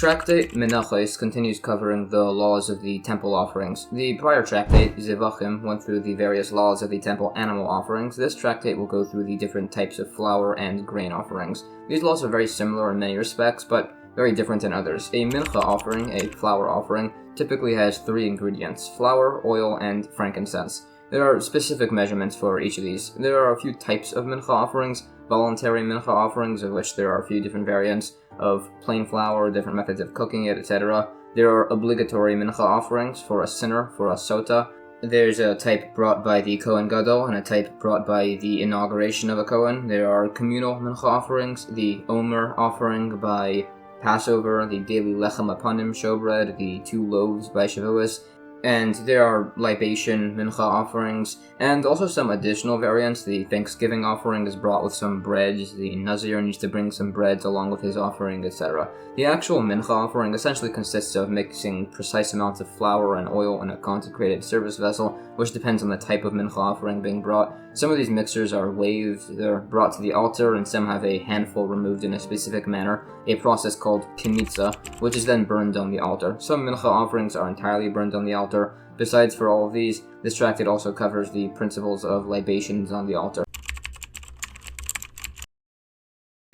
Tractate Menachos continues covering the laws of the temple offerings. The prior tractate, Zevachim, went through the various laws of the temple animal offerings. This tractate will go through the different types of flour and grain offerings. These laws are very similar in many respects, but very different in others. A Minchah offering, a flour offering, typically has 3 ingredients: flour, oil, and frankincense. There are specific measurements for each of these. There are a few types of Minchah offerings, voluntary Minchah offerings, of which there are a few different variants of plain flour, different methods of cooking it, etc. There are obligatory Minchah offerings for a sinner, for a Todah. There's a type brought by the Kohen Gadol and a type brought by the Inauguration of a Kohen. There are communal Minchah offerings, the Omer offering by Passover, the daily Lechem Apanim Showbread, the 2 Loaves by Shavuos, and there are libation Minchah offerings, and also some additional variants. The Thanksgiving offering is brought with some breads, the Nazir needs to bring some breads along with his offering, etc. The actual Minchah offering essentially consists of mixing precise amounts of flour and oil in a consecrated service vessel, which depends on the type of Minchah offering being brought. Some of these mixers are waived, they're brought to the altar, and some have a handful removed in a specific manner, a process called kimitza, which is then burned on the altar. Some Minchah offerings are entirely burned on the altar. Besides, for all of these, this tractate also covers the principles of libations on the altar.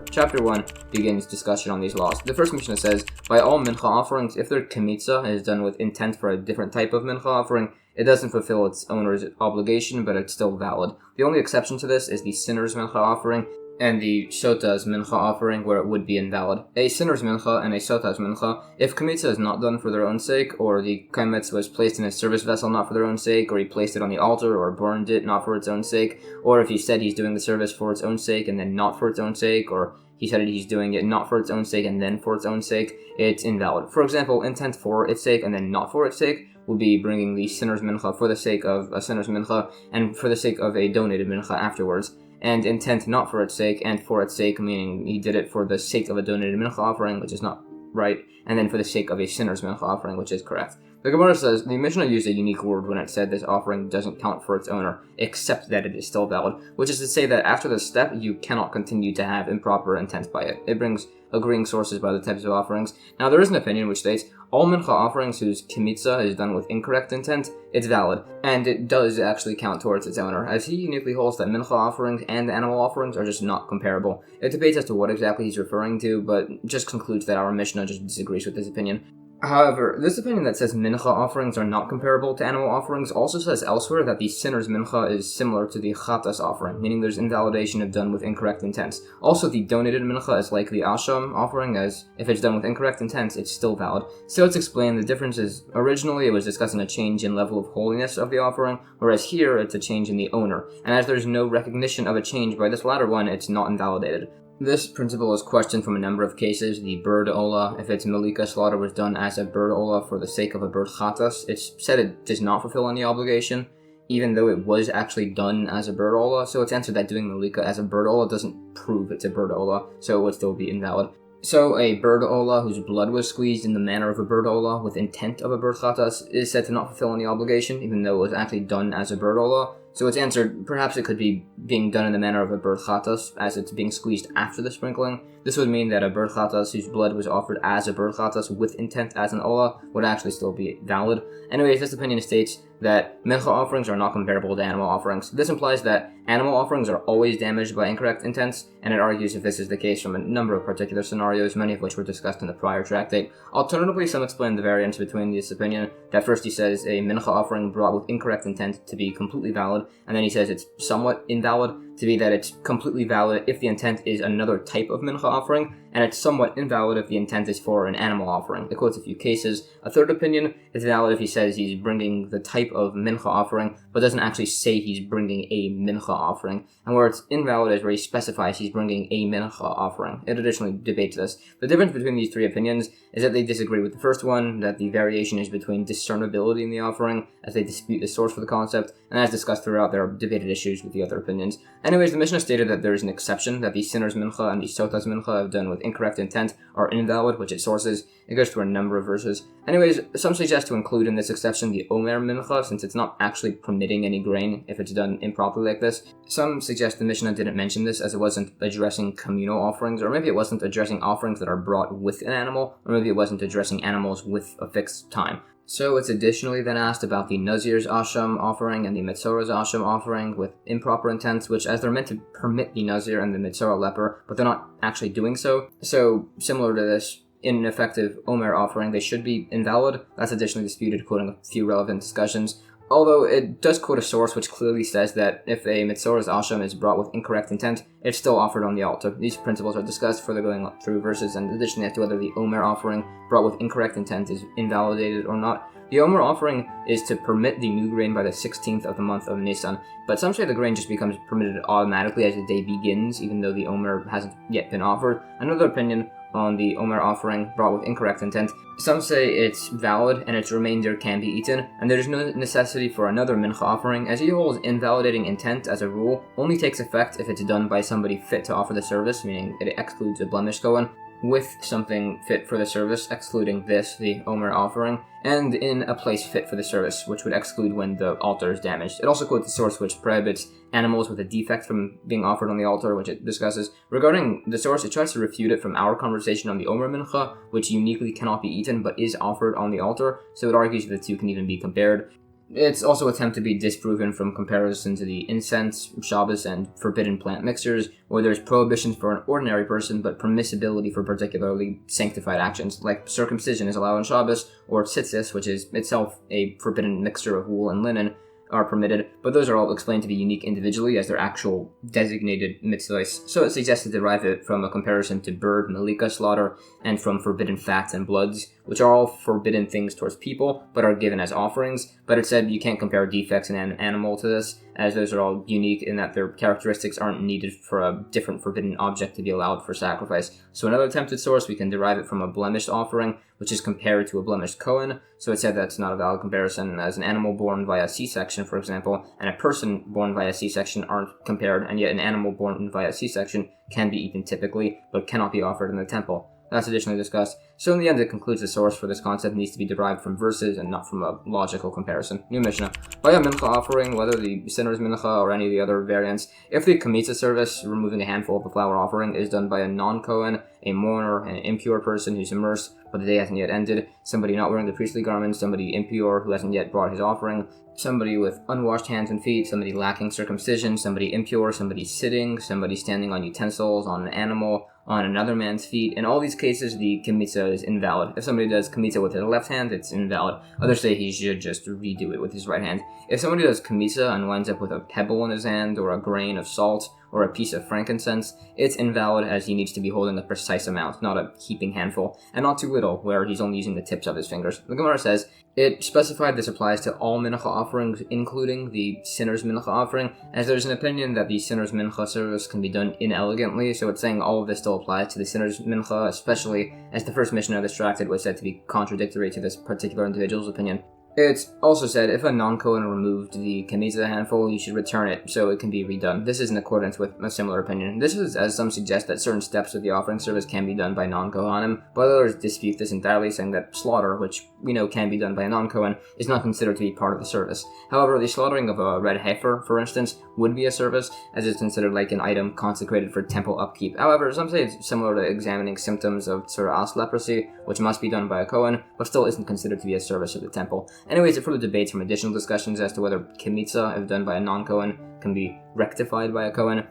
Chapter 1 begins discussion on these laws. The first Mishnah says, by all Minchah offerings, if their kimitza is done with intent for a different type of Minchah offering, it doesn't fulfill its owner's obligation, but it's still valid. The only exception to this is the sinner's Minchah offering and the Sotah's Minchah offering, where it would be invalid. A sinner's Minchah and a Sotah's Minchah, if kimitza is not done for their own sake, or the kametz was placed in a service vessel not for their own sake, or he placed it on the altar or burned it not for its own sake, or if he said he's doing the service for its own sake and then not for its own sake, or he said he's doing it not for its own sake and then for its own sake, it's invalid. For example, intent for its sake and then not for its sake would be bringing the sinner's Minchah for the sake of a sinner's Minchah and for the sake of a donated Minchah afterwards. And intent not for its sake and for its sake, meaning he did it for the sake of a donated Minchah offering, which is not right, and then for the sake of a sinner's Minchah offering, which is correct. The Gemara says, the Mishnah used a unique word when it said this offering doesn't count for its owner, except that it is still valid, which is to say that after this step, you cannot continue to have improper intent by it. It brings agreeing sources by the types of offerings. Now, there is an opinion which states, all Minchah offerings whose kimitza is done with incorrect intent, it's valid, and it does actually count towards its owner, as he uniquely holds that Minchah offerings and animal offerings are just not comparable. It debates as to what exactly he's referring to, but just concludes that our Mishnah just disagrees with this opinion. However, this opinion that says Minchah offerings are not comparable to animal offerings also says elsewhere that the sinner's Minchah is similar to the Chatas offering, meaning there's invalidation if done with incorrect intents. Also, the donated Minchah is like the Asham offering, as if it's done with incorrect intents, it's still valid. So let's explain the differences. Originally, it was discussing a change in level of holiness of the offering, whereas here, it's a change in the owner. And as there's no recognition of a change by this latter one, it's not invalidated. This principle is questioned from a number of cases. The bird olah, if its malika slaughter was done as a bird olah for the sake of a bird chatas, it's said it does not fulfill any obligation, even though it was actually done as a bird olah. So it's answered that doing malika as a bird olah doesn't prove it's a bird olah, so it would still be invalid. So a bird olah whose blood was squeezed in the manner of a bird olah with intent of a bird chatas is said to not fulfill any obligation, even though it was actually done as a bird olah. So it's answered, perhaps it could be being done in the manner of a bird chatas, as it's being squeezed after the sprinkling. This would mean that a bird chatas whose blood was offered as a bird chatas with intent as an olah would actually still be valid. Anyways, this opinion states that Minchah offerings are not comparable to animal offerings. This implies that animal offerings are always damaged by incorrect intents, and it argues if this is the case from a number of particular scenarios, many of which were discussed in the prior tractate. Alternatively, some explain the variance between this opinion, that first he says a Minchah offering brought with incorrect intent to be completely valid, and then he says it's somewhat invalid, to be that it's completely valid if the intent is another type of Minchah offering, and it's somewhat invalid if the intent is for an animal offering. It quotes a few cases. A third opinion is valid if he says he's bringing the type of Minchah offering, but doesn't actually say he's bringing a Minchah offering. And where it's invalid is where he specifies he's bringing a Minchah offering. It additionally debates this. The difference between these three opinions is that they disagree with the first one, that the variation is between discernibility in the offering, as they dispute the source for the concept, and as discussed throughout, there are debated issues with the other opinions. Anyways, the Mishnah stated that there is an exception, that the sinner's minchah and the sota's minchah, if done with incorrect intent, are invalid, which it sources. It goes through a number of verses. Anyways, some suggest to include in this exception the Omer minchah, since it's not actually permitting any grain if it's done improperly like this. Some suggest the Mishnah didn't mention this as it wasn't addressing communal offerings, or maybe it wasn't addressing offerings that are brought with an animal, or maybe it wasn't addressing animals with a fixed time. So it's additionally then asked about the Nazir's Asham offering and the Mitzorah's Asham offering with improper intents, which as they're meant to permit the Nazir and the Mitzorah leper, but they're not actually doing so. So similar to this, in an effective Omer offering, they should be invalid. That's additionally disputed, quoting a few relevant discussions. Although it does quote a source which clearly says that if a Mitzorah's Asham is brought with incorrect intent, it's still offered on the altar. These principles are discussed further going through verses, and additionally as to whether the Omer offering brought with incorrect intent is invalidated or not. The Omer offering is to permit the new grain by the 16th of the month of Nisan, but some say the grain just becomes permitted automatically as the day begins, even though the Omer hasn't yet been offered. Another opinion on the Omer offering brought with incorrect intent. Some say it's valid and its remainder can be eaten, and there is no necessity for another Minchah offering, as he holds invalidating intent as a rule only takes effect if it's done by somebody fit to offer the service, meaning it excludes a blemished Kohen, with something fit for the service, excluding this, the Omer offering, and in a place fit for the service, which would exclude when the altar is damaged. It also quotes a source which prohibits animals with a defect from being offered on the altar, which it discusses. Regarding the source, it tries to refute it from our conversation on the Omer Minchah, which uniquely cannot be eaten but is offered on the altar, so it argues that the two can even be compared. It's also attempted to be disproven from comparison to the incense, Shabbos, and forbidden plant mixtures, where there's prohibitions for an ordinary person, but permissibility for particularly sanctified actions, like circumcision is allowed on Shabbos, or Tzitzis, which is itself a forbidden mixture of wool and linen, are permitted, but those are all explained to be unique individually as their actual designated mitzvahs. So it suggests to derive it from a comparison to bird malika slaughter and from forbidden fats and bloods, which are all forbidden things towards people, but are given as offerings. But it said you can't compare defects in an animal to this, as those are all unique in that their characteristics aren't needed for a different forbidden object to be allowed for sacrifice. So another attempted source, we can derive it from a blemished offering, which is compared to a blemished Kohen. So it said that's not a valid comparison, as an animal born via C-section, for example, and a person born via C-section aren't compared, and yet an animal born via C-section can be eaten typically, but cannot be offered in the temple. That's additionally discussed. So in the end, it concludes the source for this concept needs to be derived from verses and not from a logical comparison. New Mishnah. By a Minchah offering, whether the sinner's Minchah or any of the other variants, if the Kmitza service, removing a handful of the flour offering, is done by a non-Kohen, a mourner, an impure person who's immersed, but the day hasn't yet ended, somebody not wearing the priestly garments, somebody impure who hasn't yet brought his offering, somebody with unwashed hands and feet, somebody lacking circumcision, somebody impure, somebody sitting, somebody standing on utensils, on an animal, on another man's feet. In all these cases, the Kmitza is invalid. If somebody does Kmitza with his left hand, it's invalid. Others say he should just redo it with his right hand. If somebody does Kmitza and winds up with a pebble in his hand, or a grain of salt, or a piece of frankincense, it's invalid as he needs to be holding a precise amount, not a heaping handful, and not too little, where he's only using the tips of his fingers. The Gemara says, it specified this applies to all Minchah offerings, including the sinner's Minchah offering, as there's an opinion that the sinner's Minchah service can be done inelegantly, so it's saying all of this still applies to the sinner's Minchah, especially as the first Mishnah of this tractate was said to be contradictory to this particular individual's opinion. It's also said if a non-Kohen removed the Kmitza handful, you should return it so it can be redone. This is in accordance with a similar opinion. This is as some suggest that certain steps of the offering service can be done by non-Kohanim, but others dispute this entirely, saying that slaughter, which we know can be done by a non-Kohen, is not considered to be part of the service. However, the slaughtering of a red heifer, for instance, would be a service, as it's considered like an item consecrated for temple upkeep. However, some say it's similar to examining symptoms of Tzara'as leprosy, which must be done by a Kohen, but still isn't considered to be a service of the temple. Anyways, it further debates from additional discussions as to whether Kmitza, if done by a non-Kohen, can be rectified by a Kohen.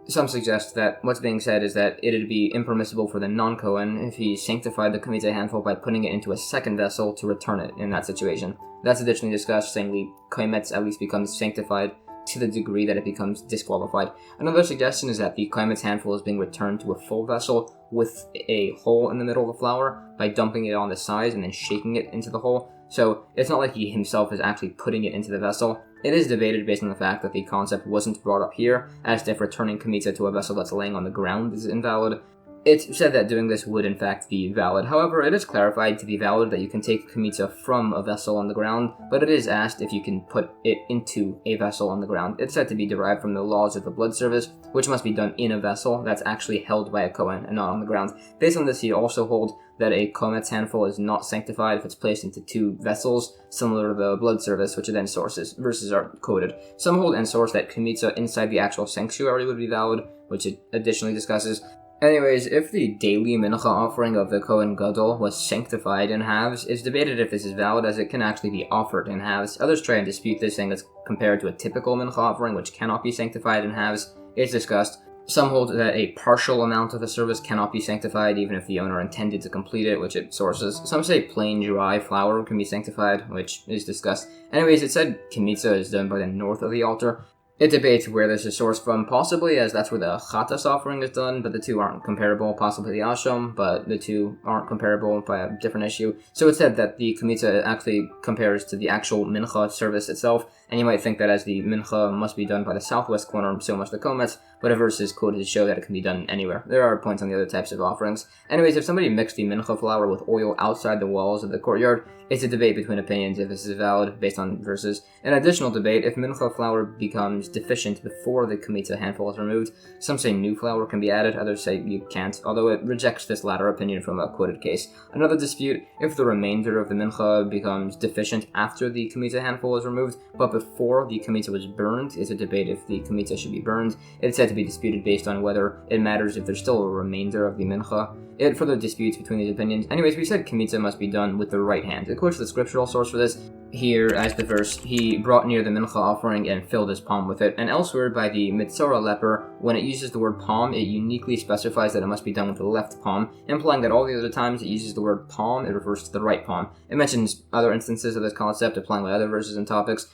Some suggest that what's being said is that it'd be impermissible for the non-Kohen if he sanctified the Kmitza handful by putting it into a second vessel to return it in that situation. That's additionally discussed, saying the Kometz at least becomes sanctified to the degree that it becomes disqualified. Another suggestion is that the Kometz handful is being returned to a full vessel with a hole in the middle of the flour by dumping it on the sides and then shaking it into the hole. So it's not like he himself is actually putting it into the vessel. It is debated based on the fact that the concept wasn't brought up here, as if returning Kmitza to a vessel that's laying on the ground is invalid. It said that doing this would in fact be valid. However, it is clarified to be valid that you can take Kmitza from a vessel on the ground, but it is asked if you can put it into a vessel on the ground. It's said to be derived from the laws of the blood service, which must be done in a vessel that's actually held by a Kohen and not on the ground. Based on this, he also holds that a kometz handful is not sanctified if it's placed into two vessels, similar to the blood service, which are then verses are quoted. Some hold and source that Kmitza inside the actual sanctuary would be valid, which it additionally discusses. Anyways, if the daily Minchah offering of the Kohen Gadol was sanctified in halves, it's debated if this is valid, as it can actually be offered in halves. Others try and dispute this, saying it's compared to a typical Minchah offering, which cannot be sanctified in halves. It's discussed. Some hold that a partial amount of the service cannot be sanctified, even if the owner intended to complete it, which it sources. Some say plain dry flour can be sanctified, which is discussed. Anyways, it said Kmitza is done by the north of the altar. It debates where this is sourced from, possibly as that's where the Chatas offering is done, but the two aren't comparable, possibly the Asham, but the two aren't comparable by a different issue. So it said that the Kmitza actually compares to the actual Minchah service itself, and you might think that as the Minchah must be done by the southwest corner, so must the Kometz, but a verse is quoted to show that it can be done anywhere. There are points on the other types of offerings. Anyways, if somebody mixed the Minchah flour with oil outside the walls of the courtyard, it's a debate between opinions if this is valid based on verses. An additional debate, if Minchah flour becomes deficient before the Kmitza handful is removed, some say new flour can be added, others say you can't, although it rejects this latter opinion from a quoted case. Another dispute, if the remainder of the Minchah becomes deficient after the Kmitza handful is removed, but before the Kmitza was burned, is a debate if the Kmitza should be burned. It's said to be disputed based on whether it matters if there's still a remainder of the Minchah. It further disputes between these opinions. Anyways, we said Kmitza must be done with the right hand. It quotes the scriptural source for this. Here, as the verse, he brought near the Minchah offering and filled his palm with it. And elsewhere, by the Mitzorah leper, when it uses the word palm, it uniquely specifies that it must be done with the left palm, implying that all the other times it uses the word palm, it refers to the right palm. It mentions other instances of this concept applying by other verses and topics.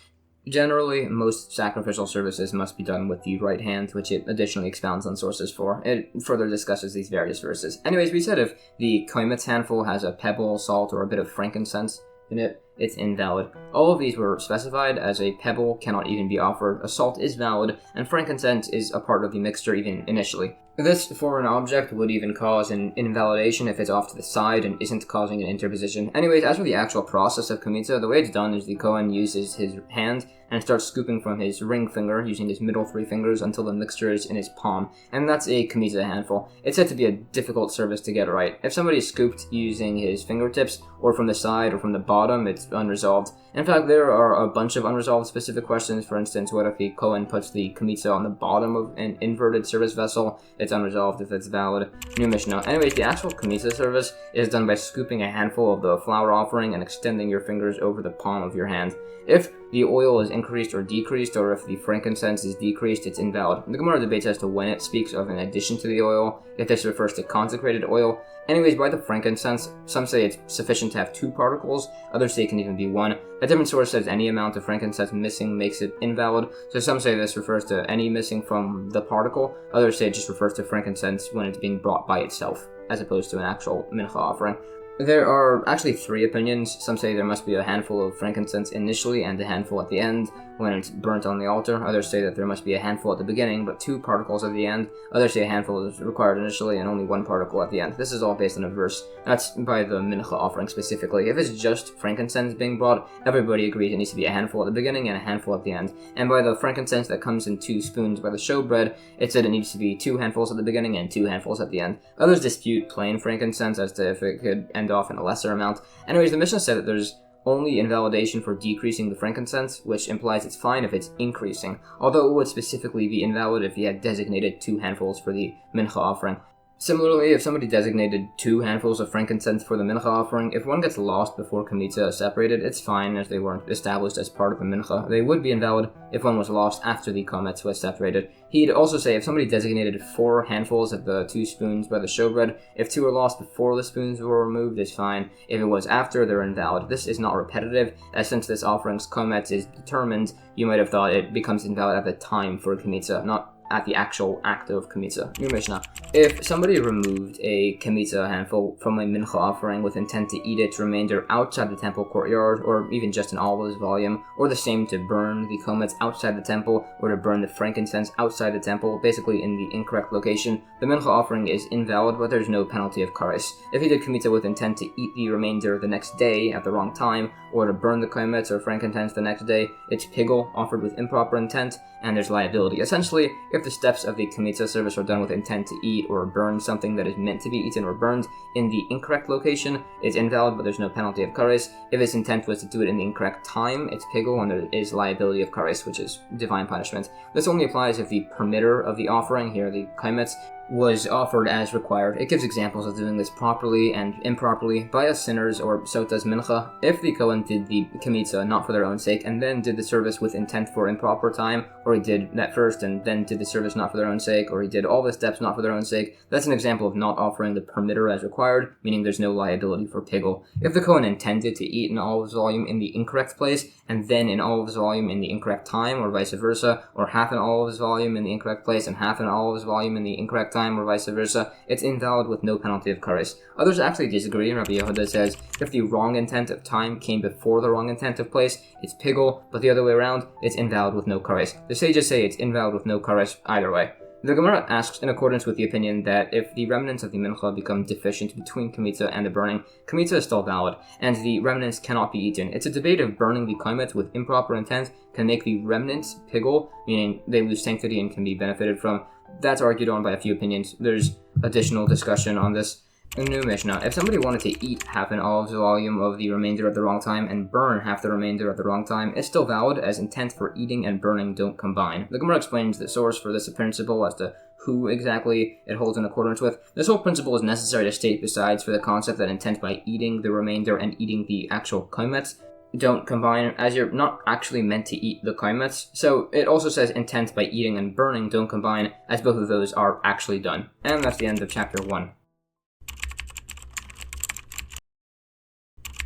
Generally, most sacrificial services must be done with the right hand, which it additionally expounds on sources for. It further discusses these various verses. Anyways, we said if the kometz handful has a pebble, salt, or a bit of frankincense in it, it's invalid. All of these were specified, as a pebble cannot even be offered, a salt is valid, and frankincense is a part of the mixture even initially. This foreign object would even cause an invalidation if it's off to the side and isn't causing an interposition. Anyways, as for the actual process of Kmitza, the way it's done is the Kohen uses his hand and starts scooping from his ring finger, using his middle three fingers until the mixture is in his palm, and that's a Kmitza handful. It's said to be a difficult service to get right. If somebody scooped using his fingertips, or from the side or from the bottom, it's unresolved. In fact, there are a bunch of unresolved specific questions. For instance, what if the Kohen puts the Kmitza on the bottom of an inverted service vessel? It's unresolved if it's valid. New Mishnah. Anyways, the actual Kmitza service is done by scooping a handful of the flour offering and extending your fingers over the palm of your hand. If the oil is increased or decreased, or if the frankincense is decreased, it's invalid. The Gemara debates as to when it speaks of an addition to the oil, if this refers to consecrated oil. Anyways, by the frankincense, some say it's sufficient to have 2 particles, others say it can even be 1. A different source says any amount of frankincense missing makes it invalid, so some say this refers to any missing from the particle, others say it just refers to frankincense when it's being brought by itself, as opposed to an actual minchah offering. There are actually 3 opinions. Some say there must be a handful of frankincense initially and a handful at the end when it's burnt on the altar. Others say that there must be a handful at the beginning but 2 particles at the end. Others say a handful is required initially and only 1 particle at the end. This is all based on a verse. That's by the minchah offering specifically. If it's just frankincense being brought, everybody agrees it needs to be a handful at the beginning and a handful at the end. And by the frankincense that comes in 2 spoons by the showbread, it said it needs to be 2 handfuls at the beginning and 2 handfuls at the end. Others dispute plain frankincense as to if it could end off in a lesser amount. Anyways, the Mishnah said that there's only invalidation for decreasing the frankincense, which implies it's fine if it's increasing, although it would specifically be invalid if he had designated 2 handfuls for the minchah offering. Similarly, if somebody designated 2 handfuls of frankincense for the minchah offering, if one gets lost before Kmitza is separated, it's fine as they weren't established as part of the minchah. They would be invalid if one was lost after the kometz was separated. He'd also say if somebody designated 4 handfuls of the 2 spoons by the showbread, if 2 were lost before the spoons were removed, it's fine. If it was after, they're invalid. This is not repetitive, as since this offering's kometz is determined, you might have thought it becomes invalid at the time for Kmitza, not at the actual act of kmitza. New Mishnah. If somebody removed a kmitza handful from a mincha offering with intent to eat its remainder outside the temple courtyard, or even just an olive's volume, or the same to burn the komets outside the temple, or to burn the frankincense outside the temple, basically in the incorrect location, the mincha offering is invalid, but there's no penalty of kares. If he did kmitza with intent to eat the remainder the next day at the wrong time, or to burn the komets or frankincense the next day, it's pigul, offered with improper intent, and there's liability. Essentially, if the steps of the kmitza service are done with intent to eat or burn something that is meant to be eaten or burned in the incorrect location, it's invalid, but there's no penalty of kares. If his intent was to do it in the incorrect time, it's pigul, and there is liability of kares, which is divine punishment. This only applies if the permitter of the offering, here the komets, was offered as required. It gives examples of doing this properly and improperly by a sinner's or sota's mincha. If the Kohen did the kmitza not for their own sake and then did the service with intent for improper time, or he did that first and then did the service not for their own sake, or he did all the steps not for their own sake, that's an example of not offering the permitter as required, meaning there's no liability for pigul. If the Kohen intended to eat an olive's volume in the incorrect place and then an olive's volume in the incorrect time, or vice versa, or half an olive's volume in the incorrect place and half an olive's volume in the incorrect time, or vice versa, it's invalid with no penalty of kares. Others actually disagree, and Rabbi Yehuda says if the wrong intent of time came before the wrong intent of place, it's pigul, but the other way around, it's invalid with no kares. The sages say it's invalid with no kares either way. The Gemara asks, in accordance with the opinion that if the remnants of the mincha become deficient between kmitza and the burning, kmitza is still valid, and the remnants cannot be eaten. It's a debate of burning the komets with improper intent can make the remnants pigul, meaning they lose sanctity and can be benefited from. That's argued on by a few opinions. There's additional discussion on this. In New Mishnah, if somebody wanted to eat half an olive's volume of the remainder at the wrong time and burn half the remainder at the wrong time, it's still valid, as intent for eating and burning don't combine. The Gemara explains the source for this principle as to who exactly it holds in accordance with. This whole principle is necessary to state besides for the concept that intent by eating the remainder and eating the actual komets don't combine, as you're not actually meant to eat the komets. So it also says intent by eating and burning don't combine, as both of those are actually done. And that's the end of chapter 1.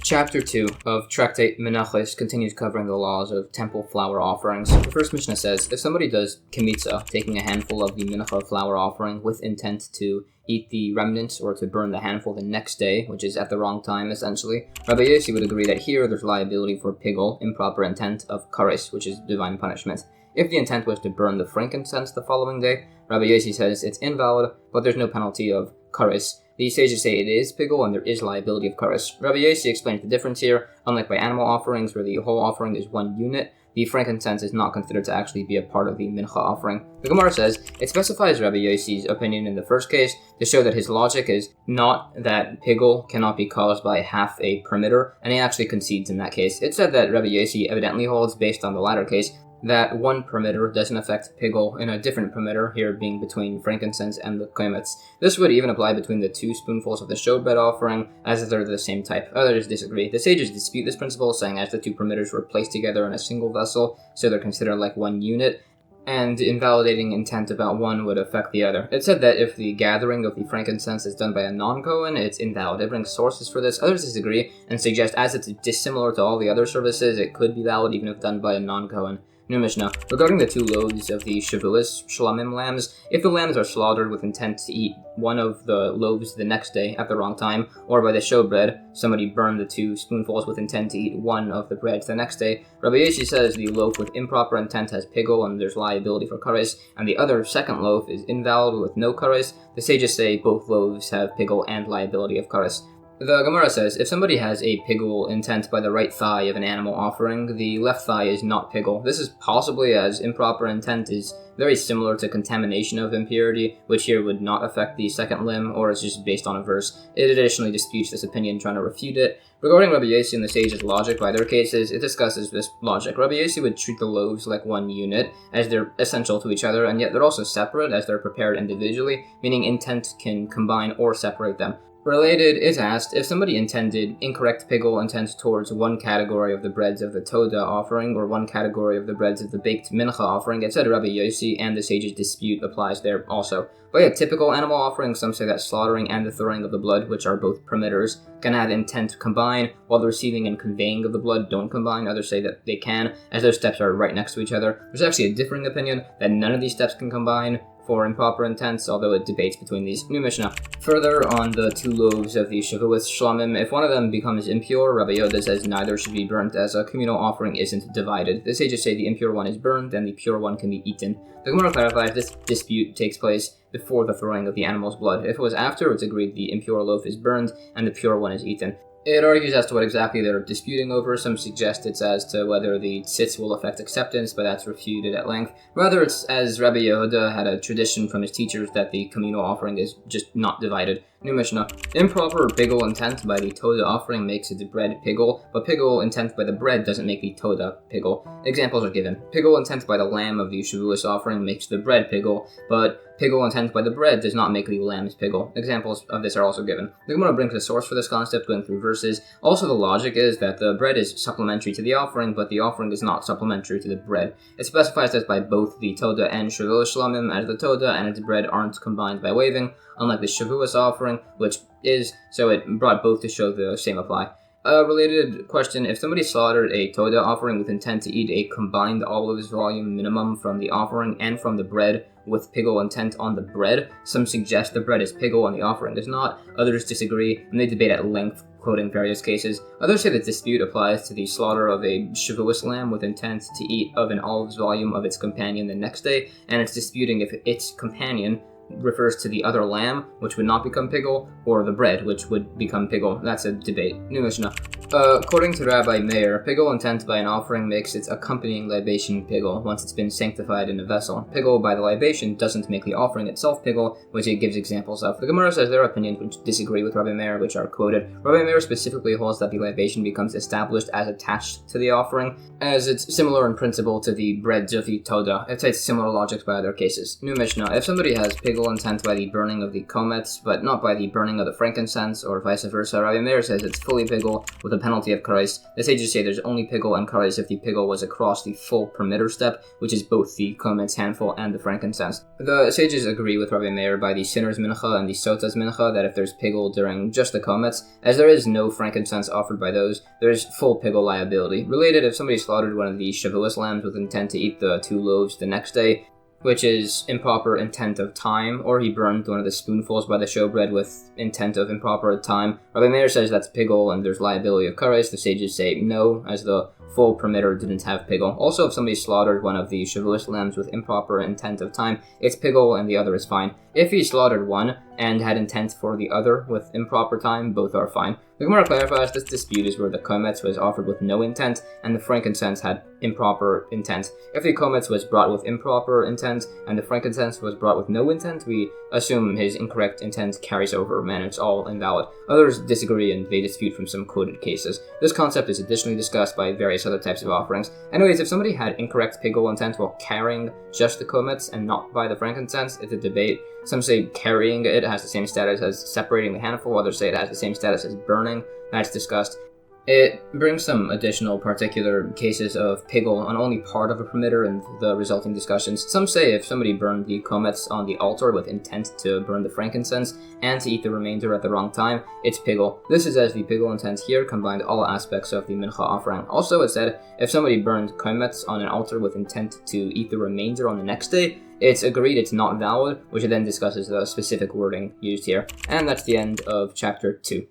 Chapter 2 of Tractate Menachos continues covering the laws of temple flour offerings. The first Mishnah says, if somebody does kmitza, taking a handful of the mincha flour offering with intent to eat the remnants or to burn the handful the next day, which is at the wrong time essentially, Rabbi Yossi would agree that here there's liability for pigul, improper intent of kares, which is divine punishment. If the intent was to burn the frankincense the following day, Rabbi Yossi says it's invalid, but there's no penalty of kares. The sages say it is pigul and there is liability of kares. Rabbi Yossi explains the difference here. Unlike by animal offerings where the whole offering is one unit, the frankincense is not considered to actually be a part of the mincha offering. The Gemara says, it specifies Rabbi Yossi's opinion in the first case to show that his logic is not that pigul cannot be caused by half a permitter, and he actually concedes in that case. It said that Rabbi Yossi evidently holds, based on the latter case, that one permitter doesn't affect pigul in a different permitter, here being between frankincense and the komets. This would even apply between the 2 spoonfuls of the showbread offering, as they're the same type. Others disagree. The sages dispute this principle, saying as the 2 permitters were placed together in a single vessel, so they're considered like one unit, and invalidating intent about one would affect the other. It said that if the gathering of the frankincense is done by a non-Kohen, it's invalid. It brings sources for this. Others disagree and suggest as it's dissimilar to all the other services, it could be valid even if done by a non-Kohen. New Mishnah. Regarding the 2 loaves of the Shavuos Shlamim lambs, if the lambs are slaughtered with intent to eat one of the loaves the next day at the wrong time, or by the showbread, somebody burned the 2 spoonfuls with intent to eat one of the breads the next day, Rabbi Yossi says the loaf with improper intent has pigul and there's liability for kares, and the other second loaf is invalid with no kares. The sages say both loaves have pigul and liability of kares. The Gemara says, if somebody has a pigul intent by the right thigh of an animal offering, the left thigh is not pigul. This is possibly as improper intent is very similar to contamination of impurity, which here would not affect the second limb, or is just based on a verse. It additionally disputes this opinion, trying to refute it. Regarding Rabbi Yossi and the sages' logic by their cases, it discusses this logic. Rabbi Yossi would treat the loaves like one unit, as they're essential to each other, and yet they're also separate, as they're prepared individually, meaning intent can combine or separate them. Related, it's asked, if somebody intended incorrect pigul intent towards one category of the breads of the Todah offering, or one category of the breads of the baked Minchah offering, it said Rabbi Yossi, and the sage's dispute applies there also. But yeah, typical animal offerings, some say that slaughtering and the throwing of the blood, which are both perimeters, can have intent combine, while the receiving and conveying of the blood don't combine. Others say that they can, as those steps are right next to each other. There's actually a differing opinion that none of these steps can combine for improper intents, although it debates between these. New Mishnah. Further, on the 2 loaves of the Shavuos Shlamim, if one of them becomes impure, Rabbi Yoda says neither should be burnt, as a communal offering isn't divided. The sages say the impure one is burned, and the pure one can be eaten. The Gemara clarifies this dispute takes place before the throwing of the animal's blood. If it was after, it's agreed the impure loaf is burned, and the pure one is eaten. It argues as to what exactly they're disputing over. Some suggest it's as to whether the tzitz will affect acceptance, but that's refuted at length. Rather, it's as Rabbi Yehuda had a tradition from his teachers that the communal offering is just not divided. New Mishnah. Improper pigul intent by the Todah offering makes the bread pigul, but pigul intent by the bread doesn't make the Todah pigul. Examples are given. Pigul intent by the lamb of the Shavuos offering makes the bread pigul, but pigul intent by the bread does not make the lamb's pigul. Examples of this are also given. The Gemara brings a source for this concept going through verses. Also, the logic is that the bread is supplementary to the offering, but the offering is not supplementary to the bread. It specifies this by both the Todah and Shavuos Shlamim, as the Todah and its bread aren't combined by waving, unlike the Shavuos offering, which is, so it brought both to show the same apply. A related question, if somebody slaughtered a Todah offering with intent to eat a combined olives volume minimum from the offering and from the bread with pigul intent on the bread, some suggest the bread is pigul and the offering is not, others disagree, and they debate at length, quoting various cases. Others say the dispute applies to the slaughter of a Shavuos lamb with intent to eat of an olives volume of its companion the next day, and it's disputing if its companion refers to the other lamb, which would not become pigul, or the bread, which would become pigul. That's a debate. New Mishnah. According to Rabbi Meir, pigul intent by an offering makes its accompanying libation pigul once it's been sanctified in a vessel. Pigul by the libation doesn't make the offering itself pigul, which it gives examples of. The Gemara says their opinions which disagree with Rabbi Meir, which are quoted. Rabbi Meir specifically holds that the libation becomes established as attached to the offering, as it's similar in principle to the breads of the Todah. It cites similar logics by other cases. New Mishnah. If somebody has pigul intent by the burning of the comets, but not by the burning of the frankincense, or vice versa, Rabbi Meir says it's fully pigul with a penalty of kares. The sages say there's only pigul and kares if the pigul was across the full perimeter step, which is both the comets handful and the frankincense. The sages agree with Rabbi Meir by the sinner's minchah and the sota's minchah that if there's pigul during just the comets, as there is no frankincense offered by those, there is full pigul liability. Related, if somebody slaughtered one of the Shavuos lambs with intent to eat the 2 loaves the next day, which is improper intent of time, or he burned one of the spoonfuls by the showbread with intent of improper time, Rabbi Meir says that's pigul and there's liability of kares. The sages say no, as the full perimeter didn't have pigul. Also, if somebody slaughtered one of the Shavuos lambs with improper intent of time, it's pigul and the other is fine. If he slaughtered one and had intent for the other with improper time, both are fine. The Gemara clarifies this dispute is where the comets was offered with no intent and the frankincense had improper intent. If the comets was brought with improper intent and the frankincense was brought with no intent, we assume his incorrect intent carries over and it's all invalid. Others disagree and they dispute from some quoted cases. This concept is additionally discussed by various other types of offerings. Anyways, if somebody had incorrect pigul intent while carrying just the comets and not by the frankincense, it's a debate. Some say carrying it has the same status as separating the handful, others say it has the same status as burning. That's discussed. It brings some additional particular cases of pigul on only part of a perimeter and the resulting discussions. Some say if somebody burned the comets on the altar with intent to burn the frankincense and to eat the remainder at the wrong time, it's pigul. This is as the pigul intent here combined all aspects of the Minchah offering. Also, it said if somebody burned comets on an altar with intent to eat the remainder on the next day, it's agreed it's not valid, which it then discusses the specific wording used here. And that's the end of chapter 2.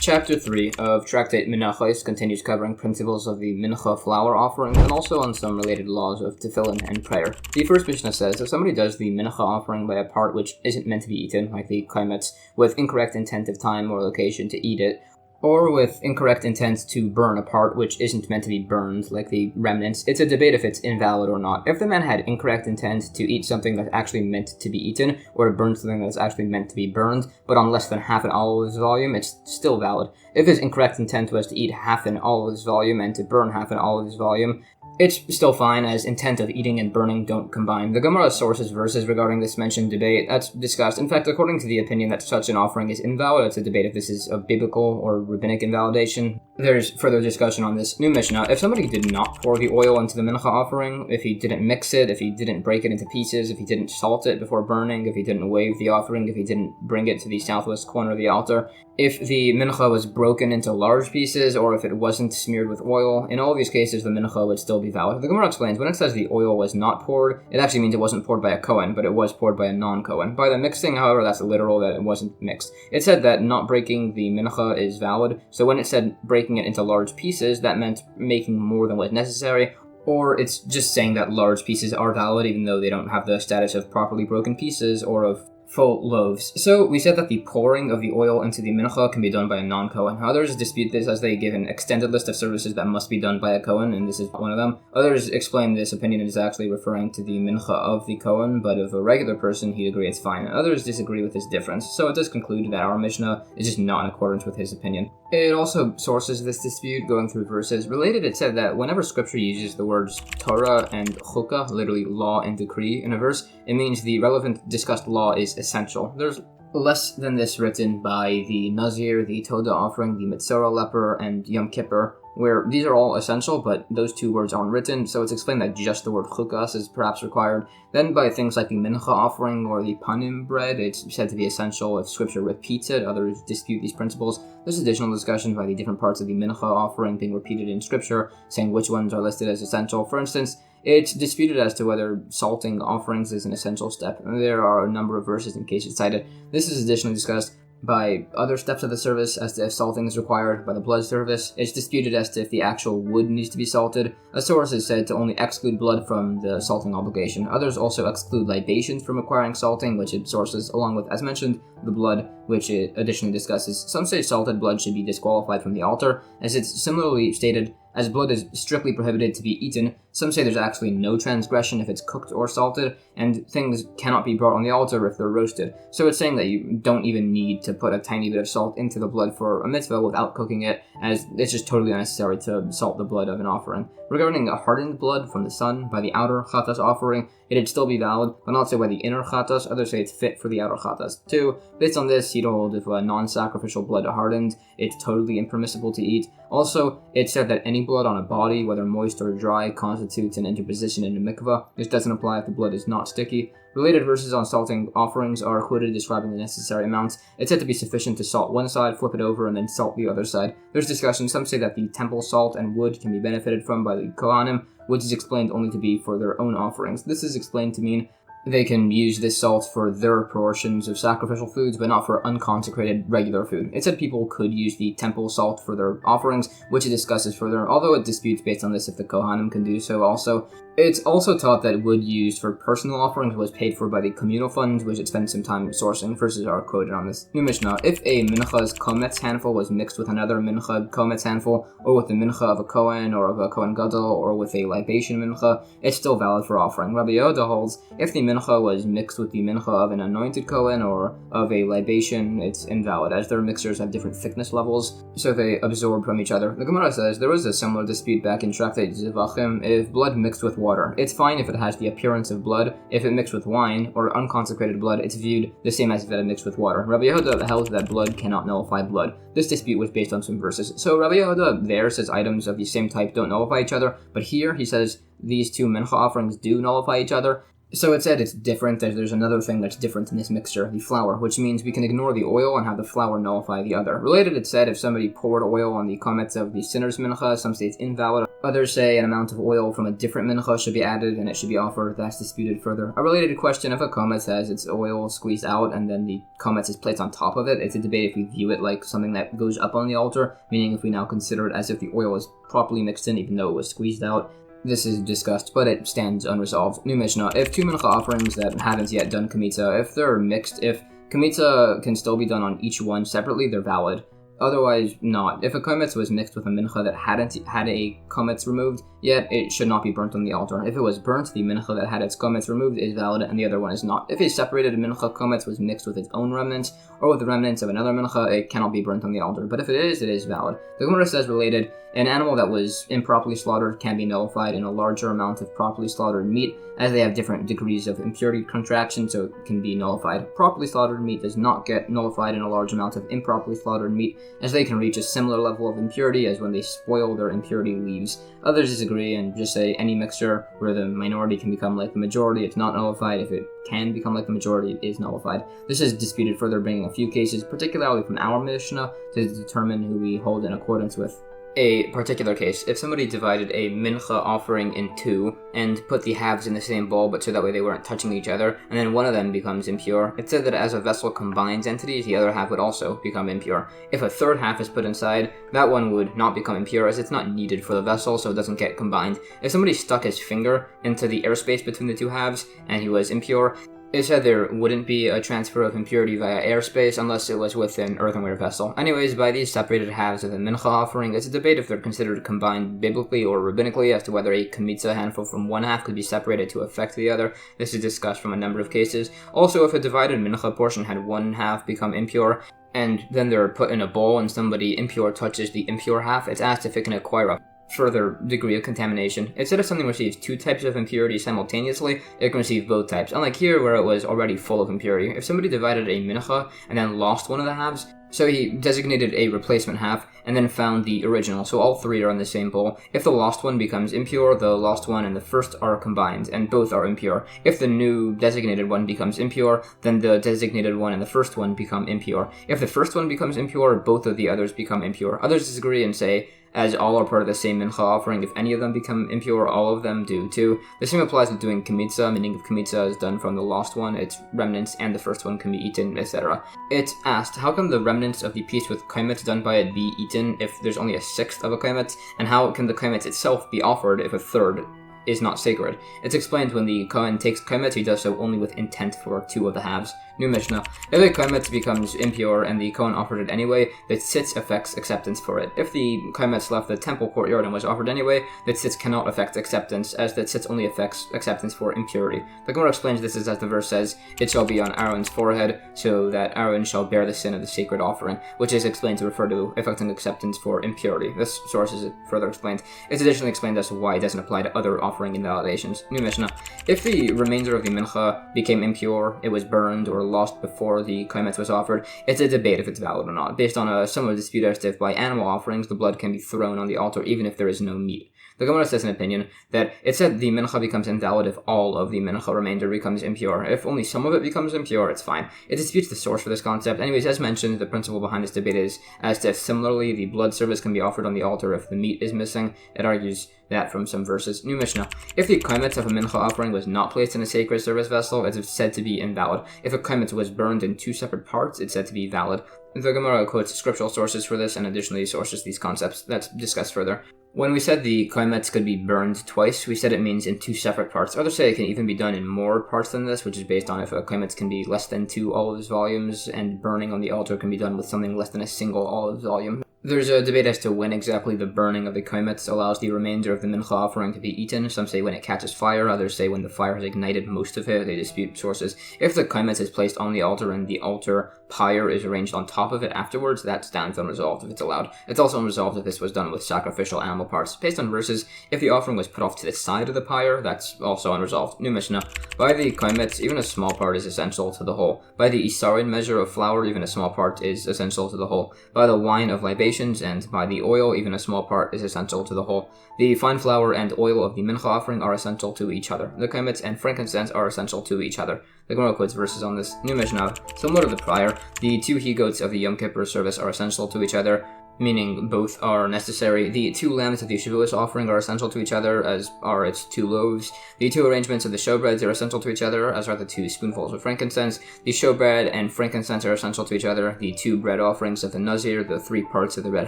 Chapter 3 of Tractate Menachos continues covering principles of the Minchah flour offering and also on some related laws of tefillin and prayer. The first Mishnah says if somebody does the Minchah offering by a part which isn't meant to be eaten, like the kaimets, with incorrect intent of time or location to eat it, or with incorrect intent to burn a part which isn't meant to be burned, like the remnants, it's a debate if it's invalid or not. If the man had incorrect intent to eat something that's actually meant to be eaten, or to burn something that's actually meant to be burned, but on less than half an olive's volume, it's still valid. If his incorrect intent was to eat half an olive's volume and to burn half an olive's volume, It's still fine, as intent of eating and burning don't combine. The Gemara sources verses regarding this mentioned debate. That's discussed. In fact, according to the opinion that such an offering is invalid, it's a debate if this is a biblical or rabbinic invalidation. There's further discussion on this new Mishnah. If somebody did not pour the oil into the Minchah offering, if he didn't mix it, if he didn't break it into pieces, if he didn't salt it before burning, if he didn't wave the offering, if he didn't bring it to the southwest corner of the altar, if the Minchah was broken into large pieces, or if it wasn't smeared with oil, in all of these cases the Minchah would still be valid. The Gemara explains, when it says the oil was not poured, it actually means it wasn't poured by a Kohen, but it was poured by a non-Kohen. By the mixing, however, that's literal, that it wasn't mixed. It said that not breaking the Minchah is valid, so when it said breaking it into large pieces, that meant making more than was necessary, or it's just saying that large pieces are valid even though they don't have the status of properly broken pieces or of full loaves. So we said that the pouring of the oil into the minchah can be done by a non-Kohen. Others dispute this as they give an extended list of services that must be done by a Kohen, and this is one of them. Others explain this opinion is actually referring to the minchah of the Kohen, but of a regular person, he'd agree it's fine. Others disagree with this difference, so it does conclude that our Mishnah is just not in accordance with his opinion. It also sources this dispute going through verses. Related, it said that whenever scripture uses the words Torah and Chukah, literally law and decree, in a verse, it means the relevant discussed law is essential. There's less than this written by the Nazir, the Todah offering, the Mitzvah leper, and Yom Kippur, where these are all essential, but those two words aren't written, so it's explained that just the word chukas is perhaps required. Then by things like the mincha offering or the panim bread, it's said to be essential if scripture repeats it. Others dispute these principles. There's additional discussion by the different parts of the mincha offering being repeated in scripture, saying which ones are listed as essential. For instance, it's disputed as to whether salting offerings is an essential step. There are a number of verses in cases cited. This is additionally discussed by other steps of the service as to if salting is required by the blood service. It's disputed as to if the actual wood needs to be salted. A source is said to only exclude blood from the salting obligation. Others also exclude libations from requiring salting, which it sources along with, as mentioned, the blood, which it additionally discusses. Some say salted blood should be disqualified from the altar, as it's similarly stated, as blood is strictly prohibited to be eaten. Some say there's actually no transgression if it's cooked or salted, and things cannot be brought on the altar if they're roasted. So it's saying that you don't even need to put a tiny bit of salt into the blood for a mitzvah without cooking it, as it's just totally unnecessary to salt the blood of an offering. Regarding a hardened blood from the sun by the outer chatas offering, it'd still be valid, but not so by the inner chatas. Others say it's fit for the outer chatas too. Based on this, he'd hold if a non-sacrificial blood hardened, it's totally impermissible to eat. Also, it said that any blood on a body, whether moist or dry, constitutes an interposition in a mikvah. This doesn't apply if the blood is not sticky. Related verses on salting offerings are quoted describing the necessary amounts. It's said to be sufficient to salt one side, flip it over, and then salt the other side. There's discussion. Some say that the temple salt and wood can be benefited from by the Kohanim, which is explained only to be for their own offerings. This is explained to mean they can use this salt for their portions of sacrificial foods, but not for unconsecrated regular food. It said people could use the temple salt for their offerings, which it discusses further, although it disputes based on this if the Kohanim can do so also. It's also taught that wood used for personal offerings was paid for by the communal funds, which it spent some time sourcing. Verses are quoted on this new Mishnah. If a mincha's kometz handful was mixed with another mincha kometz handful, or with the mincha of a Kohen or of a Kohen Gadol, or with a libation mincha, it's still valid for offering. Rabbi Yehuda holds if the mincha was mixed with the mincha of an anointed Kohen or of a libation, it's invalid, as their mixtures have different thickness levels, so they absorb from each other. The Gemara says there was a similar dispute back in Tractate Menachos if blood mixed with water. It's fine if it has the appearance of blood. If it mixed with wine or unconsecrated blood, it's viewed the same as if it had mixed with water. Rabbi Yehuda held that blood cannot nullify blood. This dispute was based on some verses. So Rabbi Yehuda there says items of the same type don't nullify each other, but here he says these two mincha offerings do nullify each other. So it said it's different, as there's another thing that's different in this mixture, the flour, which means we can ignore the oil and have the flour nullify the other. Related, it said if somebody poured oil on the comments of the sinner's mincha, some say it's invalid. Others say an amount of oil from a different mincha should be added and it should be offered. That's disputed further. A related question, if a kometz has its oil squeezed out and then the kometz is placed on top of it, it's a debate if we view it like something that goes up on the altar, meaning if we now consider it as if the oil is properly mixed in even though it was squeezed out. This is discussed, but it stands unresolved. New Mishnah. If two mincha offerings that haven't yet done kamitza, if they're mixed, if kamitza can still be done on each one separately, they're valid. Otherwise, not. If a kometz was mixed with a mincha that hadn't had a kometz removed, yet it should not be burnt on the altar. If it was burnt, the mincha that had its chametz removed is valid, and the other one is not. If a separated mincha chametz was mixed with its own remnants, or with the remnants of another mincha, it cannot be burnt on the altar. But if it is valid. The Gemara says related, an animal that was improperly slaughtered can be nullified in a larger amount of properly slaughtered meat, as they have different degrees of impurity contraction, so it can be nullified. Properly slaughtered meat does not get nullified in a large amount of improperly slaughtered meat, as they can reach a similar level of impurity as when they spoil their impurity leaves. Others disagree and just say any mixture where the minority can become like the majority, it's not nullified. If it can become like the majority, it is nullified. This is disputed further, bringing a few cases, particularly from our Mishnah, to determine who we hold in accordance with. A particular case, if somebody divided a mincha offering in two and put the halves in the same bowl, but so that way they weren't touching each other, and then one of them becomes impure, it said that as a vessel combines entities, the other half would also become impure. If a third half is put inside, that one would not become impure, as it's not needed for the vessel, so it doesn't get combined. If somebody stuck his finger into the airspace between the two halves, and he was impure, it said there wouldn't be a transfer of impurity via airspace unless it was with an earthenware vessel. Anyways, by these separated halves of the mincha offering, it's a debate if they're considered combined biblically or rabbinically as to whether a kamitza handful from one half could be separated to affect the other. This is discussed from a number of cases. Also, if a divided mincha portion had one half become impure, and then they're put in a bowl and somebody impure touches the impure half, it's asked if it can acquire a further degree of contamination. Instead of something receives two types of impurity simultaneously, it can receive both types, unlike here where it was already full of impurity. If somebody divided a mincha and then lost one of the halves, so he designated a replacement half and then found the original, so all three are in the same bowl. If the lost one becomes impure, the lost one and the first are combined, and both are impure. If the new designated one becomes impure, then the designated one and the first one become impure. If the first one becomes impure, both of the others become impure. Others disagree and say, as all are part of the same mincha offering, if any of them become impure, all of them do too. The same applies with doing kamitza, meaning if kamitza is done from the lost one, its remnants and the first one can be eaten, etc. It's asked, how come the remnants of the piece with kaimetz done by it be eaten if there's only a sixth of a kaimetz? And how can the kaimetz itself be offered if a third is not sacred? It's explained when the Kohen takes kaimetz, he does so only with intent for two of the halves. New Mishnah. If the kaimetz becomes impure and the Kohen offered it anyway, the tzitz affects acceptance for it. If the kaimetz left the temple courtyard and was offered anyway, the tzitz cannot affect acceptance, as the tzitz only affects acceptance for impurity. The Gemara explains this as the verse says, it shall be on Aaron's forehead, so that Aaron shall bear the sin of the sacred offering, which is explained to refer to affecting acceptance for impurity. This source is further explained. It's additionally explained as to why it doesn't apply to other offering invalidations. New Mishnah. If the remainder of the mincha became impure, it was burned or lost before the kaimetz was offered, it's a debate if it's valid or not, based on a somewhat dispute as to if by animal offerings the blood can be thrown on the altar even if there is no meat. The Gemara says an opinion that it said the mincha becomes invalid if all of the mincha remainder becomes impure. If only some of it becomes impure, it's fine. It disputes the source for this concept. Anyways, as mentioned, the principle behind this debate is as to if similarly the blood service can be offered on the altar if the meat is missing. It argues that from some verses. New Mishnah. If the kaimetz of a mincha offering was not placed in a sacred service vessel, it's said to be invalid. If a kaimetz was burned in two separate parts, it's said to be valid. The Gemara quotes scriptural sources for this and additionally sources these concepts. That's discussed further. When we said the kaimetz could be burned twice, we said it means in two separate parts. Others say it can even be done in more parts than this, which is based on if a kaimetz can be less than 2 olives volumes, and burning on the altar can be done with something less than a single olive volume. There's a debate as to when exactly the burning of the kaimetz allows the remainder of the mincha offering to be eaten. Some say when it catches fire, others say when the fire has ignited most of it. They dispute sources. If the kaimetz is placed on the altar and the altar pyre is arranged on top of it afterwards, that stands unresolved if it's allowed. It's also unresolved if this was done with sacrificial animal parts. Based on verses, if the offering was put off to the side of the pyre, that's also unresolved. New Mishnah. By the kaimetz, even a small part is essential to the whole. By the isarin measure of flour, even a small part is essential to the whole. By the wine of libations, and by the oil, even a small part is essential to the whole. The fine flour and oil of the mincha offering are essential to each other. The kaimetz and frankincense are essential to each other. The Gemara quotes verses on this. New Mishnah. Similar to the prior, the 2 he-goats of the Yom Kippur service are essential to each other, meaning both are necessary. The 2 lambs of the Shavuos offering are essential to each other, as are its 2 loaves. The 2 arrangements of the showbreads are essential to each other, as are the 2 spoonfuls of frankincense. The showbread and frankincense are essential to each other. The 2 bread offerings of the nazir, the 3 parts of the red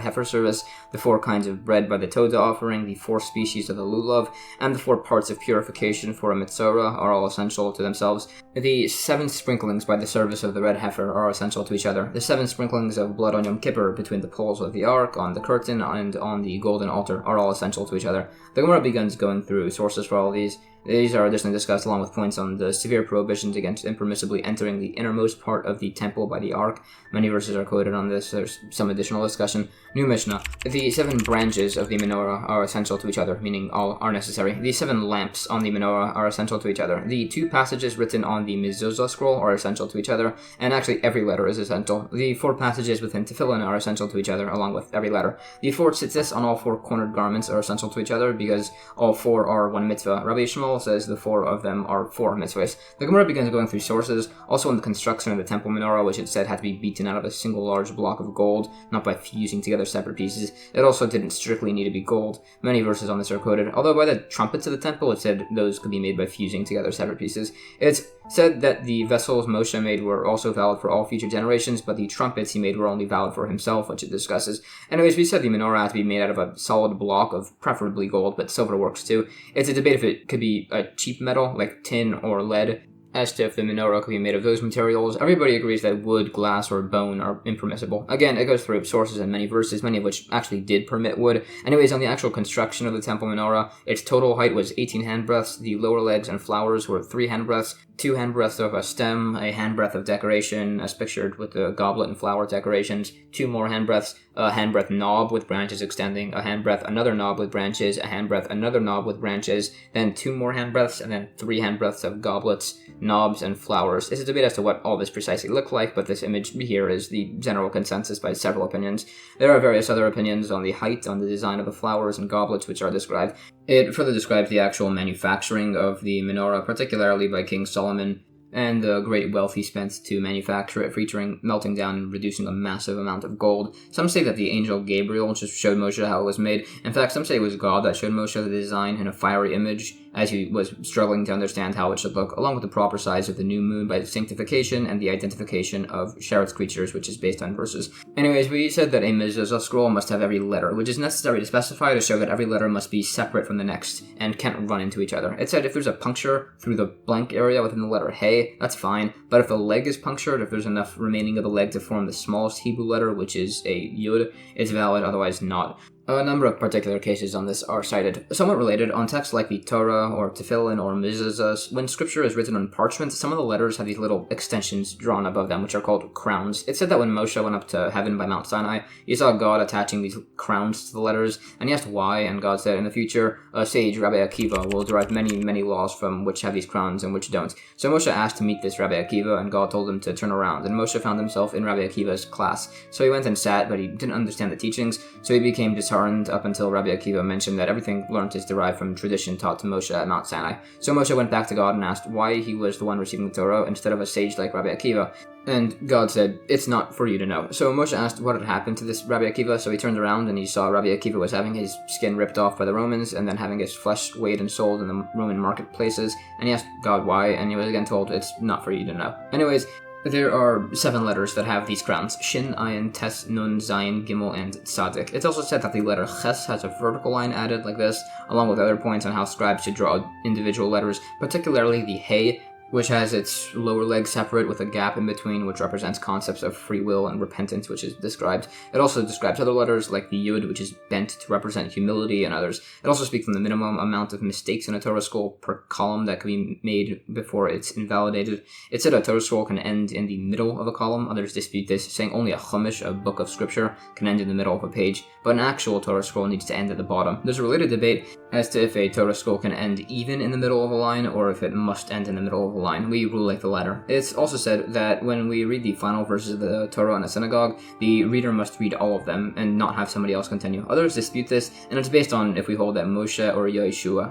heifer service, the 4 kinds of bread by the Todah offering, the 4 species of the lulav, and the 4 parts of purification for a mitzorah are all essential to themselves. The 7 sprinklings by the service of the red heifer are essential to each other. The 7 sprinklings of blood on Yom Kippur between the poles of the the ark, on the curtain, and on the golden altar are all essential to each other. The Gemara begins going through sources for all of these. These are additionally discussed along with points on the severe prohibitions against impermissibly entering the innermost part of the temple by the ark. Many verses are quoted on this. There's some additional discussion. New Mishnah. The 7 branches of the menorah are essential to each other, meaning all are necessary. The 7 lamps on the menorah are essential to each other. The 2 passages written on the mezuzah scroll are essential to each other, and actually every letter is essential. The 4 passages within tefillin are essential to each other, along with every letter. The 4 tzitzis on all 4 cornered garments are essential to each other, because all 4 are one mitzvah. Rabbi Shmuel says the 4 of them are 4 mitzvahs. The Gemara begins going through sources, also in the construction of the temple menorah, which it said had to be beaten out of a single large block of gold, not by fusing together separate pieces. It also didn't strictly need to be gold. Many verses on this are quoted, although by the trumpets of the temple it said those could be made by fusing together separate pieces. It's said that the vessels Moshe made were also valid for all future generations, but the trumpets he made were only valid for himself, which it discusses. Anyways, we said the menorah had to be made out of a solid block of preferably gold, but silver works too. It's a debate if it could be a cheap metal, like tin or lead. As to if the menorah could be made of those materials, everybody agrees that wood, glass, or bone are impermissible. Again, it goes through sources and many verses, many of which actually did permit wood. Anyways, on the actual construction of the temple menorah, its total height was 18 handbreadths, the lower legs and flowers were 3 handbreadths, 2 handbreadths of a stem, a handbreadth of decoration, as pictured with the goblet and flower decorations, 2 more handbreadths, a handbreadth knob with branches extending, a handbreadth another knob with branches, a handbreadth another knob with branches, then 2 more handbreadths, and then 3 handbreadths of goblets, knobs, and flowers. It's a debate as to what all this precisely looked like, but this image here is the general consensus by several opinions. There are various other opinions on the height, on the design of the flowers and goblets which are described. It further describes the actual manufacturing of the menorah, particularly by King Solomon, and the great wealth he spent to manufacture it, featuring melting down and reducing a massive amount of gold. Some say that the angel Gabriel just showed Moshe how it was made. In fact, some say it was God that showed Moshe the design in a fiery image, as he was struggling to understand how it should look, along with the proper size of the new moon by sanctification and the identification of Sheretz creatures, which is based on verses. Anyways, we said that a mezuzah scroll must have every letter, which is necessary to specify to show that every letter must be separate from the next and can't run into each other. It said if there's a puncture through the blank area within the letter Hey, that's fine, but if the leg is punctured, if there's enough remaining of the leg to form the smallest Hebrew letter, which is a Yud, it's valid, otherwise not. A number of particular cases on this are cited. Somewhat related, on texts like the Torah or Tefillin or Mezuzahs, when scripture is written on parchment, some of the letters have these little extensions drawn above them, which are called crowns. It said that when Moshe went up to heaven by Mount Sinai, he saw God attaching these crowns to the letters, and he asked why, and God said, in the future, a sage, Rabbi Akiva, will derive many, many laws from which have these crowns and which don't. So Moshe asked to meet this Rabbi Akiva, and God told him to turn around, and Moshe found himself in Rabbi Akiva's class. So he went and sat, but he didn't understand the teachings, so he became disheartened up until Rabbi Akiva mentioned that everything learned is derived from tradition taught to Moshe at Mount Sinai. So Moshe went back to God and asked why he was the one receiving the Torah instead of a sage like Rabbi Akiva. And God said, it's not for you to know. So Moshe asked what had happened to this Rabbi Akiva, so he turned around and he saw Rabbi Akiva was having his skin ripped off by the Romans and then having his flesh weighed and sold in the Roman marketplaces, and he asked God why, and he was again told, it's not for you to know. Anyways, there are 7 letters that have these crowns: Shin, Ayin, Tes, Nun, Zayin, Gimel, and Tzadik. It's also said that the letter Ches has a vertical line added like this, along with other points on how scribes should draw individual letters, particularly the Hey, which has its lower leg separate with a gap in between, which represents concepts of free will and repentance, which is described. It also describes other letters, like the Yud, which is bent to represent humility, and others. It also speaks on the minimum amount of mistakes in a Torah scroll per column that can be made before it's invalidated. It said a Torah scroll can end in the middle of a column. Others dispute this, saying only a Chumash, a book of scripture, can end in the middle of a page, but an actual Torah scroll needs to end at the bottom. There's a related debate as to if a Torah scroll can end even in the middle of a line, or if it must end in the middle of a line. We rule like the latter. It's also said that when we read the final verses of the Torah in a synagogue, the reader must read all of them and not have somebody else continue. Others dispute this, and it's based on if we hold that Moshe or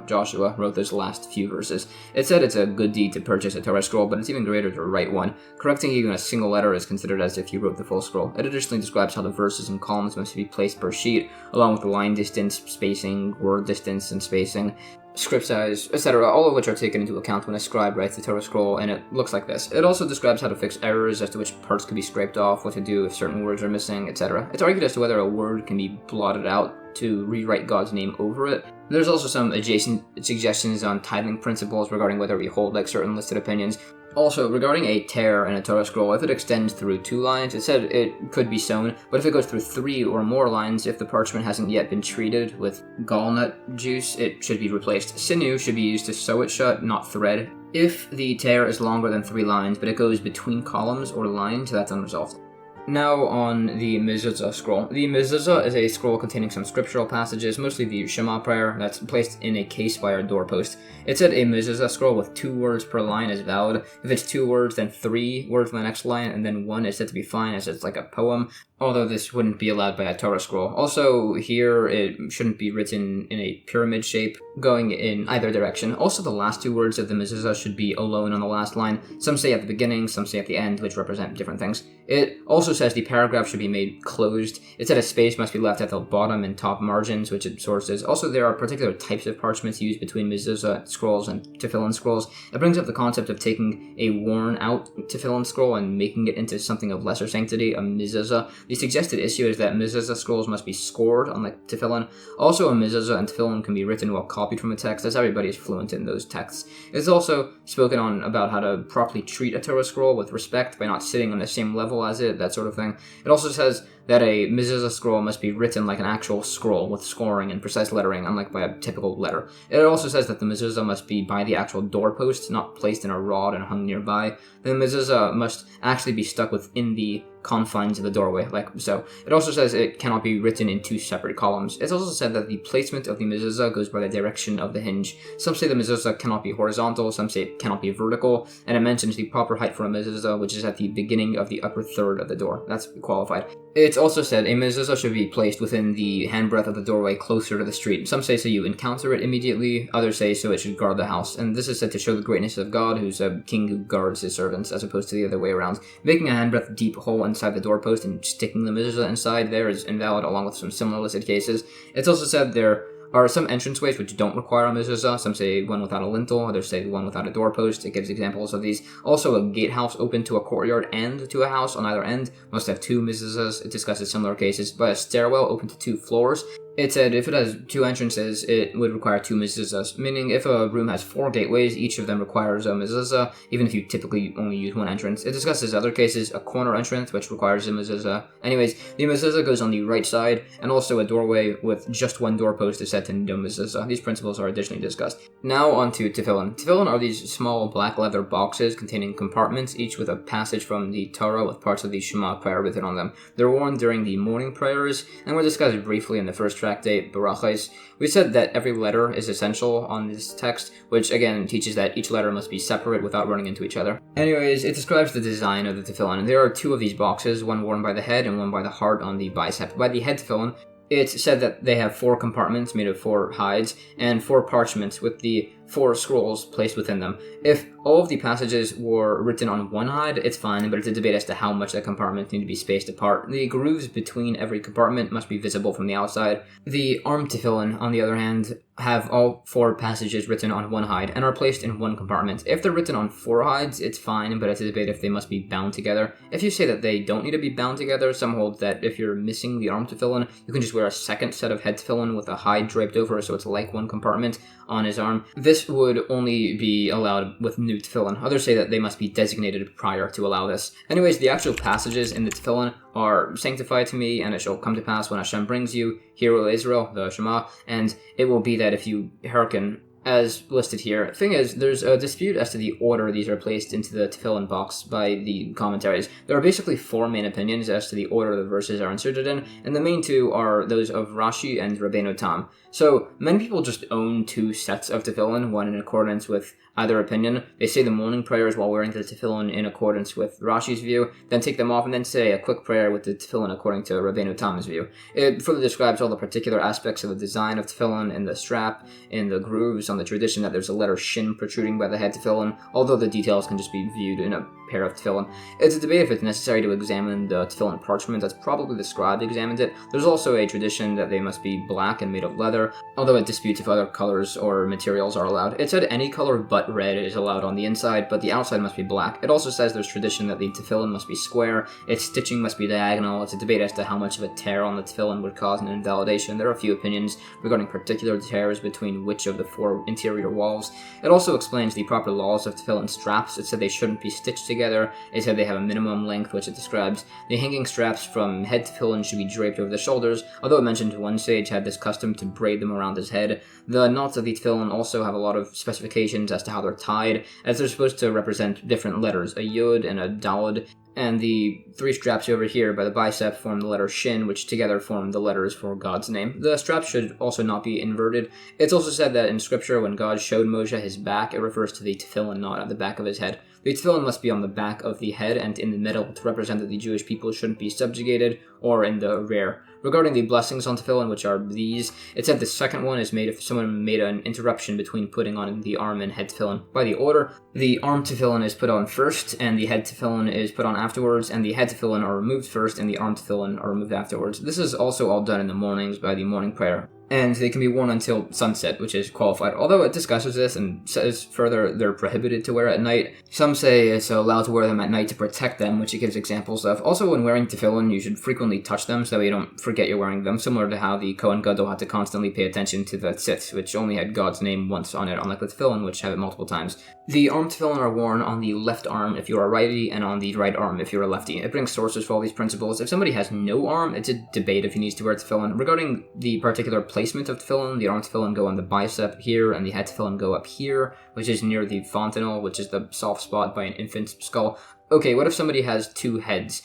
Joshua wrote those last few verses. It said it's a good deed to purchase a Torah scroll, but it's even greater to write one. Correcting even a single letter is considered as if you wrote the full scroll. It additionally describes how the verses and columns must be placed per sheet, along with the line distance, spacing, word distance, and spacing, script size, etc., all of which are taken into account when a scribe writes the Torah scroll, and it looks like this. It also describes how to fix errors as to which parts can be scraped off, what to do if certain words are missing, etc. It's argued as to whether a word can be blotted out to rewrite God's name over it. There's also some adjacent suggestions on tithing principles regarding whether we hold like certain listed opinions. Also, regarding a tear in a Torah scroll, if it extends through 2 lines, it said it could be sewn, but if it goes through 3 or more lines, if the parchment hasn't yet been treated with gallnut juice, it should be replaced. Sinew should be used to sew it shut, not thread. If the tear is longer than 3 lines, but it goes between columns or lines, that's unresolved. Now on the Mezuzah scroll. The Mezuzah is a scroll containing some scriptural passages, mostly the Shema prayer, that's placed in a case by our doorpost. It said a Mezuzah scroll with 2 words per line is valid. If it's 2 words, then 3 words in the next line, and then 1 is said to be fine as it's like a poem, although this wouldn't be allowed by a Torah scroll. Also, here it shouldn't be written in a pyramid shape, going in either direction. Also, the last 2 words of the Mezuzah should be alone on the last line. Some say at the beginning, some say at the end, which represent different things. It also says the paragraph should be made closed. It said a space must be left at the bottom and top margins, which it sources. Also, there are particular types of parchments used between Mezuzah scrolls and tefillin scrolls. It brings up the concept of taking a worn-out tefillin scroll and making it into something of lesser sanctity, a Mezuzah. The suggested issue is that Mezuzah scrolls must be scored, unlike tefillin. Also, a Mezuzah and tefillin can be written while copied from a text, as everybody is fluent in those texts. It's also spoken on about how to properly treat a Torah scroll with respect by not sitting on the same level as it, that sort of thing. It also says that a Mezuzah scroll must be written like an actual scroll with scoring and precise lettering, unlike by a typical letter. It also says that the Mezuzah must be by the actual doorpost, not placed in a rod and hung nearby. The Mezuzah must actually be stuck within the confines of the doorway, like so. It also says it cannot be written in 2 separate columns. It's also said that the placement of the mezuzah goes by the direction of the hinge. Some say the mezuzah cannot be horizontal, some say it cannot be vertical, and it mentions the proper height for a mezuzah, which is at the beginning of the upper third of the door. That's qualified. It's also said a mezuzah should be placed within the handbreadth of the doorway closer to the street. Some say so you encounter it immediately, others say so it should guard the house. And this is said to show the greatness of God, who's a king who guards his servants, as opposed to the other way around. Making a handbreadth deep hole inside the doorpost and sticking the mezuzah inside there is invalid, along with some similar listed cases. It's also said there are some entranceways which don't require a mezuzah. Some say one without a lintel, others say one without a doorpost. It gives examples of these. Also, a gatehouse open to a courtyard and to a house on either end must have 2 mezuzahs. It discusses similar cases. But a stairwell open to 2 floors, it said if it has 2 entrances, it would require 2 mezuzahs, meaning if a room has 4 gateways, each of them requires a mezuzah, even if you typically only use 1 entrance. It discusses other cases, a corner entrance, which requires a mezuzah. Anyways, the mezuzah goes on the right side, and also a doorway with just 1 doorpost is set to no mezuzah. These principles are additionally discussed. Now on to tefillin. Tefillin are these small black leather boxes containing compartments, each with a passage from the Torah with parts of the Shema prayer written on them. They're worn during the morning prayers, and were discussed briefly in the first Tractate Menachos. We said that every letter is essential on this text, which again teaches that each letter must be separate without running into each other. Anyways, it describes the design of the tefillin. There are 2 of these boxes, one worn by the head and one by the heart on the bicep. By the head tefillin, it's said that they have 4 compartments made of 4 hides and 4 parchments with the 4 scrolls placed within them. If all of the passages were written on 1 hide, it's fine, but it's a debate as to how much the compartments need to be spaced apart. The grooves between every compartment must be visible from the outside. The arm tefillin, on the other hand, have all 4 passages written on 1 hide and are placed in 1 compartment. If they're written on 4 hides, it's fine, but it's a debate if they must be bound together. If you say that they don't need to be bound together, some hold that if you're missing the arm tefillin, you can just wear a second set of head tefillin with a hide draped over so it's like 1 compartment on his arm. This would only be allowed with new tefillin. Others say that they must be designated prior to allow this. Anyways, the actual passages in the tefillin are sanctified to me, and it shall come to pass when Hashem brings you, hear, O Israel, the Shema, and it will be that if you hearken, as listed here. Thing is, there's a dispute as to the order these are placed into the tefillin box by the commentaries. There are basically 4 main opinions as to the order the verses are inserted in, and the main 2 are those of Rashi and Rabbeinu Tam. So, many people just own 2 sets of tefillin, one in accordance with either opinion. They say the morning prayers while wearing the tefillin in accordance with Rashi's view, then take them off and then say a quick prayer with the tefillin according to Rabbeinu Tam's view. It further describes all the particular aspects of the design of tefillin in the strap, in the grooves, on the tradition that there's a letter shin protruding by the head tefillin, although the details can just be viewed in a pair of tefillin. It's a debate if it's necessary to examine the tefillin parchment, as probably the scribe examined it. There's also a tradition that they must be black and made of leather, although it disputes if other colors or materials are allowed. It said any color but red is allowed on the inside, but the outside must be black. It also says there's tradition that the tefillin must be square, its stitching must be diagonal. It's a debate as to how much of a tear on the tefillin would cause an invalidation. There are a few opinions regarding particular tears between which of the 4 interior walls. It also explains the proper laws of tefillin straps. It said they shouldn't be stitched together. It said they have a minimum length, which it describes. The hanging straps from head tefillin should be draped over the shoulders, although it mentioned one sage had this custom to braid them around his head. The knots of the tefillin also have a lot of specifications as to how they're tied, as they're supposed to represent different letters, a yod and a daled, and the three straps over here by the bicep form the letter shin, which together form the letters for God's name. The straps should also not be inverted. It's also said that in scripture, when God showed Moshe his back, it refers to the tefillin knot at the back of his head. The tefillin must be on the back of the head and in the middle to represent that the Jewish people shouldn't be subjugated or in the rear. Regarding the blessings on tefillin, which are these, it said the second one is made if someone made an interruption between putting on the arm and head tefillin. By the order, the arm tefillin is put on first, and the head tefillin is put on afterwards, and the head tefillin are removed first, and the arm tefillin are removed afterwards. This is also all done in the mornings by the morning prayer, and they can be worn until sunset, which is qualified. Although it discusses this and says further they're prohibited to wear at night, some say it's allowed to wear them at night to protect them, which it gives examples of. Also, when wearing tefillin, you should frequently touch them so that you don't forget you're wearing them, similar to how the Kohen Gadol had to constantly pay attention to the tzitz, which only had God's name once on it, unlike the tefillin, which have it multiple times. The arm tefillin are worn on the left arm if you're a righty, and on the right arm if you're a lefty. It brings sources for all these principles. If somebody has no arm, it's a debate if he needs to wear tefillin. Regarding the particular placement of tefillin, the arm tefillin go on the bicep here, and the head tefillin go up here, which is near the fontanelle, which is the soft spot by an infant's skull. Okay, what if somebody has two heads?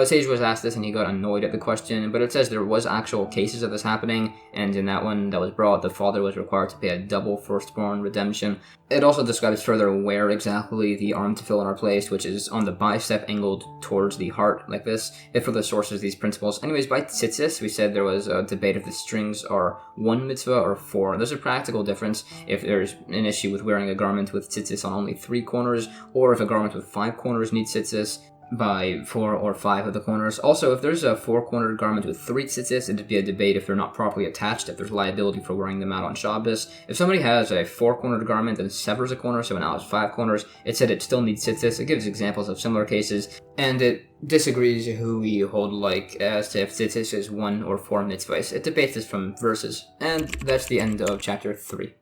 Sage was asked this and he got annoyed at the question, but it says there was actual cases of this happening, and in that one that was brought, the father was required to pay a double firstborn redemption. It also describes further where exactly the arm tefillin are placed, which is on the bicep angled towards the heart, like this. It further sources these principles. Anyways, by Tzitzis, we said there was a debate if the strings are 1 mitzvah or 4. There's a practical difference if there's an issue with wearing a garment with Tzitzis on only 3 corners, or if a garment with 5 corners needs Tzitzis by 4 or 5 of the corners. Also, if there's a 4-cornered garment with 3 tzitzis, it'd be a debate if they're not properly attached, if there's liability for wearing them out on Shabbos. If somebody has a 4-cornered garment and severs a corner, so it now has 5 corners, it said it still needs tzitzis. It gives examples of similar cases, and it disagrees who we hold like as to if tzitzis is 1 or 4 mitzvahs. It debates this from verses. And that's the end of chapter 3.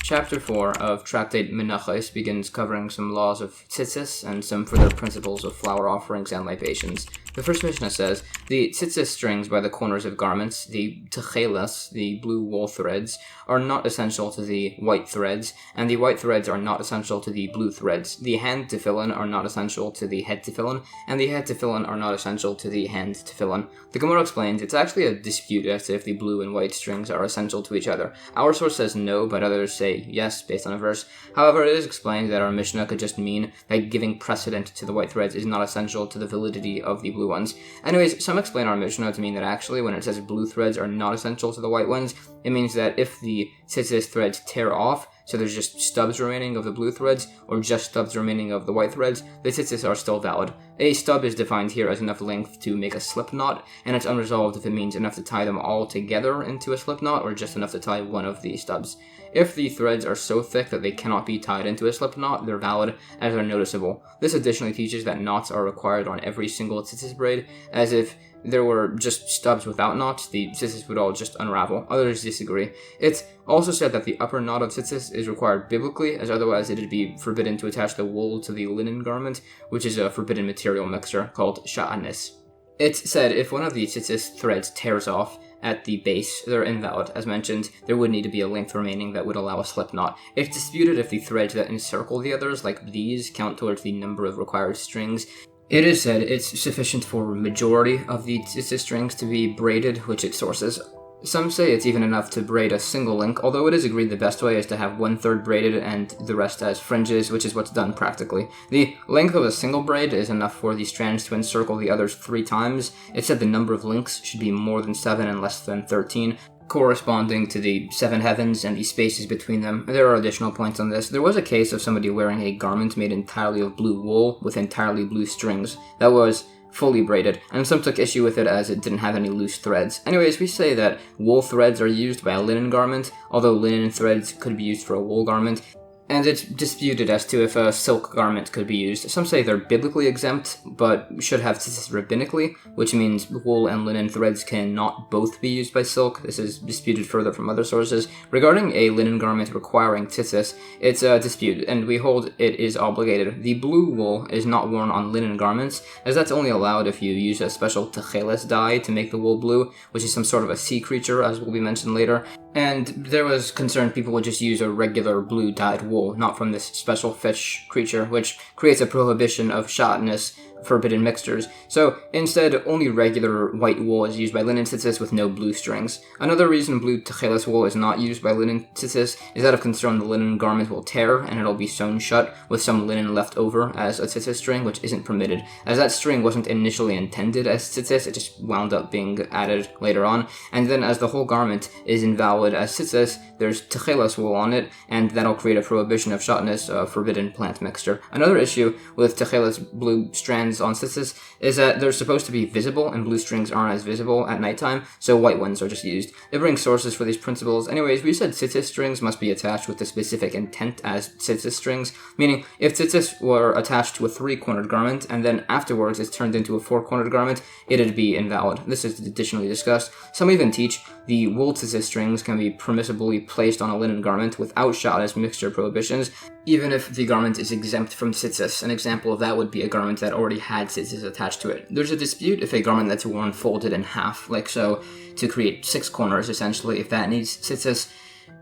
Chapter 4 of Tractate Menachos begins covering some laws of Tzitzis and some further principles of flower offerings and libations. The first Mishnah says, the Tzitzis strings by the corners of garments, the techelas, the blue wool threads, are not essential to the white threads, and the white threads are not essential to the blue threads. The hand tefillin are not essential to the head tefillin, and the head tefillin are not essential to the hand tefillin. The Gemara explains it's actually a dispute as to if the blue and white strings are essential to each other. Our source says no, but others say yes, based on a verse. However, it is explained that our Mishnah could just mean that giving precedent to the white threads is not essential to the validity of the blue ones. Anyways, some explain our Mishnah to mean that actually when it says blue threads are not essential to the white ones, it means that if the tzitzis threads tear off, so there's just stubs remaining of the blue threads, or just stubs remaining of the white threads, the tzitzis are still valid. A stub is defined here as enough length to make a slip knot, and it's unresolved if it means enough to tie them all together into a slip knot, or just enough to tie one of the stubs. If the threads are so thick that they cannot be tied into a slip knot, they're valid, as they're noticeable. This additionally teaches that knots are required on every single tzitzis braid, as if there were just stubs without knots, the tzitzis would all just unravel. Others disagree. It's also said that the upper knot of tzitzis is required biblically, as otherwise it would be forbidden to attach the wool to the linen garment, which is a forbidden material mixture called sha'anis. It's said if one of the tzitzis threads tears off at the base, they're invalid. As mentioned, there would need to be a length remaining that would allow a slip knot. It's disputed if the threads that encircle the others, like these, count towards the number of required strings. It is said it's sufficient for a majority of the tzitzis strings to be braided, which it sources. Some say it's even enough to braid a single link, although it is agreed the best way is to have 1/3 braided and the rest as fringes, which is what's done practically. The length of a single braid is enough for the strands to encircle the others 3 times. It said the number of links should be more than 7 and less than 13, corresponding to the 7 heavens and the spaces between them. There are additional points on this. There was a case of somebody wearing a garment made entirely of blue wool with entirely blue strings. That was fully braided, and some took issue with it as it didn't have any loose threads. Anyways, we say that wool threads are used by a linen garment, although linen threads could be used for a wool garment. And it's disputed as to if a silk garment could be used. Some say they're biblically exempt, but should have tzitzis rabbinically, which means wool and linen threads cannot both be used by silk. This is disputed further from other sources. Regarding a linen garment requiring tzitzis, it's a dispute, and we hold it is obligated. The blue wool is not worn on linen garments, as that's only allowed if you use a special techeles dye to make the wool blue, which is some sort of a sea creature, as will be mentioned later. And there was concern people would just use a regular blue dyed wool, not from this special fish creature, which creates a prohibition of shatnez, forbidden mixtures. So instead, only regular white wool is used by linen tzitzis with no blue strings. Another reason blue techeles wool is not used by linen tzitzis is out of concern the linen garment will tear and it'll be sewn shut with some linen left over as a tzitzis string, which isn't permitted. As that string wasn't initially intended as tzitzis, it just wound up being added later on. And then as the whole garment is invalid as tzitzis, there's techeles wool on it, and that'll create a prohibition of shatnez, a forbidden plant mixture. Another issue with techeles blue strands on tzitzis is that they're supposed to be visible, and blue strings aren't as visible at nighttime, so white ones are just used. They bring sources for these principles. Anyways, we said tzitzis strings must be attached with the specific intent as tzitzis strings, meaning if tzitzis were attached to a 3-cornered garment, and then afterwards it's turned into a 4-cornered garment, it'd be invalid. This is additionally discussed. Some even teach the wool tzitzis strings can be permissibly placed on a linen garment without shatnez mixture prohibitions, even if the garment is exempt from tzitzis. An example of that would be a garment that already had tzitzis attached to it. There's a dispute if a garment that's worn folded in half, like so, to create 6 corners essentially, if that needs tzitzis.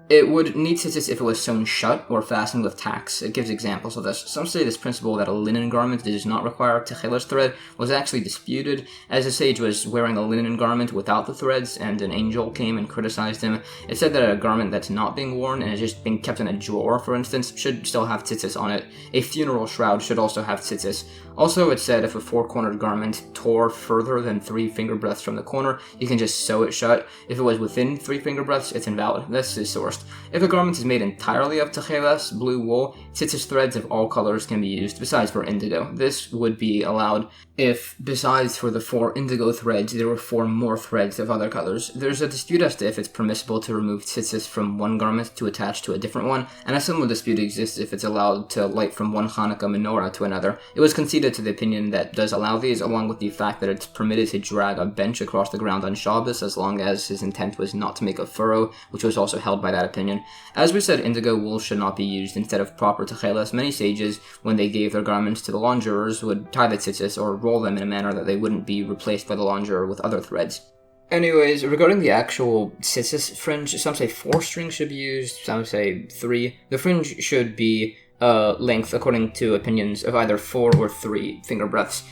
It would need tzitzis if it was sewn shut or fastened with tacks. It gives examples of this. Some say this principle that a linen garment does not require techeles thread was actually disputed, as a sage was wearing a linen garment without the threads, and an angel came and criticized him. It said that a garment that's not being worn and is just being kept in a drawer, for instance, should still have tzitzis on it. A funeral shroud should also have tzitzis. Also, it said if a 4-cornered garment tore further than 3 finger breadths from the corner, you can just sew it shut. If it was within 3 finger breadths, it's invalid. This is sourced. If a garment is made entirely of techeles, blue wool, tzitzis threads of all colors can be used, besides for indigo. This would be allowed if, besides for the 4 indigo threads, there were 4 more threads of other colors. There's a dispute as to if it's permissible to remove tzitzis from one garment to attach to a different one, and a similar dispute exists if it's allowed to light from one Hanukkah menorah to another. It was conceded to the opinion that does allow these, along with the fact that it's permitted to drag a bench across the ground on Shabbos, as long as his intent was not to make a furrow, which was also held by that opinion. As we said, indigo wool should not be used instead of proper techeles. Many sages, when they gave their garments to the launderers, would tie the tzitzis or roll them in a manner that they wouldn't be replaced by the launderer with other threads. Anyways, regarding the actual tzitzis fringe, some say 4 strings should be used, some say 3. The fringe should be length according to opinions of either 4 or 3 finger breadths,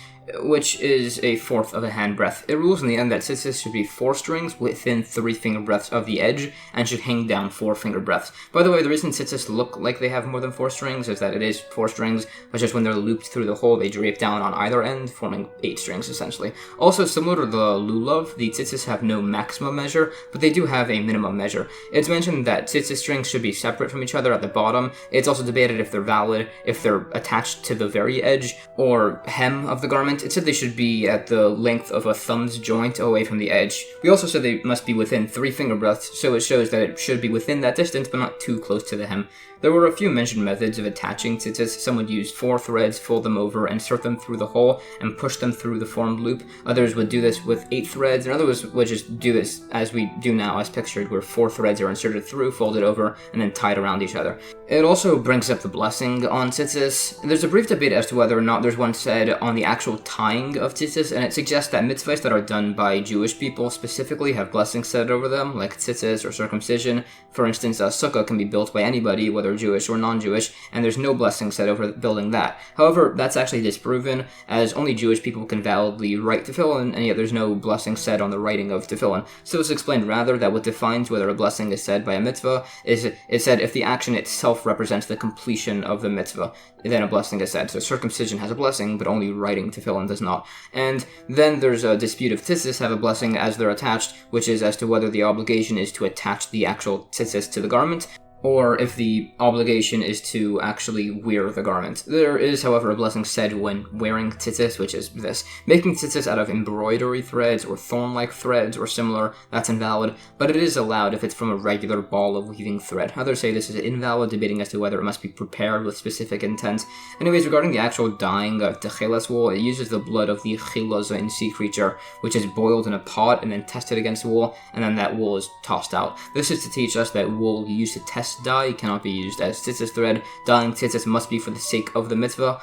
which is a 1/4 of a hand breadth. It rules in the end that tzitzis should be 4 strings within 3 finger breadths of the edge and should hang down 4 finger breadths. By the way, the reason tzitzis look like they have more than 4 strings is that it is 4 strings, but just when they're looped through the hole, they drape down on either end, forming 8 strings essentially. Also, similar to the lulav, the tzitzis have no maximum measure, but they do have a minimum measure. It's mentioned that tzitzis strings should be separate from each other at the bottom. It's also debated if they're valid, if they're attached to the very edge or hem of the garment. It said they should be at the length of a thumb's joint away from the edge. We also said they must be within 3 finger breadths, so it shows that it should be within that distance, but not too close to the hem. There were a few mentioned methods of attaching tzitzis. Some would use 4 threads, fold them over, insert them through the hole, and push them through the formed loop. Others would do this with 8 threads, and others would just do this as we do now, as pictured, where 4 threads are inserted through, folded over, and then tied around each other. It also brings up the blessing on tzitzis. There's a brief debate as to whether or not there's one said on the actual tying of tzitzis, and it suggests that mitzvahs that are done by Jewish people specifically have blessings said over them, like tzitzis or circumcision. For instance, a sukkah can be built by anybody, whether Jewish or non-Jewish, and there's no blessing said over building that. However, that's actually disproven, as only Jewish people can validly write tefillin, and yet there's no blessing said on the writing of tefillin. So it's explained rather that what defines whether a blessing is said by a mitzvah is said if the action itself represents the completion of the mitzvah, then a blessing is said. So circumcision has a blessing, but only writing tefillin does not. And then there's a dispute if tzitzis have a blessing as they're attached, which is as to whether the obligation is to attach the actual tzitzis to the garment, or if the obligation is to actually wear the garment. There is, however, a blessing said when wearing tzitzis, which is this. Making tzitzis out of embroidery threads or thorn-like threads or similar, that's invalid, but it is allowed if it's from a regular ball of weaving thread. Others say this is invalid, debating as to whether it must be prepared with specific intent. Anyways, regarding the actual dyeing of techeles wool, it uses the blood of the chiloza sea creature, which is boiled in a pot and then tested against wool, and then that wool is tossed out. This is to teach us that wool used to test dye cannot be used as tzitzis thread. Dyeing tzitzis must be for the sake of the mitzvah,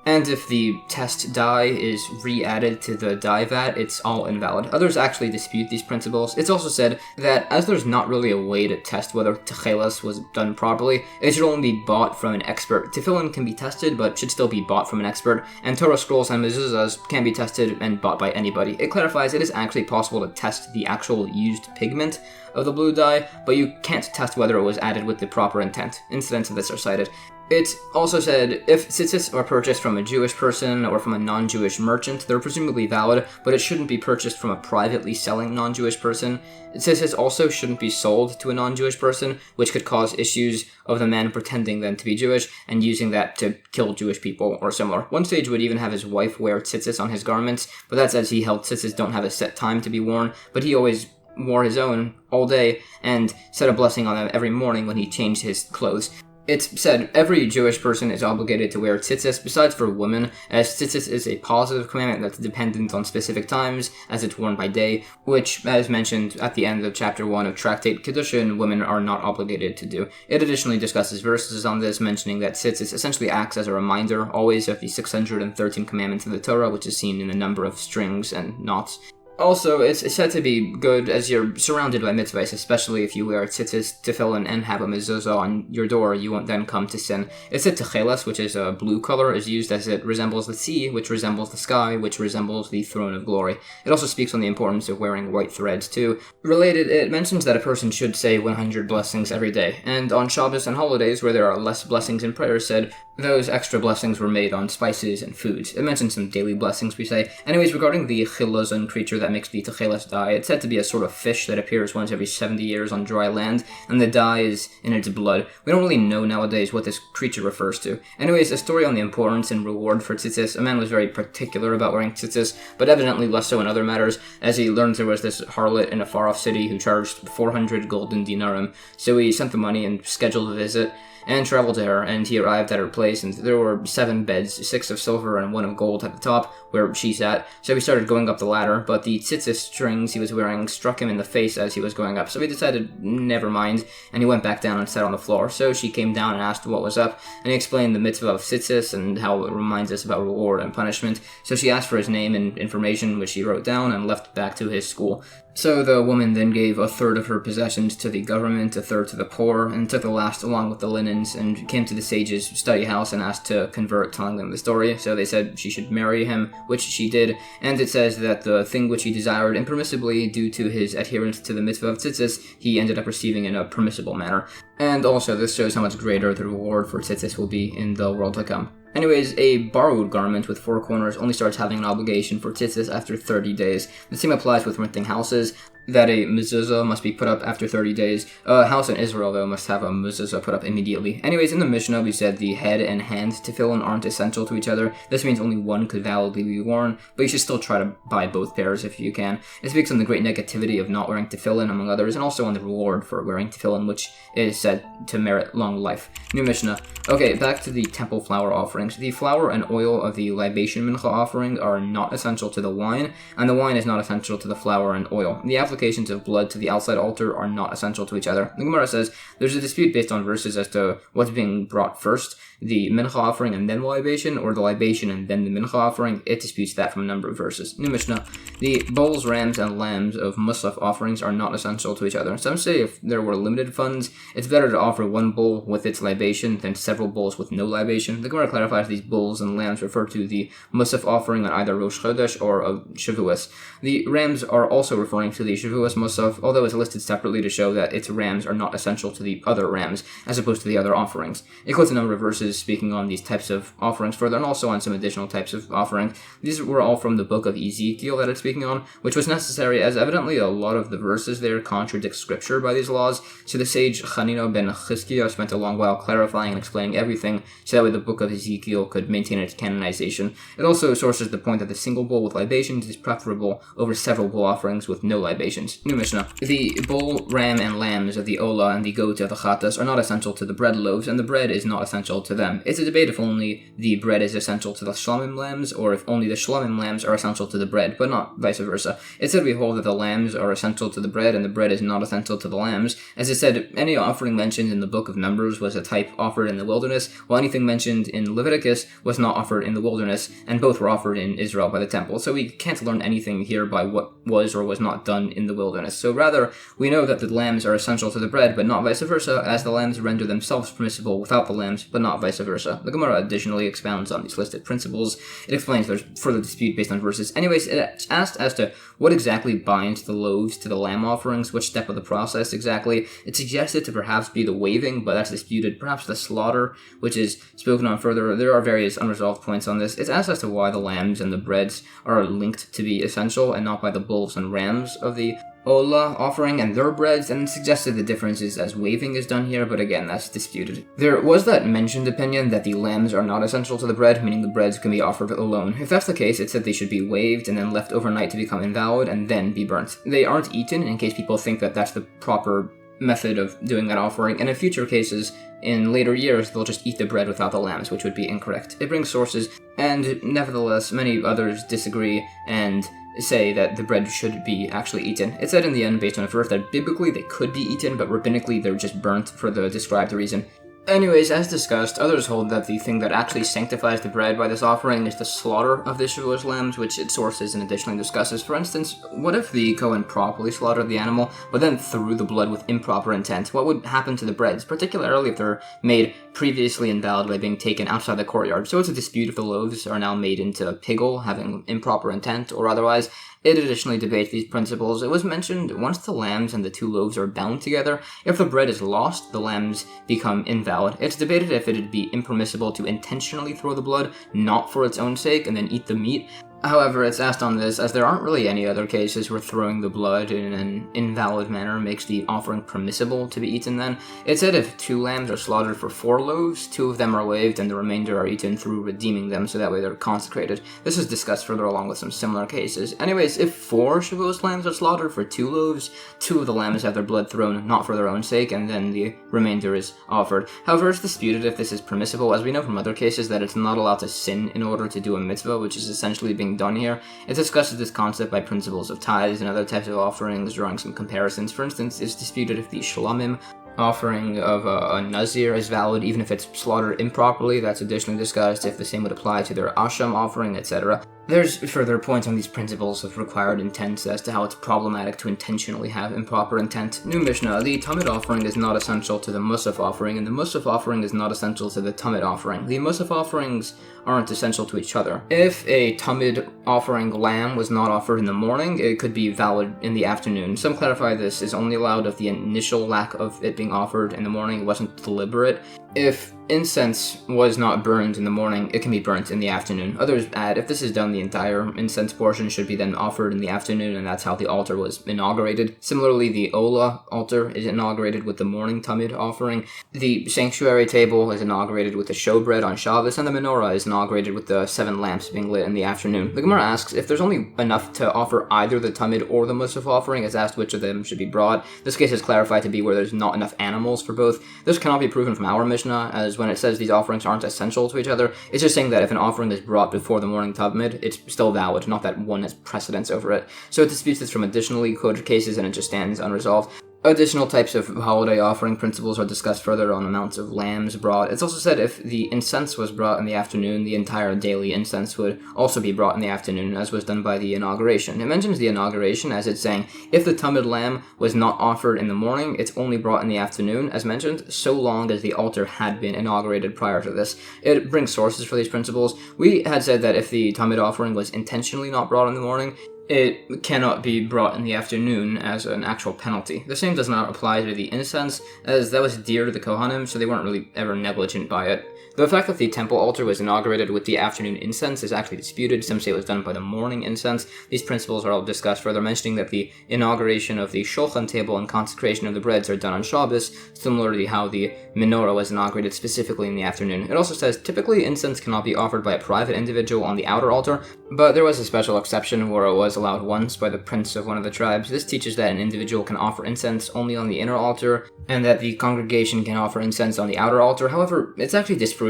and if the test dye is re-added to the dye vat, it's all invalid. Others actually dispute these principles. It's also said that as there's not really a way to test whether techeles was done properly, it should only be bought from an expert. Tefillin can be tested, but should still be bought from an expert, and Torah scrolls and mezuzahs can be tested and bought by anybody. It clarifies it is actually possible to test the actual used pigment of the blue dye, but you can't test whether it was added with the proper intent. Incidents of this are cited. It also said, if tzitzis are purchased from a Jewish person or from a non-Jewish merchant, they're presumably valid, but it shouldn't be purchased from a privately selling non-Jewish person. Tzitzis also shouldn't be sold to a non-Jewish person, which could cause issues of the man pretending then to be Jewish and using that to kill Jewish people or similar. One sage would even have his wife wear tzitzis on his garments, but that's as he held tzitzis don't have a set time to be worn, but he always wore his own all day and said a blessing on them every morning when he changed his clothes. It's said every Jewish person is obligated to wear tzitzis, besides for women, as tzitzis is a positive commandment that's dependent on specific times, as it's worn by day, which, as mentioned at the end of chapter 1 of Tractate Kedushin, women are not obligated to do. It additionally discusses verses on this, mentioning that tzitzis essentially acts as a reminder always of the 613 commandments of the Torah, which is seen in the number of strings and knots. Also, it's said to be good as you're surrounded by mitzvahs, especially if you wear tzitzis, tefillin, and have a mezuzah on your door, you won't then come to sin. It's said techeles, which is a blue color, is used as it resembles the sea, which resembles the sky, which resembles the throne of glory. It also speaks on the importance of wearing white threads, too. Related, it mentions that a person should say 100 blessings every day, and on Shabbos and holidays, where there are less blessings and prayers said, those extra blessings were made on spices and foods. It mentions some daily blessings, we say. Anyways, regarding the chilozon creature that makes the techeles dye, it's said to be a sort of fish that appears once every 70 years on dry land, and the dye is in its blood. We don't really know nowadays what this creature refers to. Anyways, a story on the importance and reward for tzitzis. A man was very particular about wearing tzitzis, but evidently less so in other matters, as he learned there was this harlot in a far-off city who charged 400 golden dinarim, so he sent the money and scheduled a visit, and traveled to her, and he arrived at her place, and there were 7 beds, 6 of silver and 1 of gold at the top, where she sat. So he started going up the ladder, but the tzitzis strings he was wearing struck him in the face as he was going up, so he decided, never mind, and he went back down and sat on the floor. So she came down and asked what was up, and he explained the mitzvah of tzitzis and how it reminds us about reward and punishment. So she asked for his name and information, which he wrote down, and left back to his school. So the woman then gave 1/3 of her possessions to the government, 1/3 to the poor, and took the last along with the linens, and came to the sage's study house and asked to convert, telling them the story. So they said she should marry him, which she did, and it says that the thing which he desired impermissibly due to his adherence to the mitzvah of tzitzis, he ended up receiving in a permissible manner. And also this shows how much greater the reward for tzitzis will be in the world to come. Anyways, a borrowed garment with 4 corners only starts having an obligation for tzitzis after 30 days. The same applies with renting houses, that a mezuzah must be put up after 30 days. A house in Israel, though, must have a mezuzah put up immediately. Anyways, in the Mishnah, we said the head and hand tefillin aren't essential to each other. This means only one could validly be worn, but you should still try to buy both pairs if you can. It speaks on the great negativity of not wearing tefillin, among others, and also on the reward for wearing tefillin, which is said to merit long life. New Mishnah. Okay, back to the temple flour offerings. The flour and oil of the libation mincha offering are not essential to the wine, and the wine is not essential to the flour and oil. The applications of blood to the outside altar are not essential to each other. The Gemara says there's a dispute based on verses as to what's being brought first, the mincha offering and then the libation, or the libation and then the mincha offering. It disputes that from a number of verses. New Mishnah. The bulls, rams, and lambs of musaf offerings are not essential to each other. Some say if there were limited funds, it's better to offer one bull with its libation than several bulls with no libation. The Gemara clarifies these bulls and lambs refer to the musaf offering on either Rosh Chodesh or of Shavuos. The rams are also referring to the Shavuos musaf, although it's listed separately to show that its rams are not essential to the other rams, as opposed to the other offerings. It quotes a number of verses sources speaking on these types of offerings further, and also on some additional types of offerings. These were all from the book of Ezekiel that it's speaking on, which was necessary as evidently a lot of the verses there contradict scripture by these laws. So the sage Hanino ben Chizkiah spent a long while clarifying and explaining everything, so that way the book of Ezekiel could maintain its canonization. It also sources the point that the single bowl with libations is preferable over several bowl offerings with no libations. New Mishnah. The bull, ram, and lambs of the Olah and the goat of the Chatas are not essential to the bread loaves, and the bread is not essential to them. It's a debate if only the bread is essential to the shlamim lambs, or if only the shlamim lambs are essential to the bread, but not vice versa. It said we hold that the lambs are essential to the bread, and the bread is not essential to the lambs. As it said, any offering mentioned in the book of Numbers was a type offered in the wilderness, while anything mentioned in Leviticus was not offered in the wilderness, and both were offered in Israel by the temple. So we can't learn anything here by what was or was not done in the wilderness. So rather, we know that the lambs are essential to the bread, but not vice versa, as the lambs render themselves permissible without the lambs, but not vice versa. The Gemara additionally expounds on these listed principles. It explains there's further dispute based on verses. Anyways, it's asked as to what exactly binds the loaves to the lamb offerings, which step of the process exactly. It's suggested to perhaps be the waving, but that's disputed. Perhaps the slaughter, which is spoken on further. There are various unresolved points on this. It's asked as to why the lambs and the breads are linked to be essential and not by the bulls and rams of the Olah offering and their breads, and suggested the difference is as waving is done here, but again, that's disputed. There was that mentioned opinion that the lambs are not essential to the bread, meaning the breads can be offered alone. If that's the case, it said they should be waved and then left overnight to become invalid and then be burnt. They aren't eaten, in case people think that that's the proper method of doing that offering, and in future cases, in later years, they'll just eat the bread without the lambs, which would be incorrect. It brings sources, and nevertheless, many others disagree and say that the bread should be actually eaten. It said in the end, based on a verse, that biblically they could be eaten, but rabbinically they're just burnt for the described reason. Anyways, as discussed, others hold that the thing that actually sanctifies the bread by this offering is the slaughter of the Shavuos lambs, which it sources and additionally discusses. For instance, what if the Kohen properly slaughtered the animal, but then threw the blood with improper intent? What would happen to the breads, particularly if they're made previously invalid by being taken outside the courtyard? So it's a dispute if the loaves are now made into pigul, having improper intent, or otherwise. It additionally debates these principles. It was mentioned once the lambs and the two loaves are bound together, if the bread is lost, the lambs become invalid. It's debated if it would be impermissible to intentionally throw the blood, not for its own sake, and then eat the meat. However, it's asked on this, as there aren't really any other cases where throwing the blood in an invalid manner makes the offering permissible to be eaten then. It said if 2 lambs are slaughtered for 4 loaves, 2 of them are waved and the remainder are eaten through redeeming them, so that way they're consecrated. This is discussed further along with some similar cases. Anyways, if 4 Shavuos lambs are slaughtered for 2 loaves, 2 of the lambs have their blood thrown not for their own sake, and then the remainder is offered. However, it's disputed if this is permissible, as we know from other cases that it's not allowed to sin in order to do a mitzvah, which is essentially being done here. It discusses this concept by principles of tithes and other types of offerings, drawing some comparisons. For instance, it's disputed if the shlamim offering of a nazir is valid even if it's slaughtered improperly. That's additionally discussed if the same would apply to their asham offering, etc. There's further points on these principles of required intent as to how it's problematic to intentionally have improper intent. New Mishnah, the Talmud offering is not essential to the Musaf offering, and the Musaf offering is not essential to the Talmud offering. The Musaf offerings aren't essential to each other. If a Talmud offering lamb was not offered in the morning, it could be valid in the afternoon. Some clarify this is only allowed if the initial lack of it being offered in the morning wasn't deliberate. If incense was not burned in the morning, it can be burnt in the afternoon. Others add, if this is done, the entire incense portion should be then offered in the afternoon, and that's how the altar was inaugurated. Similarly, the Olah altar is inaugurated with the morning Talmud offering. The sanctuary table is inaugurated with the Showbread on Shabbos, and the menorah is inaugurated with the 7 lamps being lit in the afternoon. The Gemara asks, if there's only enough to offer either the Talmud or the Musaf offering, it's asked which of them should be brought. This case is clarified to be where there's not enough animals for both. This cannot be proven from our Mishnah, as when it says these offerings aren't essential to each other, it's just saying that if an offering is brought before the morning Talmud, it's still valid, not that one has precedence over it. So it disputes this from additionally quoted cases, and it just stands unresolved. Additional types of holiday offering principles are discussed further on amounts of lambs brought. It's also said if the incense was brought in the afternoon, the entire daily incense would also be brought in the afternoon, as was done by the Inauguration. It mentions the Inauguration as it's saying, if the Talmud lamb was not offered in the morning, it's only brought in the afternoon, as mentioned, so long as the altar had been inaugurated prior to this. It brings sources for these principles. We had said that if the Talmud offering was intentionally not brought in the morning, it cannot be brought in the afternoon as an actual penalty. The same does not apply to the incense, as that was dear to the Kohanim, so they weren't really ever negligent by it. The fact that the temple altar was inaugurated with the afternoon incense is actually disputed. Some say it was done by the morning incense. These principles are all discussed further, mentioning that the inauguration of the shulchan table and consecration of the breads are done on Shabbos, similarly how the menorah was inaugurated specifically in the afternoon. It also says typically incense cannot be offered by a private individual on the outer altar, but there was a special exception where it was allowed once by the prince of one of the tribes. This teaches that an individual can offer incense only on the inner altar, and that the congregation can offer incense on the outer altar. However, it's actually disproven,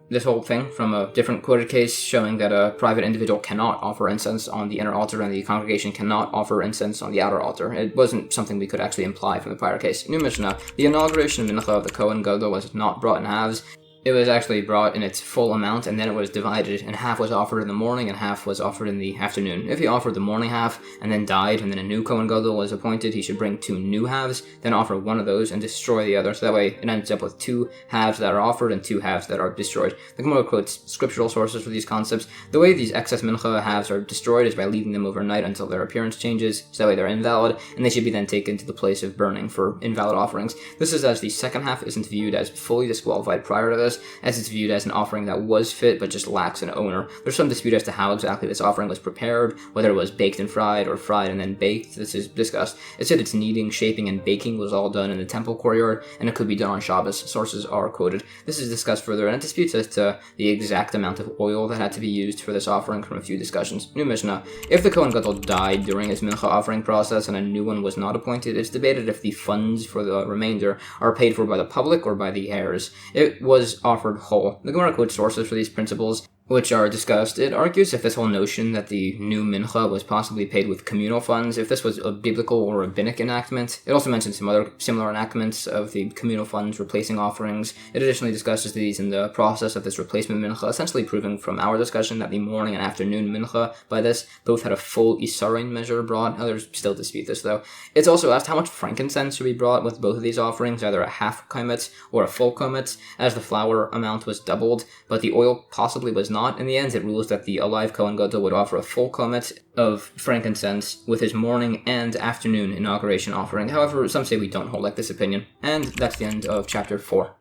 this whole thing, from a different quoted case showing that a private individual cannot offer incense on the inner altar and the congregation cannot offer incense on the outer altar. It wasn't something we could actually imply from the prior case. New Mishnah, the inauguration of Minchah of the Kohen Gadol was not brought in halves. It was actually brought in its full amount, and then it was divided, and half was offered in the morning and half was offered in the afternoon. If he offered the morning half and then died, and then a new Kohen Gadol was appointed, he should bring 2 new halves, then offer one of those and destroy the other. So that way it ends up with 2 halves that are offered and 2 halves that are destroyed. The Gemara quotes scriptural sources for these concepts. The way these excess mincha halves are destroyed is by leaving them overnight until their appearance changes, so that way they're invalid, and they should be then taken to the place of burning for invalid offerings. This is as the second half isn't viewed as fully disqualified prior to this, as it's viewed as an offering that was fit but just lacks an owner. There's some dispute as to how exactly this offering was prepared, whether it was baked and fried or fried and then baked. This is discussed. It said its kneading, shaping, and baking was all done in the temple courtyard, and it could be done on Shabbos. Sources are quoted. This is discussed further, and it disputes as to the exact amount of oil that had to be used for this offering from a few discussions. New Mishnah, if the Kohen Gadol died during his mincha offering process and a new one was not appointed, it's debated if the funds for the remainder are paid for by the public or by the heirs. It was offered whole. The Gemara quotes sources for these principles, which are discussed. It argues if this whole notion that the new mincha was possibly paid with communal funds, if this was a biblical or rabbinic enactment. It also mentions some other similar enactments of the communal funds replacing offerings. It additionally discusses these in the process of this replacement mincha, essentially proving from our discussion that the morning and afternoon mincha by this both had a full isarin measure brought. Others still dispute this though. It's also asked how much frankincense should be brought with both of these offerings, either a half kometz or a full kometz, as the flour amount was doubled, but the oil possibly was not. In the end, it rules that the alive Kohen Gadol would offer a full kometz of frankincense with his morning and afternoon inauguration offering. However, some say we don't hold like this opinion. And that's the end of chapter 4.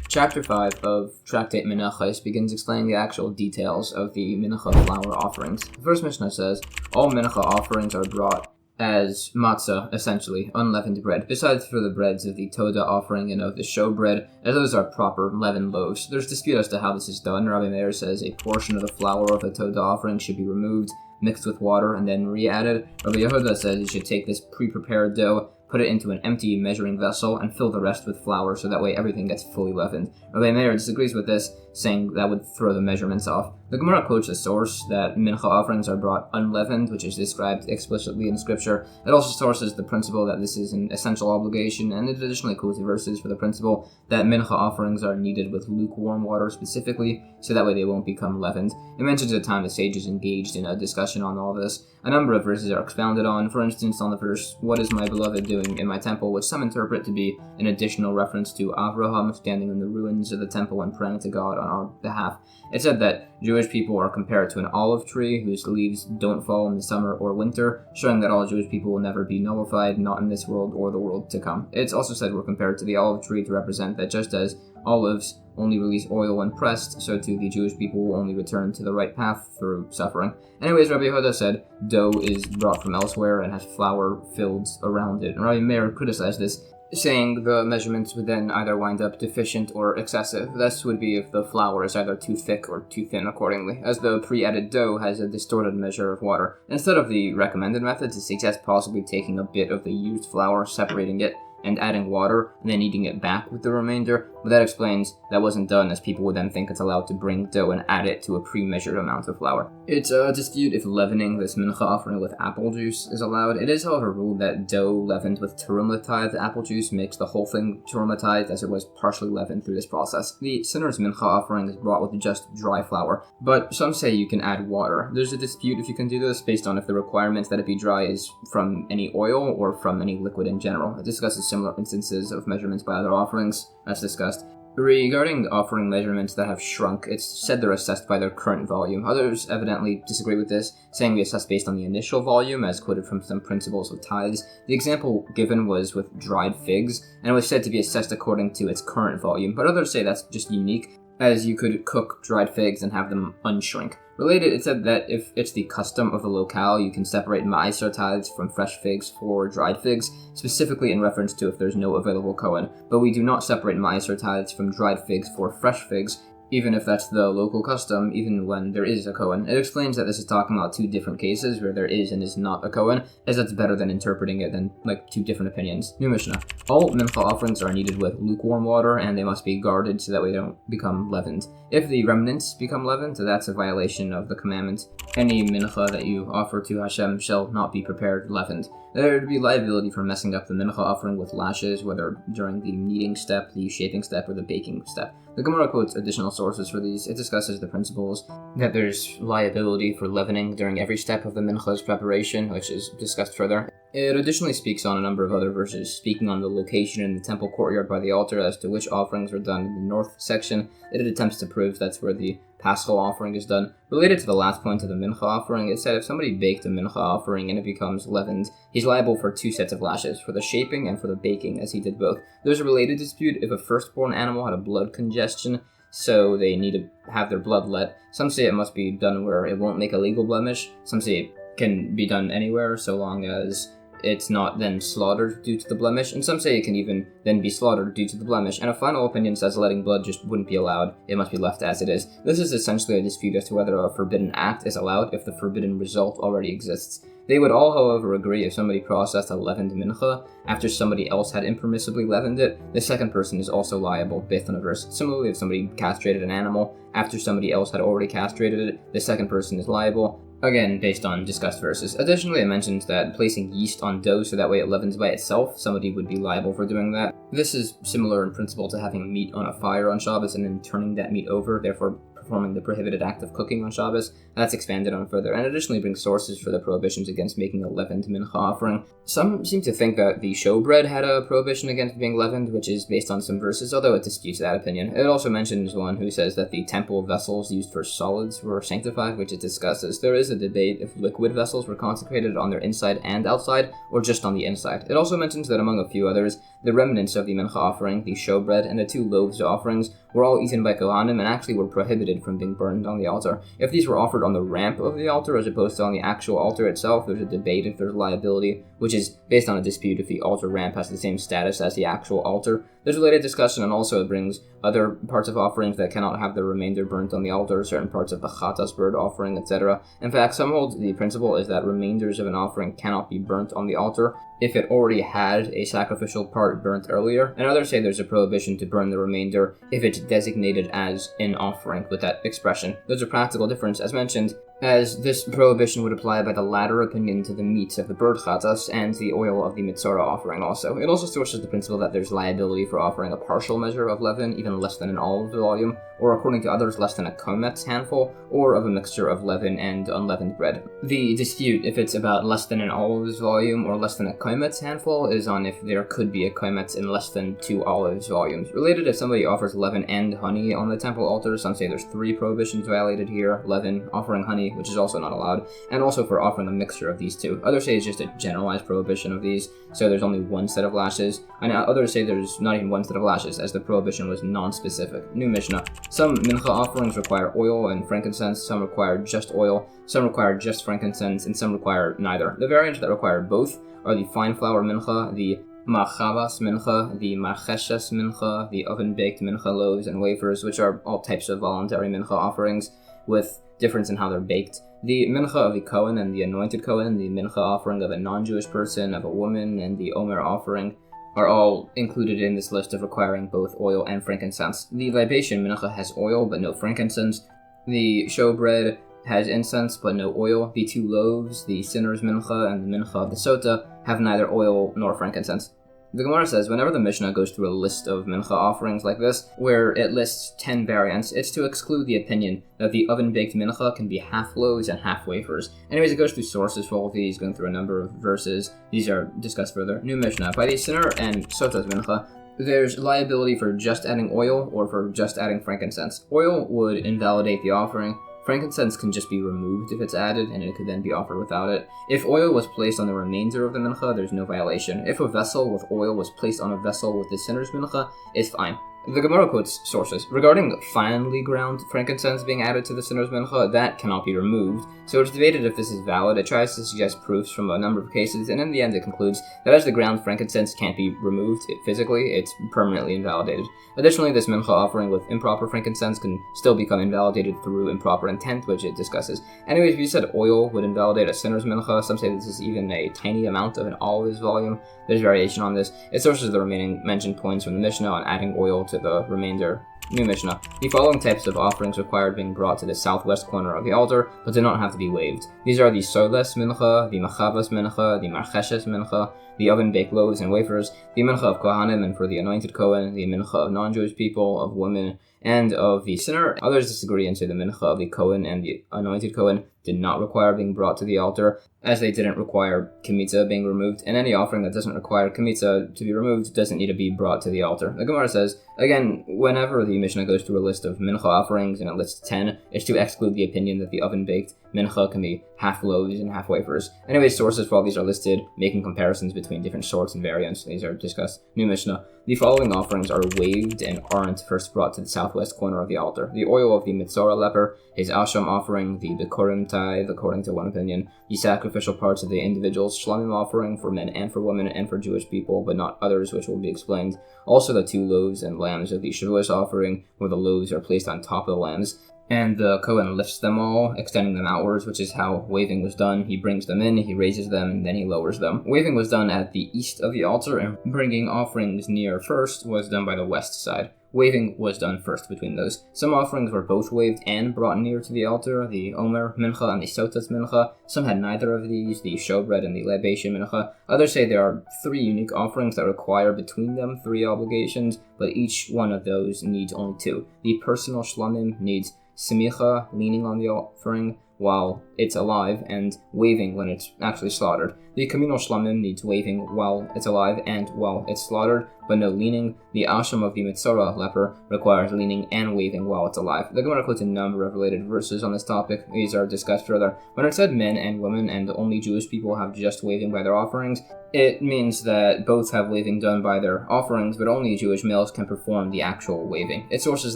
Chapter 5 of Tractate Menachos begins explaining the actual details of the mincha flour offerings. The first Mishnah says, all mincha offerings are brought as matzah, essentially, unleavened bread, besides for the breads of the Todah offering and of the Showbread, as those are proper leavened loaves. There's dispute as to how this is done. Rabbi Meir says a portion of the flour of the Todah offering should be removed, mixed with water, and then re-added. Rabbi Yehuda says you should take this pre-prepared dough, put it into an empty measuring vessel, and fill the rest with flour, so that way everything gets fully leavened. Rabbi Meir disagrees with this, saying that would throw the measurements off. The Gemara quotes a source that mincha offerings are brought unleavened, which is described explicitly in Scripture. It also sources the principle that this is an essential obligation, and it additionally quotes verses for the principle that mincha offerings are kneaded with lukewarm water specifically, so that way they won't become leavened. It mentions the time the sages engaged in a discussion on all this. A number of verses are expounded on, for instance on the verse, "What is my beloved doing in my temple?" which some interpret to be an additional reference to Avraham standing in the ruins of the temple and praying to God on our behalf. It said that Jewish people are compared to an olive tree whose leaves don't fall in the summer or winter, showing that all Jewish people will never be nullified, not in this world or the world to come. It's also said we're compared to the olive tree to represent that just as olives only release oil when pressed, so too the Jewish people will only return to the right path through suffering. Anyways, Rabbi Yehuda said dough is brought from elsewhere and has flour filled around it. And Rabbi Meir criticized this, saying the measurements would then either wind up deficient or excessive. This would be if the flour is either too thick or too thin accordingly, as the pre-added dough has a distorted measure of water. Instead of the recommended methods, it suggests possibly taking a bit of the used flour, separating it, and adding water, and then eating it back with the remainder. But that explains that wasn't done, as people would then think it's allowed to bring dough and add it to a pre-measured amount of flour. It's a dispute if leavening this mincha offering with apple juice is allowed. It is, however, ruled that dough leavened with terumatized apple juice makes the whole thing terumatized, as it was partially leavened through this process. The sinner's mincha offering is brought with just dry flour, but some say you can add water. There's a dispute if you can do this, based on if the requirement that it be dry is from any oil or from any liquid in general. It discusses similar instances of measurements by other offerings, as discussed. Regarding offering measurements that have shrunk, it's said they're assessed by their current volume. Others evidently disagree with this, saying we assess based on the initial volume, as quoted from some principles of tithes. The example given was with dried figs, and it was said to be assessed according to its current volume, but others say that's just unique, as you could cook dried figs and have them unshrink. Related, it said that if it's the custom of the locale, you can separate ma'aser tithes from fresh figs for dried figs, specifically in reference to if there's no available kohen. But we do not separate ma'aser tithes from dried figs for fresh figs, even if that's the local custom, even when there is a kohen. It explains that this is talking about two different cases where there is and is not a kohen, as that's better than interpreting it than like two different opinions. New Mishnah. All mincha offerings are kneaded with lukewarm water, and they must be guarded so that way they don't become leavened. If the remnants become leavened, that's a violation of the commandment. Any mincha that you offer to Hashem shall not be prepared leavened. There would be liability for messing up the mincha offering with lashes, whether during the kneading step, the shaping step, or the baking step. The Gemara quotes additional sources for these. It discusses the principles that there's liability for leavening during every step of the mincha's preparation, which is discussed further. It additionally speaks on a number of other verses, speaking on the location in the temple courtyard by the altar as to which offerings are done in the north section. It attempts to prove that's where the paschal offering is done. Related to the last point of the mincha offering, it said if somebody baked a mincha offering and it becomes leavened, he's liable for two sets of lashes, for the shaping and for the baking, as he did both. There's a related dispute if a firstborn animal had a blood congestion, so they need to have their blood let. Some say it must be done where it won't make a legal blemish. Some say it can be done anywhere so long as it's not then slaughtered due to the blemish, and some say it can even then be slaughtered due to the blemish, and a final opinion says letting blood just wouldn't be allowed, it must be left as it is. This is essentially a dispute as to whether a forbidden act is allowed if the forbidden result already exists. They would all, however, agree if somebody processed a leavened mincha after somebody else had impermissibly leavened it, the second person is also liable based on a verse. Similarly, if somebody castrated an animal after somebody else had already castrated it, the second person is liable. Again, based on discussed verses. Additionally, it mentions that placing yeast on dough so that way it leavens by itself, somebody would be liable for doing that. This is similar in principle to having meat on a fire on Shabbos and then turning that meat over, therefore performing the prohibited act of cooking on Shabbos. That's expanded on further, and additionally brings sources for the prohibitions against making a leavened mincha offering. Some seem to think that the showbread had a prohibition against being leavened, which is based on some verses, although it disputes that opinion. It also mentions one who says that the temple vessels used for solids were sanctified, which it discusses. There is a debate if liquid vessels were consecrated on their inside and outside, or just on the inside. It also mentions that among a few others, the remnants of the mincha offering, the showbread, and the two loaves offerings were all eaten by Kohanim and actually were prohibited from being burned on the altar. If these were offered on the ramp of the altar as opposed to on the actual altar itself, there's a debate if there's liability, which is based on a dispute if the altar ramp has the same status as the actual altar. There's related discussion, and also it brings other parts of offerings that cannot have the remainder burnt on the altar, certain parts of the chatas bird offering, etc. In fact, some hold the principle is that remainders of an offering cannot be burnt on the altar if it already had a sacrificial part burnt earlier, and others say there's a prohibition to burn the remainder if it's designated as an offering with that expression. There's a practical difference, as mentioned, as this prohibition would apply by the latter opinion to the meat of the bird chatas and the oil of the mitzvah offering also. It also sources the principle that there's liability for offering a partial measure of leaven, even less than an olive volume, or according to others less than a kometz handful, or of a mixture of leaven and unleavened bread. The dispute, if it's about less than an olive's volume or less than a kometz handful, is on if there could be a kometz in less than 2 olives volumes. Related, if somebody offers leaven and honey on the temple altar, some say there's 3 prohibitions violated here: leaven, offering honey, which is also not allowed, and also for offering a mixture of these two. Others say it's just a generalized prohibition of these, so there's only 1 set of lashes, and others say there's not even 1 set of lashes, as the prohibition was non-specific. New Mishnah. Some mincha offerings require oil and frankincense, some require just oil, some require just frankincense, and some require neither. The variants that require both are the fine flour mincha, the machavas mincha, the macheshes mincha, the oven-baked mincha loaves and wafers, which are all types of voluntary mincha offerings, with difference in how they're baked. The mincha of the Kohen and the anointed Kohen, the mincha offering of a non-Jewish person, of a woman, and the Omer offering are all included in this list of requiring both oil and frankincense. The libation mincha has oil but no frankincense. The showbread has incense but no oil. The 2 loaves, the sinner's mincha and the mincha of the sota, have neither oil nor frankincense. The Gemara says, whenever the Mishnah goes through a list of mincha offerings like this, where it lists 10 variants, it's to exclude the opinion that the oven-baked mincha can be half loaves and half wafers. Anyways, it goes through sources for all of these, going through a number of verses. These are discussed further. New Mishnah. By the sinner and sota's mincha, There's liability for just adding oil or for just adding frankincense. Oil would invalidate the offering. Frankincense can just be removed if it's added, and it could then be offered without it. If oil was placed on the remainder of the minchah, there's no violation. If a vessel with oil was placed on a vessel with the sinner's minchah, it's fine. The Gemara quotes sources. Regarding finely ground frankincense being added to the sinner's minchah, that cannot be removed, so it's debated if this is valid. It tries to suggest proofs from a number of cases, and in the end it concludes that as the ground frankincense can't be removed physically, it's permanently invalidated. Additionally, this minchah offering with improper frankincense can still become invalidated through improper intent, which it discusses. Anyways, if you said oil would invalidate a sinner's minchah, some say this is even a tiny amount of an olive's volume. There's variation on this. It sources the remaining mentioned points from the Mishnah on adding oil to the remainder. New Mishnah. The following types of offerings required being brought to the southwest corner of the altar, but do not have to be waved. These are the soles mincha, the machavas mincha, the marcheshes mincha, the oven-baked loaves and wafers, the mincha of kohanim and for the anointed kohen, the mincha of non-Jewish people, of women, and of the sinner. Others disagree and say the mincha of the kohen and the anointed kohen did not require being brought to the altar, as they didn't require kmitza being removed, and any offering that doesn't require kmitza to be removed doesn't need to be brought to the altar. The Gemara says, again, whenever the Mishnah goes through a list of mincha offerings and it lists 10, it's to exclude the opinion that the oven-baked mincha can be half loaves and half wafers. Anyways, sources for all these are listed, making comparisons between different sorts and variants. These are discussed. New Mishnah. The following offerings are waved and aren't first brought to the southwest corner of the altar. The oil of the Mitzorah leper, his asham offering, the Bikurim tithe, according to one opinion, the sacrificial parts of the individual's shlamim offering for men and for women and for Jewish people, but not others, which will be explained. Also the 2 loaves and lambs of the Shavuos offering, where the loaves are placed on top of the lambs, and the Kohen lifts them all, extending them outwards, which is how waving was done. He brings them in, he raises them, and then he lowers them. Waving was done at the east of the altar, and bringing offerings near first was done by the west side. Waving was done first between those. Some offerings were both waved and brought near to the altar, the Omer Minchah and the Sotas Minchah. Some had neither of these, the Showbread and the Libation Minchah. Others say there are 3 unique offerings that require between them 3 obligations, but each one of those needs only 2. The personal shlamim needs Semichah, leaning on the offering while it's alive, and waving when it's actually slaughtered. The communal shlamim needs waving while it's alive and while it's slaughtered, but no leaning. The asham of the Mitzorah leper requires leaning and waving while it's alive. The Gemara quotes a number of related verses on this topic. These are discussed further. When it said men and women and only Jewish people have just waving by their offerings, it means that both have waving done by their offerings, but only Jewish males can perform the actual waving. It sources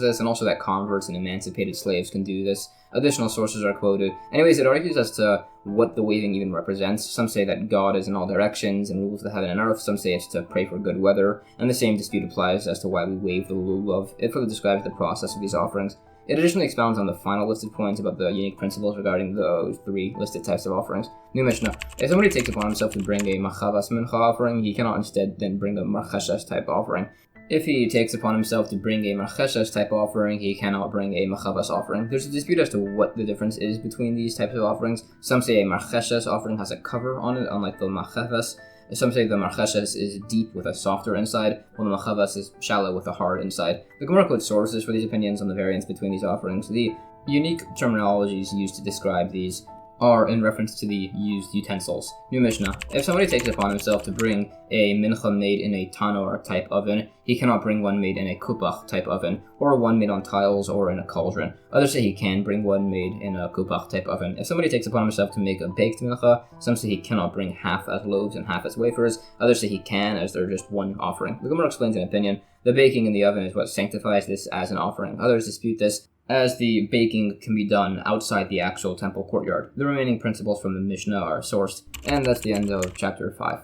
this, and also that converts and emancipated slaves can do this. Additional sources are quoted. Anyways, it argues as to what the waving even represents. Some say that God is in all directions and rules the heaven and earth. Some say it's to pray for good weather. And the same dispute applies as to why we wave the lulav. It further describes the process of these offerings. It additionally expounds on the final listed points about the unique principles regarding those 3 listed types of offerings. New Mishnah. If somebody takes upon himself to bring a machavas mincha offering, he cannot instead then bring a marcheshes type offering. If he takes upon himself to bring a marcheshes type offering, he cannot bring a machavas offering. There's a dispute as to what the difference is between these types of offerings. Some say a marcheshes offering has a cover on it, unlike the machavas. Some say the marcheshes is deep with a softer inside, while the machavas is shallow with a hard inside. The Gemara quotes sources for these opinions on the variance between these offerings. The unique terminologies used to describe these are in reference to the used utensils. New Mishnah. If somebody takes it upon himself to bring a mincha made in a tanor type oven, he cannot bring one made in a kupach type oven, or one made on tiles or in a cauldron. Others say he can bring one made in a kupach type oven. If somebody takes upon himself to make a baked mincha, some say he cannot bring half as loaves and half as wafers. Others say he can, as they're just one offering. The Gemara explains an opinion. The baking in the oven is what sanctifies this as an offering. Others dispute this, as the baking can be done outside the actual temple courtyard. The remaining principles from the Mishnah are sourced, and that's the end of chapter 5.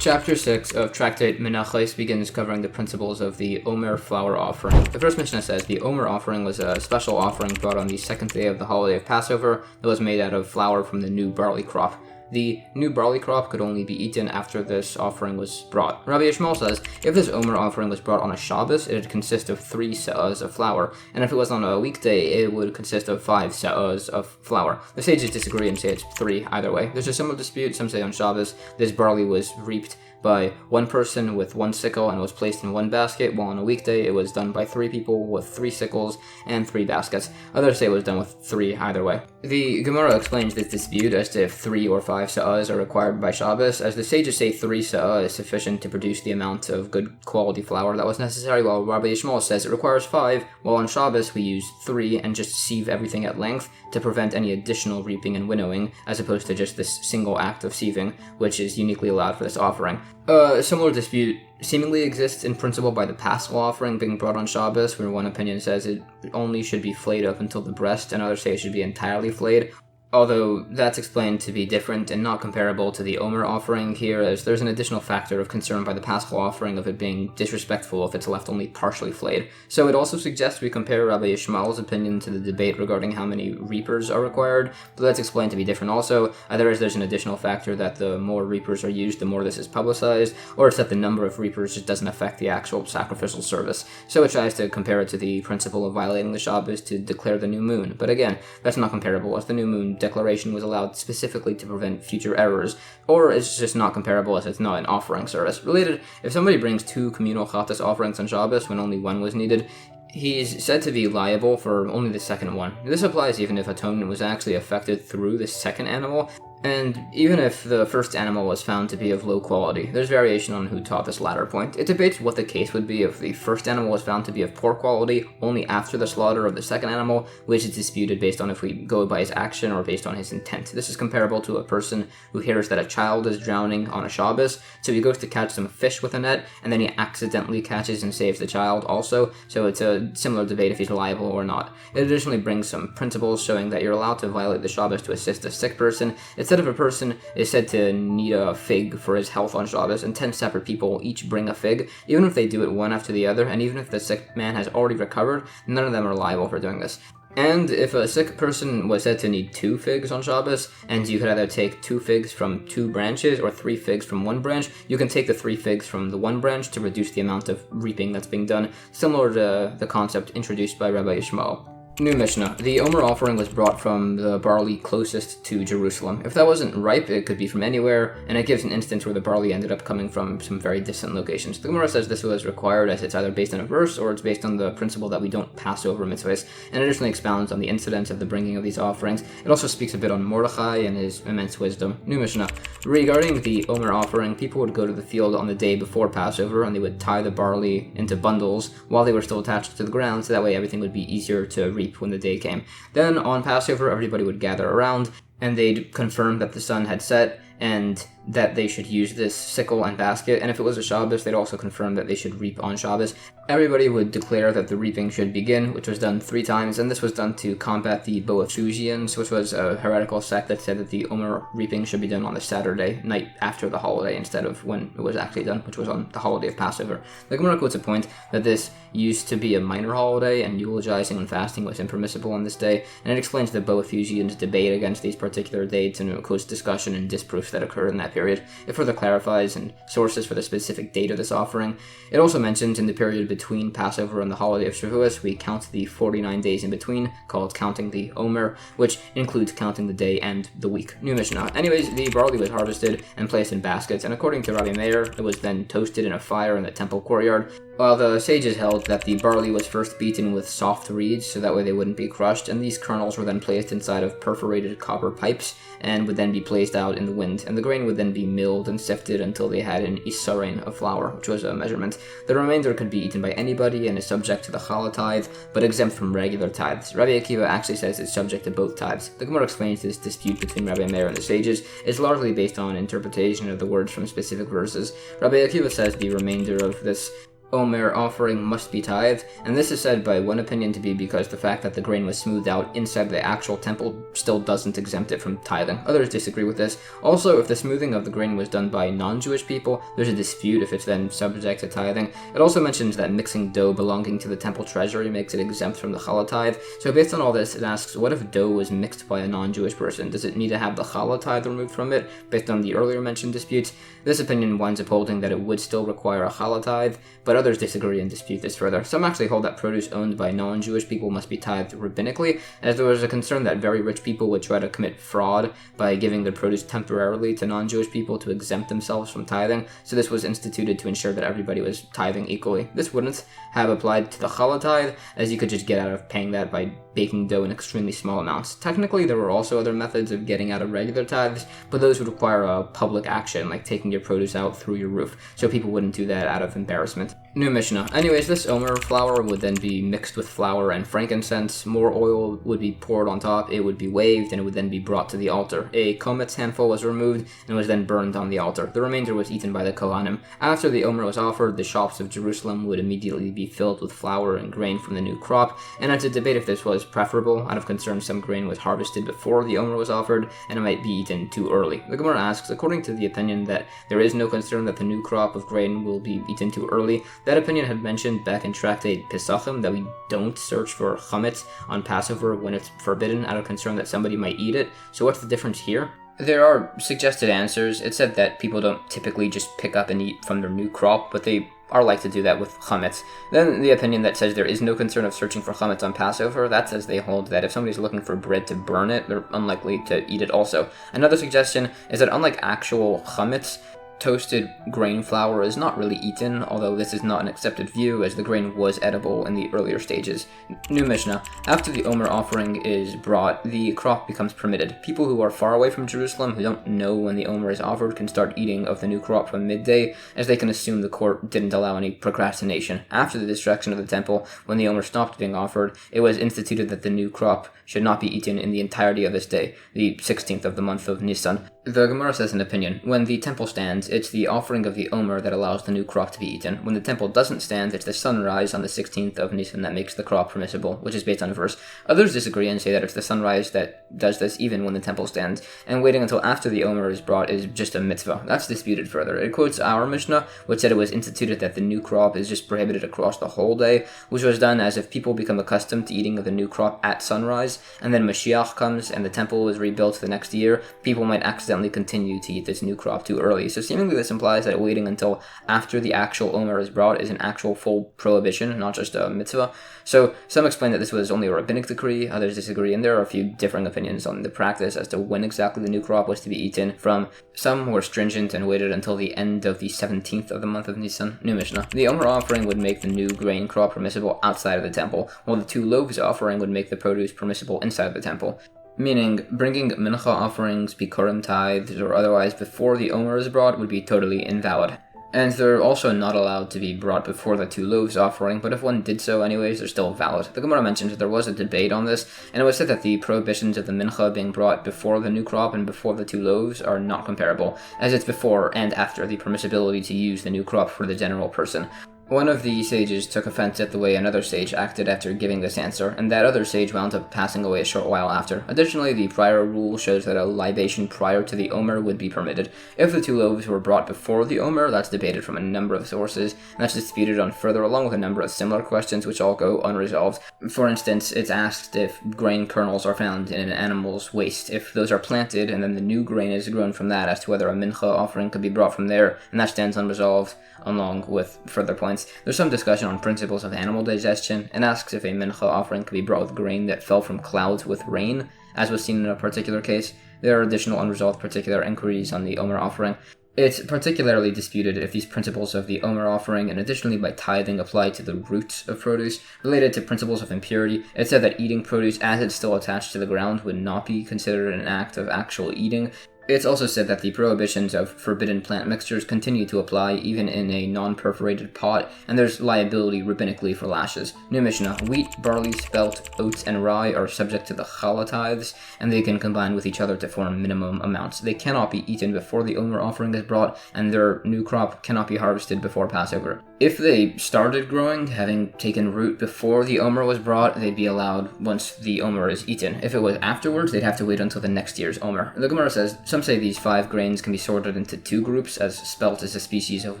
Chapter 6 of Tractate Menachos begins covering the principles of the Omer flour offering. The first Mishnah says the Omer offering was a special offering brought on the 2nd day of the holiday of Passover that was made out of flour from the new barley crop. The new barley crop could only be eaten after this offering was brought. Rabbi Yishmael says, if this Omer offering was brought on a Shabbos, it would consist of 3 se'ahs of flour, and if it was on a weekday, it would consist of 5 se'ahs of flour. The sages disagree and say it's 3 either way. There's a similar dispute. Some say on Shabbos, this barley was reaped by one person with one sickle and was placed in one basket, while on a weekday it was done by 3 people with 3 sickles and 3 baskets. Others say it was done with 3 either way. The Gemara explains this dispute as to if 3 or 5 sa'ahs are required by Shabbos, as the sages say 3 sa'ah is sufficient to produce the amount of good quality flour that was necessary, while Rabbi Yishmael says it requires 5, while on Shabbos we use 3 and just sieve everything at length to prevent any additional reaping and winnowing, as opposed to just this single act of sieving, which is uniquely allowed for this offering. A similar dispute seemingly exists in principle by the Paschal offering being brought on Shabbos, where one opinion says it only should be flayed up until the breast, and others say it should be entirely flayed. Although that's explained to be different and not comparable to the Omer offering here, as there's an additional factor of concern by the Paschal offering of it being disrespectful if it's left only partially flayed. So it also suggests we compare Rabbi Yishmael's opinion to the debate regarding how many reapers are required, but that's explained to be different also. Either as there's an additional factor that the more reapers are used, the more this is publicized, or it's that the number of reapers just doesn't affect the actual sacrificial service. So it tries to compare it to the principle of violating the Shabbos to declare the new moon. But again, that's not comparable, as the new moon declaration was allowed specifically to prevent future errors, or it's just not comparable as it's not an offering service. Related, if somebody brings 2 communal chatas offerings on Shabbos when only one was needed, he's said to be liable for only the second one. This applies even if atonement was actually effected through the second animal, and even if the first animal was found to be of low quality. There's variation on who taught this latter point. It debates what the case would be if the first animal was found to be of poor quality only after the slaughter of the second animal, which is disputed based on if we go by his action or based on his intent. This is comparable to a person who hears that a child is drowning on a Shabbos, so he goes to catch some fish with a net, and then he accidentally catches and saves the child also, so it's a similar debate if he's liable or not. It additionally brings some principles showing that you're allowed to violate the Shabbos to assist a sick person. Instead of a person is said to need a fig for his health on Shabbos, and 10 separate people each bring a fig, even if they do it one after the other, and even if the sick man has already recovered, none of them are liable for doing this. And if a sick person was said to need 2 figs on Shabbos, and you could either take 2 figs from 2 branches or 3 figs from 1 branch, you can take the 3 figs from the 1 branch to reduce the amount of reaping that's being done, similar to the concept introduced by Rabbi Yishmael. New Mishnah. The Omer offering was brought from the barley closest to Jerusalem. If that wasn't ripe, it could be from anywhere, and it gives an instance where the barley ended up coming from some very distant locations. The Gemara says this was required as it's either based on a verse or it's based on the principle that we don't pass over mitzvahs, and additionally expounds on the incidents of the bringing of these offerings. It also speaks a bit on Mordechai and his immense wisdom. New Mishnah. Regarding the Omer offering, people would go to the field on the day before Passover, and they would tie the barley into bundles while they were still attached to the ground, so that way everything would be easier to reap when the day came. Then on Passover, everybody would gather around, and they'd confirm that the sun had set and that they should use this sickle and basket, and if it was a Shabbos, they'd also confirm that they should reap on Shabbos. Everybody would declare that the reaping should begin, which was done 3 times, and this was done to combat the Boethusians, which was a heretical sect that said that the Omer reaping should be done on the Saturday night after the holiday instead of when it was actually done, which was on the holiday of Passover. The Gemara quotes a point that this used to be a minor holiday, and eulogizing and fasting was impermissible on this day, and it explains the Boethusians' debate against these particular dates, and it quotes discussion and disproofs that occurred in that period. It further clarifies and sources for the specific date of this offering. It also mentions in the period between Passover and the holiday of Shavuos, we count the 49 days in between, called counting the Omer, which includes counting the day and the week. New Mishnah. Anyways, the barley was harvested and placed in baskets, and according to Rabbi Meir, it was then toasted in a fire in the temple courtyard, while the sages held that the barley was first beaten with soft reeds, so that way they wouldn't be crushed, and these kernels were then placed inside of perforated copper pipes, and would then be placed out in the wind, and the grain would then be milled and sifted until they had an isarein of flour, which was a measurement. The remainder could be eaten by anybody and is subject to the challah tithe, but exempt from regular tithes. Rabbi Akiva actually says it's subject to both tithes. The Gemara explains this dispute between Rabbi Meir and the sages is largely based on interpretation of the words from specific verses. Rabbi Akiva says the remainder of this Omer offering must be tithed, and this is said by one opinion to be because the fact that the grain was smoothed out inside the actual temple still doesn't exempt it from tithing. Others disagree with this. Also, if the smoothing of the grain was done by non-Jewish people, there's a dispute if it's then subject to tithing. It also mentions that mixing dough belonging to the temple treasury makes it exempt from the challah tithe. So based on all this, it asks, what if dough was mixed by a non-Jewish person? Does it need to have the challah tithe removed from it, based on the earlier mentioned disputes? This opinion winds up holding that it would still require a challah tithe, but but others disagree and dispute this further. Some actually hold that produce owned by non-Jewish people must be tithed rabbinically, as there was a concern that very rich people would try to commit fraud by giving their produce temporarily to non-Jewish people to exempt themselves from tithing, so this was instituted to ensure that everybody was tithing equally. This wouldn't have applied to the challah tithe, as you could just get out of paying that by baking dough in extremely small amounts. Technically, there were also other methods of getting out of regular tithes, but those would require a public action, like taking your produce out through your roof, so people wouldn't do that out of embarrassment. New Mishnah. Anyways, this Omer flour would then be mixed with flour and frankincense. More oil would be poured on top, it would be waved, and it would then be brought to the altar. A kometz handful was removed and was then burned on the altar. The remainder was eaten by the Kohanim. After the Omer was offered, the shops of Jerusalem would immediately be filled with flour and grain from the new crop, and it's a debate if this was preferable. Out of concern, some grain was harvested before the Omer was offered, and it might be eaten too early. The Gemara asks, according to the opinion that there is no concern that the new crop of grain will be eaten too early, that opinion had mentioned back in Tractate Pesachim that we don't search for chametz on Passover when it's forbidden out of concern that somebody might eat it. So what's the difference here? There are suggested answers. It said that people don't typically just pick up and eat from their new crop, but they are like to do that with chametz. Then the opinion that says there is no concern of searching for chametz on Passover, that says they hold that if somebody's looking for bread to burn it, they're unlikely to eat it also. Another suggestion is that unlike actual chametz, toasted grain flour is not really eaten, although this is not an accepted view, as the grain was edible in the earlier stages. New Mishnah. After the Omer offering is brought, the crop becomes permitted. People who are far away from Jerusalem, who don't know when the Omer is offered, can start eating of the new crop from midday, as they can assume the court didn't allow any procrastination. After the destruction of the temple, when the Omer stopped being offered, it was instituted that the new crop should not be eaten in the entirety of this day, the 16th of the month of Nisan. The Gemara says an opinion. When the temple stands, it's the offering of the Omer that allows the new crop to be eaten. When the temple doesn't stand, it's the sunrise on the 16th of Nisan that makes the crop permissible, which is based on a verse. Others disagree and say that it's the sunrise that does this even when the temple stands, and waiting until after the Omer is brought is just a mitzvah. That's disputed further. It quotes our Mishnah, which said it was instituted that the new crop is just prohibited across the whole day, which was done as if people become accustomed to eating of the new crop at sunrise, and then Mashiach comes and the temple is rebuilt the next year, people might accidentally continue to eat this new crop too early. So seemingly this implies that waiting until after the actual Omer is brought is an actual full prohibition, not just a mitzvah. So some explain that this was only a rabbinic decree, others disagree, and there are a few differing opinions on the practice as to when exactly the new crop was to be eaten from. Some were stringent and waited until the end of the 17th of the month of Nisan. New Mishnah. The Omer offering would make the new grain crop permissible outside of the temple, while the two loaves offering would make the produce permissible inside the temple. Meaning, bringing Minchah offerings, Bikurim tithes, or otherwise before the Omer is brought would be totally invalid. And they're also not allowed to be brought before the two loaves offering, but if one did so anyways, they're still valid. The Gemara mentions that there was a debate on this, and it was said that the prohibitions of the Minchah being brought before the new crop and before the two loaves are not comparable, as it's before and after the permissibility to use the new crop for the general person. One of the sages took offense at the way another sage acted after giving this answer, and that other sage wound up passing away a short while after. Additionally, the prior rule shows that a libation prior to the Omer would be permitted. If the two loaves were brought before the Omer, that's debated from a number of sources, and that's disputed on further, along with a number of similar questions which all go unresolved. For instance, it's asked if grain kernels are found in an animal's waste. If those are planted, and then the new grain is grown from that, as to whether a Minchah offering could be brought from there, and that stands unresolved, along with further points. There's some discussion on principles of animal digestion, and asks if a Minchah offering could be brought with grain that fell from clouds with rain, as was seen in a particular case. There are additional unresolved particular inquiries on the Omer offering. It's particularly disputed if these principles of the Omer offering, and additionally by tithing, apply to the roots of produce. Related to principles of impurity, it said that eating produce as it's still attached to the ground would not be considered an act of actual eating. It's also said that the prohibitions of forbidden plant mixtures continue to apply even in a non-perforated pot, and there's liability rabbinically for lashes. New Mishnah. Wheat, barley, spelt, oats, and rye are subject to the challah tithes, and they can combine with each other to form minimum amounts. They cannot be eaten before the Omer offering is brought, and their new crop cannot be harvested before Passover. If they started growing, having taken root before the Omer was brought, they'd be allowed once the Omer is eaten. If it was afterwards, they'd have to wait until the next year's Omer. The Gemara says, Some say these 5 grains can be sorted into 2 groups, as spelt is a species of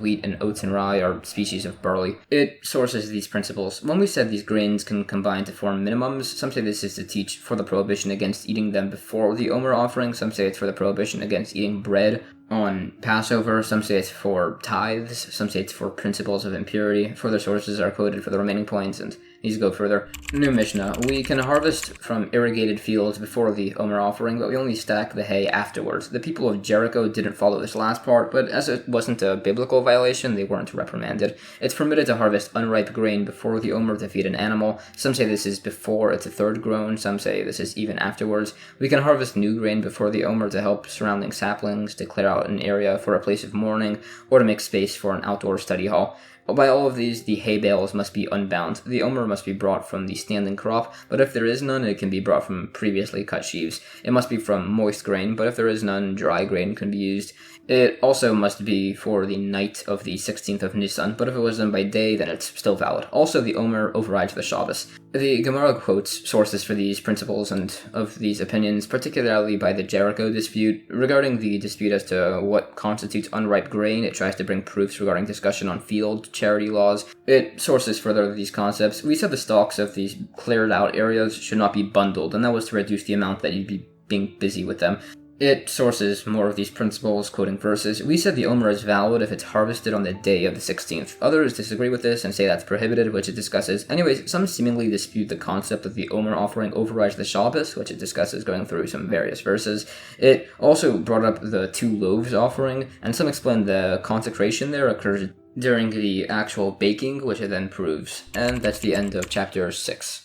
wheat and oats and rye are species of barley. It sources these principles. When we said these grains can combine to form minimums, some say this is to teach for the prohibition against eating them before the Omer offering, some say it's for the prohibition against eating bread on Passover, some say it's for tithes, some say it's for principles of impurity. Further sources are quoted for the remaining points, and these go further. New Mishnah. We can harvest from irrigated fields before the Omer offering, but we only stack the hay afterwards. The people of Jericho didn't follow this last part, but as it wasn't a biblical violation, they weren't reprimanded. It's permitted to harvest unripe grain before the Omer to feed an animal. Some say this is before it's a third grown, some say this is even afterwards. We can harvest new grain before the Omer to help surrounding saplings, to clear out an area for a place of mourning, or to make space for an outdoor study hall. By all of these, the hay bales must be unbound. The Omer must be brought from the standing crop, but if there is none, it can be brought from previously cut sheaves. It must be from moist grain, but if there is none, dry grain can be used. It also must be for the night of the 16th of Nisan, but if it was done by day, then it's still valid. Also, the Omer overrides the Shabbos. The Gemara quotes sources for these principles and of these opinions, particularly by the Jericho dispute. Regarding the dispute as to what constitutes unripe grain, it tries to bring proofs regarding discussion on field charity laws. It sources further these concepts. We said the stalks of these cleared out areas should not be bundled, and that was to reduce the amount that you'd be being busy with them. It sources more of these principles, quoting verses. We said the Omer is valid if it's harvested on the day of the 16th. Others disagree with this and say that's prohibited, which it discusses. Anyways, some seemingly dispute the concept of the Omer offering overrides the Shabbos, which it discusses going through some various verses. It also brought up the 2 loaves offering, and some explain the consecration there occurs during the actual baking, which it then proves. And that's the end of chapter 6.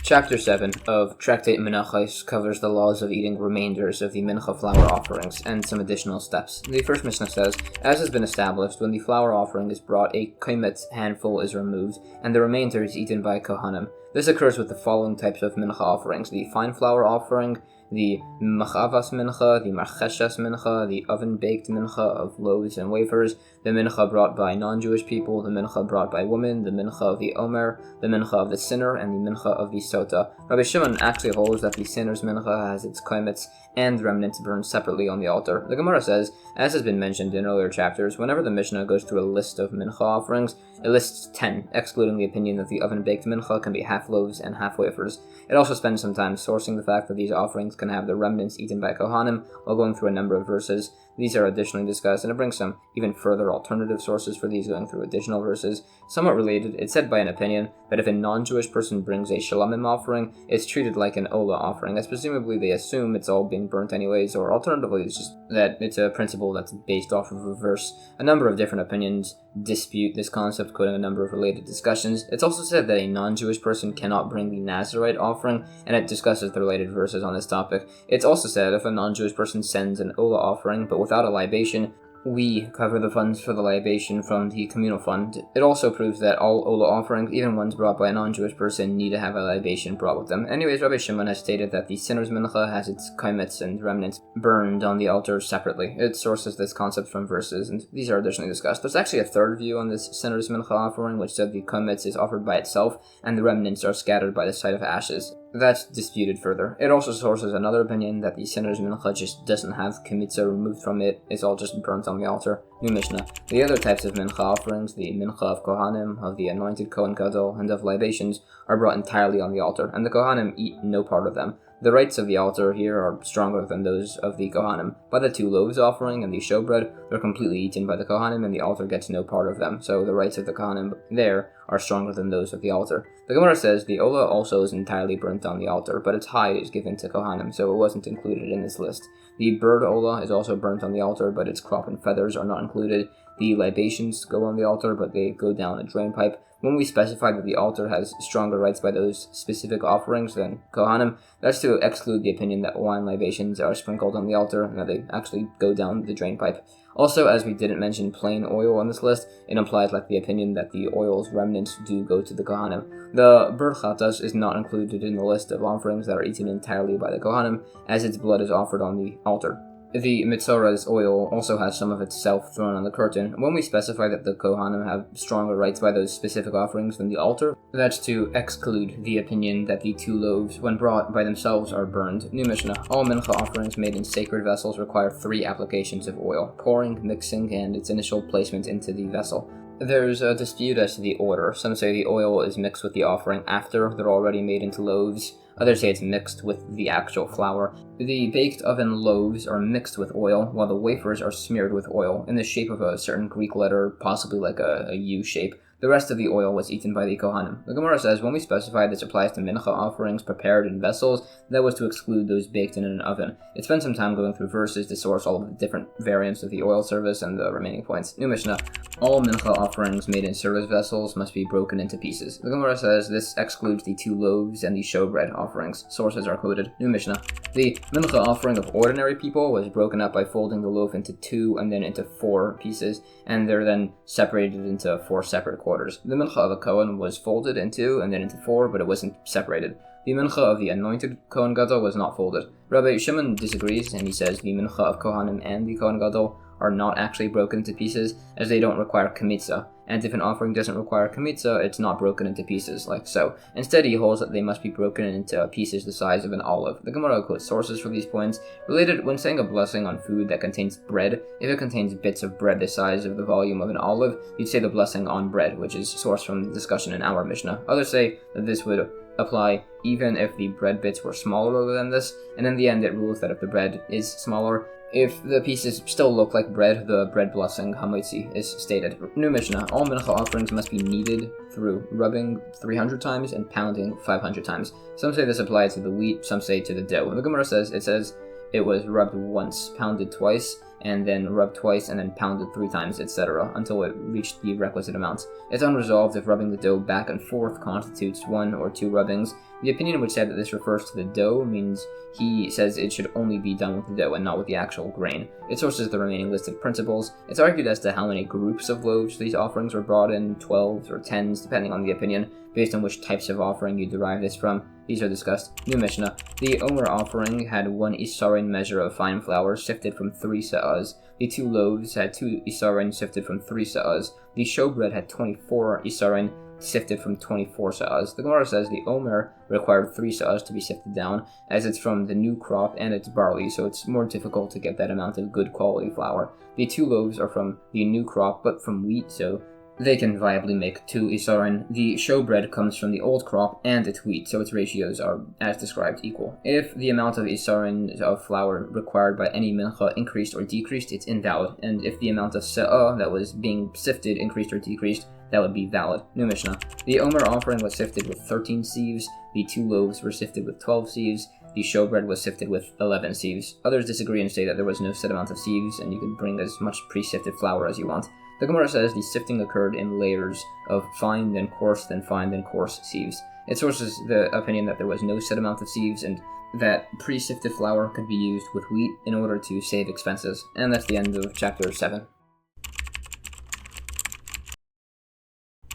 Chapter 7 of Tractate Menachos covers the laws of eating remainders of the Minchah flour offerings and some additional steps. The first Mishnah says, as has been established, when the flour offering is brought, a kaimet handful is removed, and the remainder is eaten by Kohanim. This occurs with the following types of Minchah offerings: the fine flour offering, the machavas mincha, the marcheshas mincha, the oven-baked mincha of loaves and wafers, the mincha brought by non-Jewish people, the mincha brought by women, the mincha of the Omer, the mincha of the sinner, and the mincha of the Todah. Rabbi Shimon actually holds that the sinner's mincha has its kaimets and remnants burned separately on the altar. The Gemara says, as has been mentioned in earlier chapters, whenever the Mishnah goes through a list of mincha offerings, it lists 10, excluding the opinion that the oven-baked mincha can be half loaves and half wafers. It also spends some time sourcing the fact that these offerings can have the remnants eaten by Kohanim while going through a number of verses. These are additionally discussed, and it brings some even further alternative sources for these going through additional verses. Somewhat related, it's said by an opinion that if a non-Jewish person brings a shalamim offering, it's treated like an olah offering, as presumably they assume it's all being burnt anyways, or alternatively it's just that it's a principle that's based off of a verse. A number of different opinions dispute this concept, quoting a number of related discussions. It's also said that a non-Jewish person cannot bring the Nazirite offering, and it discusses the related verses on this topic. It's also said if a non-Jewish person sends an olah offering, but without a libation, we cover the funds for the libation from the communal fund. It also proves that all olah offerings, even ones brought by a non-Jewish person, need to have a libation brought with them. Anyways, Rabbi Shimon has stated that the sinner's mincha has its kaimets and remnants burned on the altar separately. It sources this concept from verses, and these are additionally discussed. There's actually a third view on this sinner's mincha offering, which said the kaimets is offered by itself, and the remnants are scattered by the sight of ashes. That's disputed further. It also sources another opinion that the sinner's mincha just doesn't have kmitza removed from it, it's all just burnt on the altar. New Mishnah. The other types of mincha offerings, the mincha of Kohanim, of the anointed Kohen Gadol, and of libations, are brought entirely on the altar, and the Kohanim eat no part of them. The rites of the altar here are stronger than those of the Kohanim. By the 2 loaves offering and the showbread, they're completely eaten by the Kohanim, and the altar gets no part of them, so the rites of the Kohanim there are stronger than those of the altar. The Gemara says the olah also is entirely burnt on the altar, but its hide is given to Kohanim, so it wasn't included in this list. The bird olah is also burnt on the altar, but its crop and feathers are not included. The libations go on the altar, but they go down a drain pipe. When we specify that the altar has stronger rites by those specific offerings than Kohanim, that's to exclude the opinion that wine libations are sprinkled on the altar and that they actually go down the drain pipe. Also, as we didn't mention plain oil on this list, it implies like the opinion that the oil's remnants do go to the Kohanim. The bird chatas is not included in the list of offerings that are eaten entirely by the Kohanim, as its blood is offered on the altar. The Mitzora's oil also has some of itself thrown on the curtain. When we specify that the Kohanim have stronger rights by those specific offerings than the altar, that's to exclude the opinion that the 2 loaves, when brought by themselves, are burned. New Mishnah. All Minchah offerings made in sacred vessels require 3 applications of oil: pouring, mixing, and its initial placement into the vessel. There's a dispute as to the order. Some say the oil is mixed with the offering after they're already made into loaves. Others say it's mixed with the actual flour. The baked oven loaves are mixed with oil, while the wafers are smeared with oil, in the shape of a certain Greek letter, possibly like a U shape. The rest of the oil was eaten by the Kohanim. The Gemara says, when we specify this applies to Minchah offerings prepared in vessels, that was to exclude those baked in an oven. It spent some time going through verses to source all of the different variants of the oil service and the remaining points. New Mishnah. All Minchah offerings made in service vessels must be broken into pieces. The Gemara says this excludes the 2 loaves and the Showbread offerings. Sources are quoted. New Mishnah. The Minchah offering of ordinary people was broken up by folding the loaf into 2 and then into 4 pieces, and they're then separated into 4 separate quarters. The Minchah of a Kohen was folded into and then into 4, but it wasn't separated. The Minchah of the anointed Kohen Gadol was not folded. Rabbi Shimon disagrees, and he says the Minchah of Kohanim and the Kohen Gadol are not actually broken into pieces, as they don't require kmitza, and if an offering doesn't require kmitza, it's not broken into pieces, like so. Instead, he holds that they must be broken into pieces the size of an olive. The Gemara quotes sources for these points. Related, when saying a blessing on food that contains bread, if it contains bits of bread the size of the volume of an olive, you'd say the blessing on bread, which is sourced from the discussion in our Mishnah. Others say that this would apply even if the bread bits were smaller than this, and in the end it rules that if the bread is smaller, if the pieces still look like bread, the bread blessing, hametzi, is stated. New Mishnah. All Minchah offerings must be kneaded through rubbing 300 times and pounding 500 times. Some say this applies to the wheat, some say to the dough. The Gemara says it was rubbed once, pounded twice, and then rubbed twice, and then pounded 3 times, etc., until it reached the requisite amount. It's unresolved if rubbing the dough back and forth constitutes 1 or 2 rubbings. The opinion which said that this refers to the dough means he says it should only be done with the dough and not with the actual grain. It sources the remaining listed principles. It's argued as to how many groups of loaves these offerings were brought in, 12s or 10s, depending on the opinion, based on which types of offering you derive this from. These are discussed. New Mishnah. The Omer offering had 1 isarin measure of fine flour sifted from 3 se'ahs. The 2 loaves had 2 isarin sifted from 3 se'ahs. The showbread had 24 isarin sifted from 24 se'ahs. The Gemara says the Omer required 3 se'ahs to be sifted down, as it's from the new crop and it's barley, so it's more difficult to get that amount of good quality flour. The 2 loaves are from the new crop, but from wheat, so they can viably make 2 isarin. The showbread comes from the old crop and it's wheat, so its ratios are, as described, equal. If the amount of isarin of flour required by any mincha increased or decreased, it's invalid, and if the amount of se'ah that was being sifted increased or decreased, that would be valid. New Mishnah. The Omer offering was sifted with 13 sieves, the 2 loaves were sifted with 12 sieves, the showbread was sifted with 11 sieves. Others disagree and say that there was no set amount of sieves, and you could bring as much pre-sifted flour as you want. The Gemara says the sifting occurred in layers of fine, then coarse, then fine, then coarse sieves. It sources the opinion that there was no set amount of sieves, and that pre-sifted flour could be used with wheat in order to save expenses. And that's the end of chapter 7.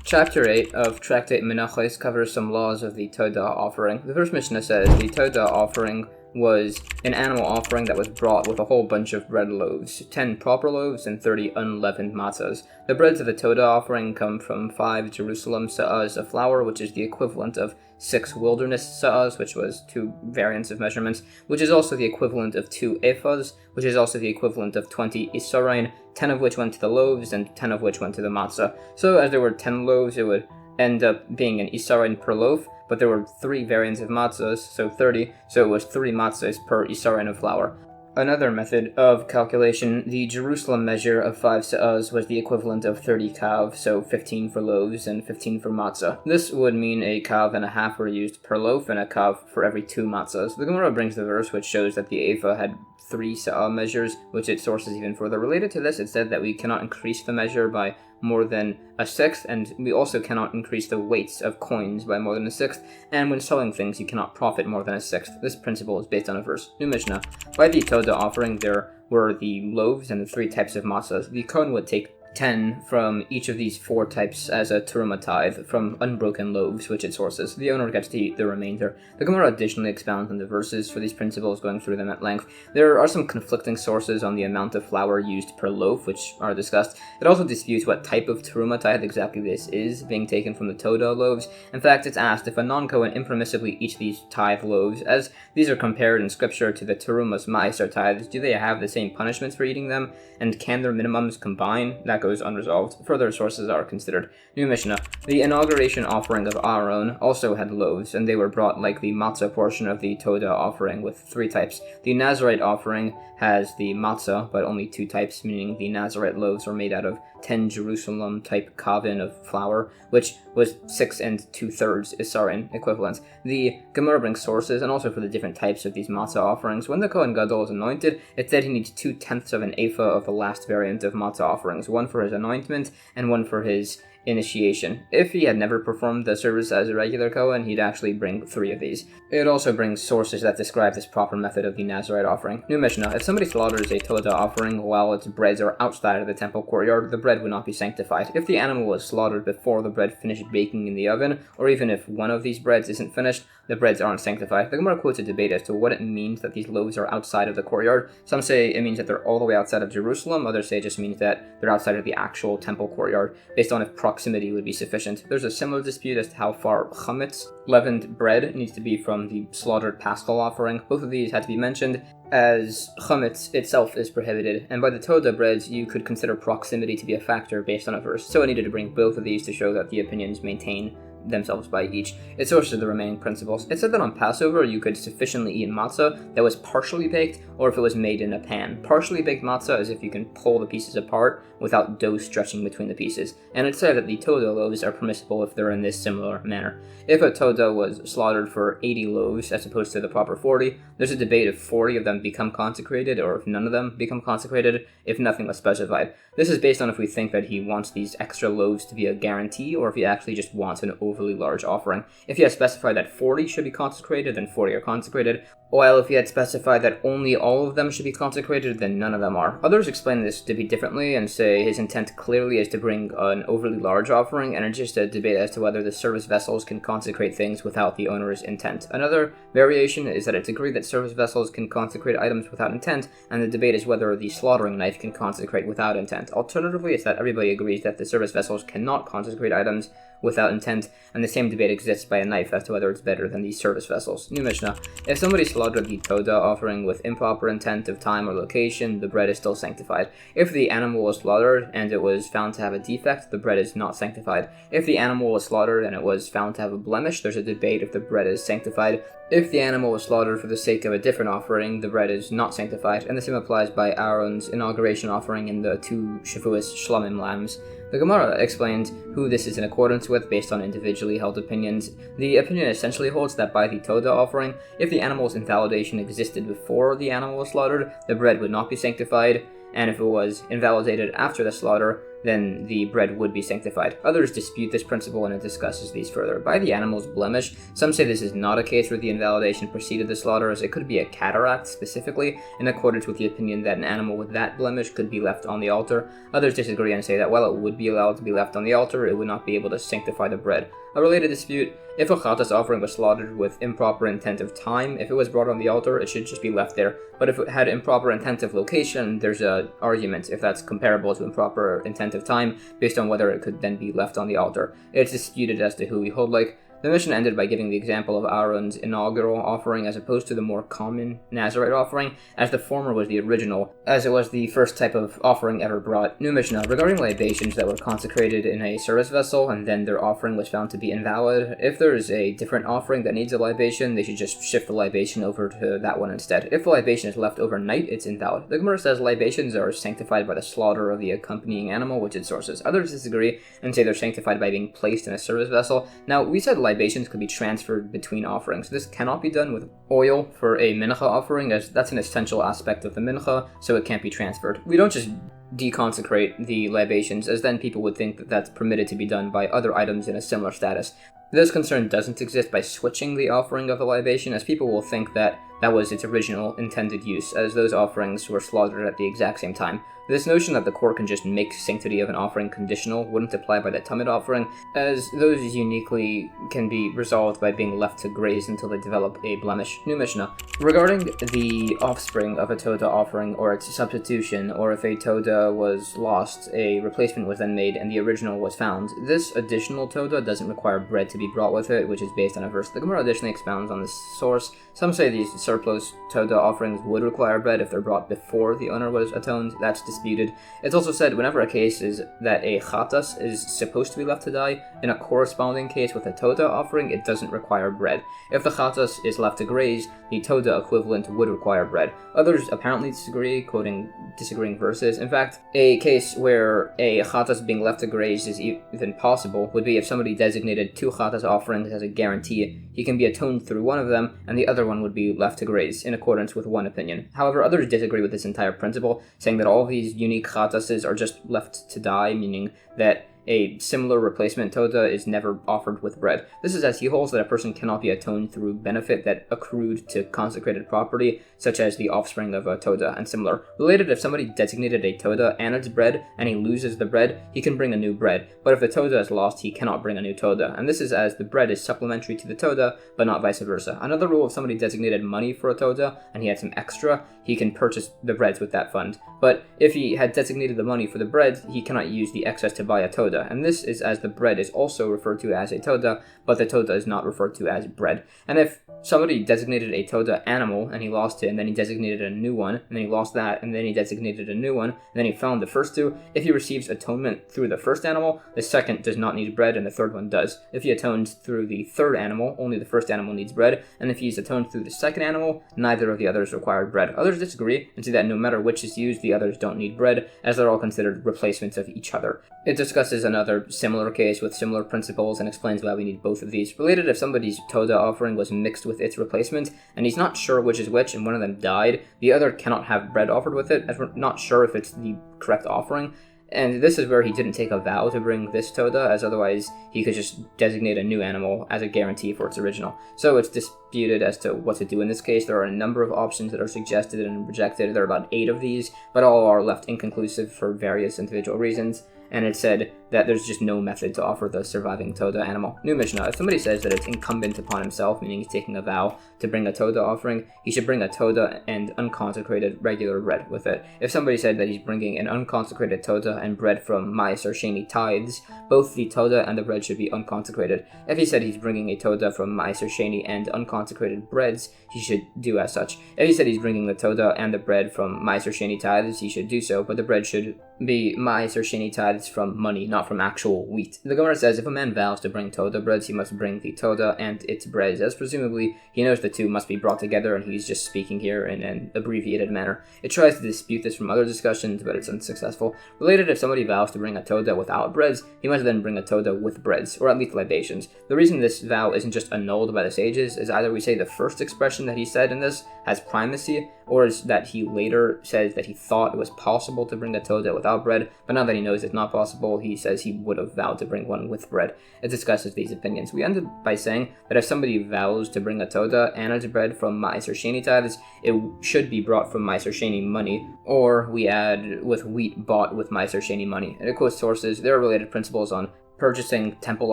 Chapter 8 of Tractate Menachos covers some laws of the Todah offering. The first Mishnah says the Todah offering was an animal offering that was brought with a whole bunch of bread loaves, 10 proper loaves and 30 unleavened matzahs. The breads of the Todah offering come from 5 Jerusalem se'ahs of flour, which is the equivalent of 6 wilderness se'ahs, which was 2 variants of measurements, which is also the equivalent of 2 ephahs, which is also the equivalent of 20 isarin, 10 of which went to the loaves and 10 of which went to the matzah. So as there were 10 loaves, it would end up being an isarin per loaf, but there were 3 variants of matzahs, so 30, so it was 3 matzahs per isarin of flour. Another method of calculation, the Jerusalem measure of 5 se'ahs was the equivalent of 30 kav, so 15 for loaves and 15 for matzah. This would mean a kav and a half were used per loaf and a kav for every 2 matzahs. The Gemara brings the verse which shows that the ephah had 3 se'ah measures, which it sources even further. Related to this, it said that we cannot increase the measure by more than a sixth, and we also cannot increase the weights of coins by more than a sixth, and when selling things you cannot profit more than a sixth. This principle is based on a verse. New Mishnah. By the Todah offering there were the loaves and the 3 types of matzahs. The Kohen would take 10 from each of these 4 types as a teruma tithe from unbroken loaves, which it sources. The owner gets to eat the remainder. The Gemara additionally expounds on the verses for these principles, going through them at length. There are some conflicting sources on the amount of flour used per loaf, which are discussed. It also disputes what type of teruma tithe exactly this is, being taken from the Todah loaves. In fact, it's asked if a non-Kohen impermissibly eats these tithe loaves, as these are compared in scripture to the terumas ma'aser tithes. Do they have the same punishments for eating them, and can their minimums combine? That goes unresolved. Further sources are considered. New Mishnah. The inauguration offering of Aaron also had loaves, and they were brought like the matzah portion of the Todah offering, with 3 types. The Nazarite offering has the matzah, but only 2 types, meaning the Nazarite loaves were made out of 10 Jerusalem type kavin of flour, which was 6 2/3 isarin equivalent. The Gemara brings sources, and also for the different types of these matzah offerings. When the Kohen Gadol is anointed, it said he needs 2/10 of an ephah of the last variant of matzah offerings, one for his anointment and one for his initiation. If he had never performed the service as a regular Kohen, he'd actually bring 3 of these. It also brings sources that describe this proper method of the Nazarite offering. New Mishnah. If somebody slaughters a Todah offering while its breads are outside of the temple courtyard, the bread would not be sanctified. If the animal was slaughtered before the bread finished baking in the oven, or even if one of these breads isn't finished, the breads aren't sanctified. The Gemara quotes a debate as to what it means that these loaves are outside of the courtyard. Some say it means that they're all the way outside of Jerusalem, others say it just means that they're outside of the actual temple courtyard, based on if proximity would be sufficient. There's a similar dispute as to how far chametz, leavened bread, needs to be from the slaughtered paschal offering. Both of these had to be mentioned, as chametz itself is prohibited, and by the Todah breads you could consider proximity to be a factor based on a verse, so I needed to bring both of these to show that the opinions maintain themselves by each. It sources the remaining principles. It said that on Passover you could sufficiently eat matzah that was partially baked, or if it was made in a pan. Partially baked matzah is if you can pull the pieces apart without dough stretching between the pieces, and it said that the Todah loaves are permissible if they're in this similar manner. If a Todah was slaughtered for 80 loaves as opposed to the proper 40, there's a debate if 40 of them become consecrated or if none of them become consecrated if nothing was specified. This is based on if we think that he wants these extra loaves to be a guarantee, or if he actually just wants an overly large offering. If he has specified that 40 should be consecrated, then 40 are consecrated, while if he had specified that only all of them should be consecrated, then none of them are. Others explain this to be differently and say his intent clearly is to bring an overly large offering, and it's just a debate as to whether the service vessels can consecrate things without the owner's intent. Another variation is that it's agreed that service vessels can consecrate items without intent, and the debate is whether the slaughtering knife can consecrate without intent. Alternatively, it's that everybody agrees that the service vessels cannot consecrate items without intent, and the same debate exists by a knife as to whether it's better than these service vessels. New Mishnah. If somebody slaughtered the Todah offering with improper intent of time or location, the bread is still sanctified. If the animal was slaughtered and it was found to have a defect, the bread is not sanctified. If the animal was slaughtered and it was found to have a blemish, there's a debate if the bread is sanctified. If the animal was slaughtered for the sake of a different offering, the bread is not sanctified, and the same applies by Aaron's inauguration offering in the 2 Shavuos Shlomim lambs. The Gemara explained who this is in accordance with based on individually held opinions. The opinion essentially holds that by the Todah offering, if the animal's invalidation existed before the animal was slaughtered, the bread would not be sanctified, and if it was invalidated after the slaughter, then the bread would be sanctified. Others dispute this principle, and it discusses these further. By the animal's blemish, some say this is not a case where the invalidation preceded the slaughter, as it could be a cataract specifically, in accordance with the opinion that an animal with that blemish could be left on the altar. Others disagree and say that while it would be allowed to be left on the altar, it would not be able to sanctify the bread. A related dispute: if a chatas offering was slaughtered with improper intent of time, if it was brought on the altar, it should just be left there. But if it had improper intent of location, there's an argument if that's comparable to improper intent of time, based on whether it could then be left on the altar. It's disputed as to who we hold like. The mission ended by giving the example of Aaron's inaugural offering as opposed to the more common Nazarite offering, as the former was the original, as it was the first type of offering ever brought. New Mishnah. Regarding libations that were consecrated in a service vessel and then their offering was found to be invalid, if there is a different offering that needs a libation, they should just shift the libation over to that one instead. If the libation is left overnight, it's invalid. The Gemara says libations are sanctified by the slaughter of the accompanying animal, which it sources. Others disagree and say they're sanctified by being placed in a service vessel. Now, we said libations could be transferred between offerings. This cannot be done with oil for a Minchah offering, as that's an essential aspect of the Minchah, so it can't be transferred. We don't just deconsecrate the libations, as then people would think that that's permitted to be done by other items in a similar status. This concern doesn't exist by switching the offering of a libation, as people will think that that was its original intended use, as those offerings were slaughtered at the exact same time. This notion that the court can just make sanctity of an offering conditional wouldn't apply by the Talmud offering, as those uniquely can be resolved by being left to graze until they develop a blemish. New Mishnah. Regarding the offspring of a Todah offering or its substitution, or if a Todah was lost, a replacement was then made and the original was found, this additional Todah doesn't require bread to be brought with it, which is based on a verse. The Gemara additionally expounds on this source. Some say these surplus Todah offerings would require bread if they're brought before the owner was atoned. That's disputed. It's also said whenever a case is that a chatas is supposed to be left to die, in a corresponding case with a Todah offering, it doesn't require bread. If the chatas is left to graze, the Todah equivalent would require bread. Others apparently disagree, quoting disagreeing verses. In fact, a case where a chatas being left to graze is even possible would be if somebody designated 2 chatas offerings as a guarantee. He can be atoned through one of them, and the other one would be left to graze, in accordance with one opinion. However, others disagree with this entire principle, saying that all of these unique chatases are just left to die, meaning that a similar replacement Todah is never offered with bread. This is as he holds that a person cannot be atoned through benefit that accrued to consecrated property, such as the offspring of a Todah and similar. Related, if somebody designated a Todah and its bread, and he loses the bread, he can bring a new bread. But if the Todah is lost, he cannot bring a new Todah. And this is as the bread is supplementary to the Todah, but not vice versa. Another rule, if somebody designated money for a Todah, and he had some extra, he can purchase the breads with that fund. But if he had designated the money for the bread, he cannot use the excess to buy a Todah. And this is as the bread is also referred to as a Todah, but the Todah is not referred to as bread. And if somebody designated a Todah animal, and he lost it, and then he designated a new one, and then he lost that, and then he designated a new one, and then he found the first two, if he receives atonement through the first animal, the second does not need bread, and the third one does. If he atones through the third animal, only the first animal needs bread, and if he's atoned through the second animal, neither of the others require bread. Others disagree, and say that no matter which is used, the others don't need bread, as they're all considered replacements of each other. It discusses another similar case with similar principles and explains why we need both of these. Related, if somebody's Todah offering was mixed with its replacement, and he's not sure which is which, and one of them died, the other cannot have bread offered with it, as we're not sure if it's the correct offering. And this is where he didn't take a vow to bring this Todah, as otherwise he could just designate a new animal as a guarantee for its original. So it's disputed as to what to do in this case. There are a number of options that are suggested and rejected. There are about 8 of these, but all are left inconclusive for various individual reasons. And it said that there's just no method to offer the surviving Todah animal. New Mishnah. If somebody says that it's incumbent upon himself, meaning he's taking a vow to bring a Todah offering, he should bring a Todah and unconsecrated regular bread with it. If somebody said that he's bringing an unconsecrated Todah and bread from Ma'aser Sheni tithes, both the Todah and the bread should be unconsecrated. If he said he's bringing a Todah from Ma'aser Sheni and unconsecrated breads, he should do as such. If he said he's bringing the Todah and the bread from Ma'aser Sheni tithes, he should do so, but the bread should be Ma'aser Sheni tithes from money, not from actual wheat. The Gemara says if a man vows to bring Todah breads, he must bring the Todah and its breads, as presumably he knows the two must be brought together, and he's just speaking here in an abbreviated manner. It tries to dispute this from other discussions, but it's unsuccessful. Related, if somebody vows to bring a Todah without breads, he must then bring a Todah with breads, or at least libations. The reason this vow isn't just annulled by the sages is either we say the first expression that he said in this has primacy, or is that he later says that he thought it was possible to bring a Todah without bread, but now that he knows it's not possible, he says he would have vowed to bring one with bread. It discusses these opinions. We ended by saying that if somebody vows to bring a Todah and its bread from Ma'aser Sheni tithes, it should be brought from Ma'aser Sheni money, or we add with wheat bought with Ma'aser Sheni money. And it quotes sources. There are related principles on purchasing temple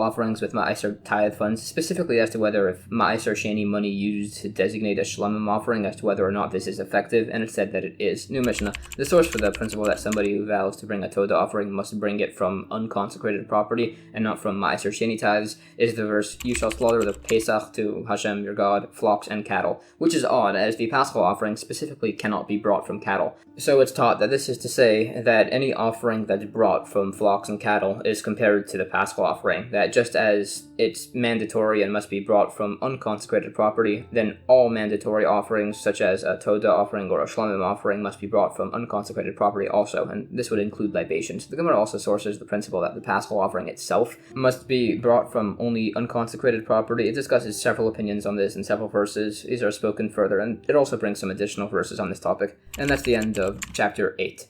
offerings with Ma'aser tithe funds, specifically as to whether if Ma'aser Sheni money used to designate a shlamim offering, as to whether or not this is effective, and it said that it is. New Mishnah. The source for the principle that somebody who vows to bring a Todah offering must bring it from unconsecrated property and not from Ma'aser Sheni tithes is the verse, "You shall slaughter the Pesach to Hashem your God, flocks and cattle," which is odd, as the Paschal offering specifically cannot be brought from cattle. So it's taught that this is to say that any offering that's brought from flocks and cattle is compared to the Paschal offering, that just as it's mandatory and must be brought from unconsecrated property, then all mandatory offerings, such as a Todah offering or a shlamim offering, must be brought from unconsecrated property also, and this would include libations. The Gemara also sources the principle that the Paschal offering itself must be brought from only unconsecrated property. It discusses several opinions on this in several verses. These are spoken further, and it also brings some additional verses on this topic. And that's the end of chapter 8.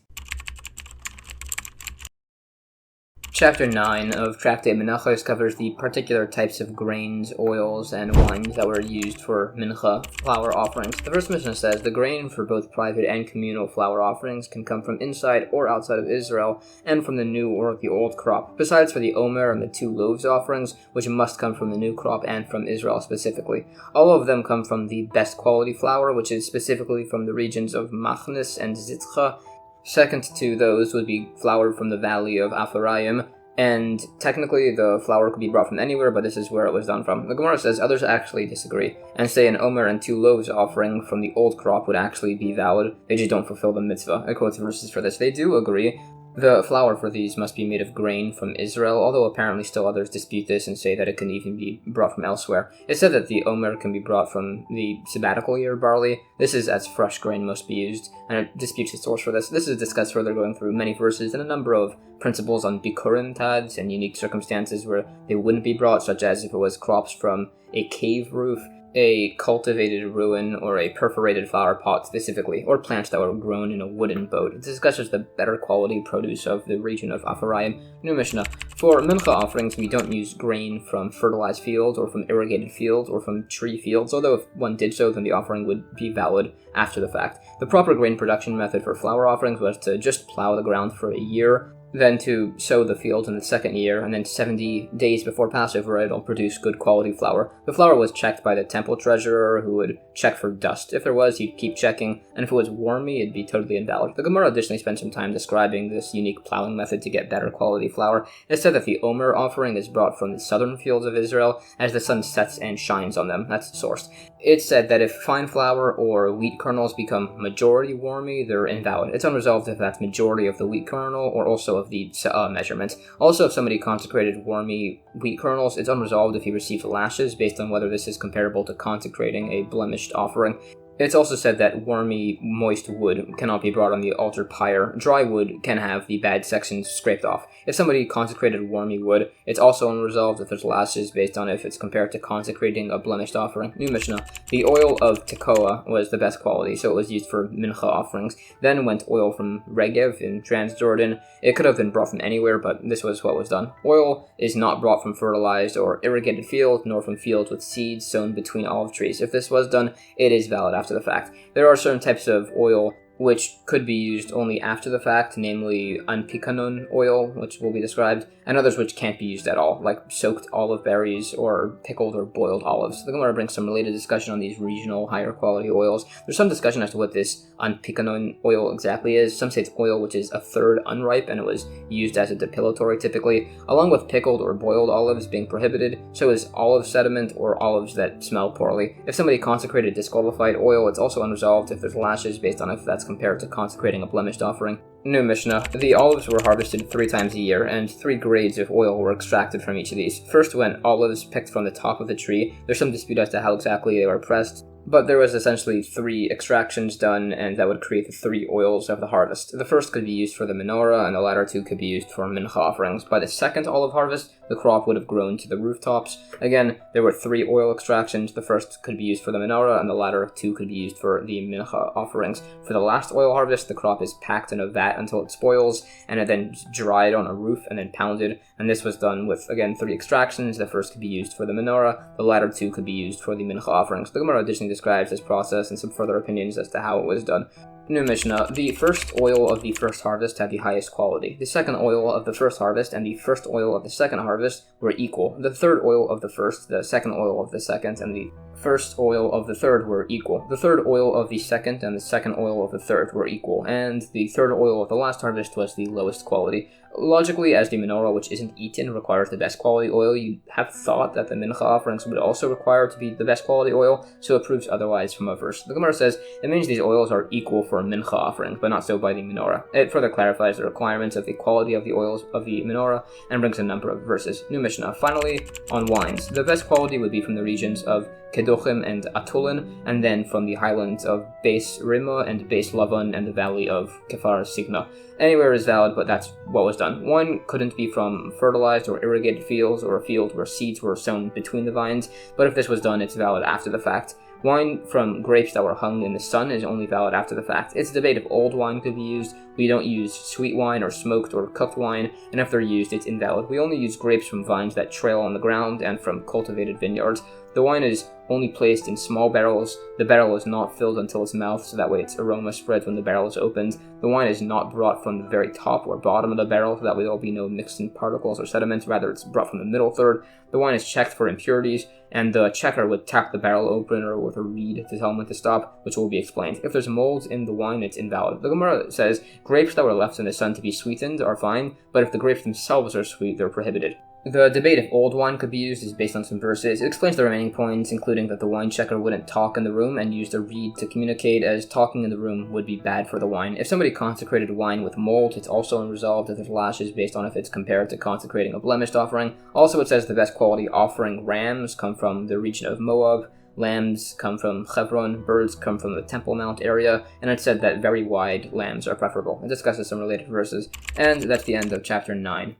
Chapter 9 of Tractate Menachos covers the particular types of grains, oils, and wines that were used for Minchah flour offerings. The first Mishnah says, the grain for both private and communal flour offerings can come from inside or outside of Israel, and from the new or the old crop, besides for the Omer and the 2 Loaves offerings, which must come from the new crop and from Israel specifically. All of them come from the best quality flour, which is specifically from the regions of Machnes and Semichah. Second to those would be flour from the valley of Ephraim, and technically the flour could be brought from anywhere, but this is where it was done from. The Gemara says others actually disagree, and say an Omer and 2 Loaves offering from the old crop would actually be valid, they just don't fulfill the mitzvah. I quote the verses for this. They do agree. The flour for these must be made of grain from Israel, although apparently still others dispute this and say that it can even be brought from elsewhere. It's said that the Omer can be brought from the sabbatical year barley. This is as fresh grain must be used, and it disputes the source for this. This is discussed further going through many verses and a number of principles on bikurim tads and unique circumstances where they wouldn't be brought, such as if it was crops from a cave roof, a cultivated ruin, or a perforated flower pot specifically, or plants that were grown in a wooden boat. It discusses the better quality produce of the region of Ephraim. New Mishnah. For Minchah offerings, we don't use grain from fertilized fields, or from irrigated fields, or from tree fields, although if one did so, then the offering would be valid after the fact. The proper grain production method for flour offerings was to just plow the ground for a year, then to sow the field in the second year, and then 70 days before Passover it'll produce good quality flour. The flour was checked by the temple treasurer, who would check for dust. If there was, he'd keep checking, and if it was wormy, it'd be totally invalid. The Gemara additionally spent some time describing this unique plowing method to get better quality flour. It said that the Omer offering is brought from the southern fields of Israel, as the sun sets and shines on them. That's sourced. It said that if fine flour or wheat kernels become majority wormy, they're invalid. It's unresolved if that's majority of the wheat kernel, or also of the measurement. Also, if somebody consecrated wormy wheat kernels, it's unresolved if he received lashes based on whether this is comparable to consecrating a blemished offering. It's also said that wormy, moist wood cannot be brought on the altar pyre. Dry wood can have the bad sections scraped off. If somebody consecrated wormy wood, it's also unresolved if there's lashes based on if it's compared to consecrating a blemished offering. New Mishnah. The oil of tekoa was the best quality, so it was used for Minchah offerings. Then went oil from Regev in Transjordan. It could have been brought from anywhere, but this was what was done. Oil is not brought from fertilized or irrigated fields, nor from fields with seeds sown between olive trees. If this was done, it is valid after the fact. There are certain types of oil which could be used only after the fact, namely anpikanon oil, which will be described, and others which can't be used at all, like soaked olive berries or pickled or boiled olives. The Gemara brings some related discussion on these regional, higher quality oils. There's some discussion as to what this anpikanon oil exactly is. Some say it's oil which is a third unripe, and it was used as a depilatory typically, along with pickled or boiled olives being prohibited. So is olive sediment or olives that smell poorly. If somebody consecrated disqualified oil, it's also unresolved if there's lashes based on if that's compared to consecrating a blemished offering. New Mishnah. The olives were harvested 3 times a year, and 3 grades of oil were extracted from each of these. First, when olives picked from the top of the tree, there's some dispute as to how exactly they were pressed, but there was essentially 3 extractions done, and that would create the 3 oils of the harvest. The first could be used for the menorah, and the latter 2 could be used for Minchah offerings. By the second olive harvest, the crop would have grown to the rooftops. Again, there were 3 oil extractions. The first could be used for the menorah, and the latter 2 could be used for the Minchah offerings. For the last oil harvest, the crop is packed in a vat until it spoils, and it then dried on a roof and then pounded, and this was done with, again, 3 extractions. The first could be used for the menorah, the latter 2 could be used for the Minchah offerings. The Gemara additionally describes this process and some further opinions as to how it was done. New Mishnah. The first oil of the first harvest had the highest quality. The second oil of the first harvest and the first oil of the second harvest were equal. The third oil of the first, the second oil of the second, and the first oil of the third were equal. The third oil of the second and the second oil of the third were equal, and the third oil of the last harvest was the lowest quality. Logically, as the menorah, which isn't eaten, requires the best quality oil, you'd have thought that the Minchah offerings would also require to be the best quality oil, so it proves otherwise from a verse. The Gemara says it means these oils are equal for Minchah offerings, but not so by the menorah. It further clarifies the requirements of the quality of the oils of the menorah and brings a number of verses. New Mishnah. Finally, on wines. The best quality would be from the regions of Kedochim and Atulin, and then from the highlands of Beis Rimah and Beis Lavan and the valley of Kefar Signa. Anywhere is valid, but that's what was done. One couldn't be from fertilized or irrigated fields or a field where seeds were sown between the vines, but if this was done, it's valid after the fact. Wine from grapes that were hung in the sun is only valid after the fact. It's a debate if old wine could be used. We don't use sweet wine or smoked or cooked wine, and if they're used, it's invalid. We only use grapes from vines that trail on the ground and from cultivated vineyards. The wine is only placed in small barrels. The barrel is not filled until its mouth, so that way its aroma spreads when the barrel is opened. The wine is not brought from the very top or bottom of the barrel, so that way there will be no mixed-in particles or sediments. Rather, it's brought from the middle third. The wine is checked for impurities, and the checker would tap the barrel opener with a reed to tell him when to stop, which will be explained. If there's mold in the wine, it's invalid. The Gemara says grapes that were left in the sun to be sweetened are fine, but if the grapes themselves are sweet, they're prohibited. The debate if old wine could be used is based on some verses. It explains the remaining points, including that the wine checker wouldn't talk in the room and used a reed to communicate, as talking in the room would be bad for the wine. If somebody consecrated wine with mold, it's also unresolved if there's lashes based on if it's compared to consecrating a blemished offering. Also, it says the best quality offering rams come from the region of Moab, lambs come from Hebron, birds come from the Temple Mount area, and it said that very wide lambs are preferable. It discusses some related verses, and that's the end of chapter 9.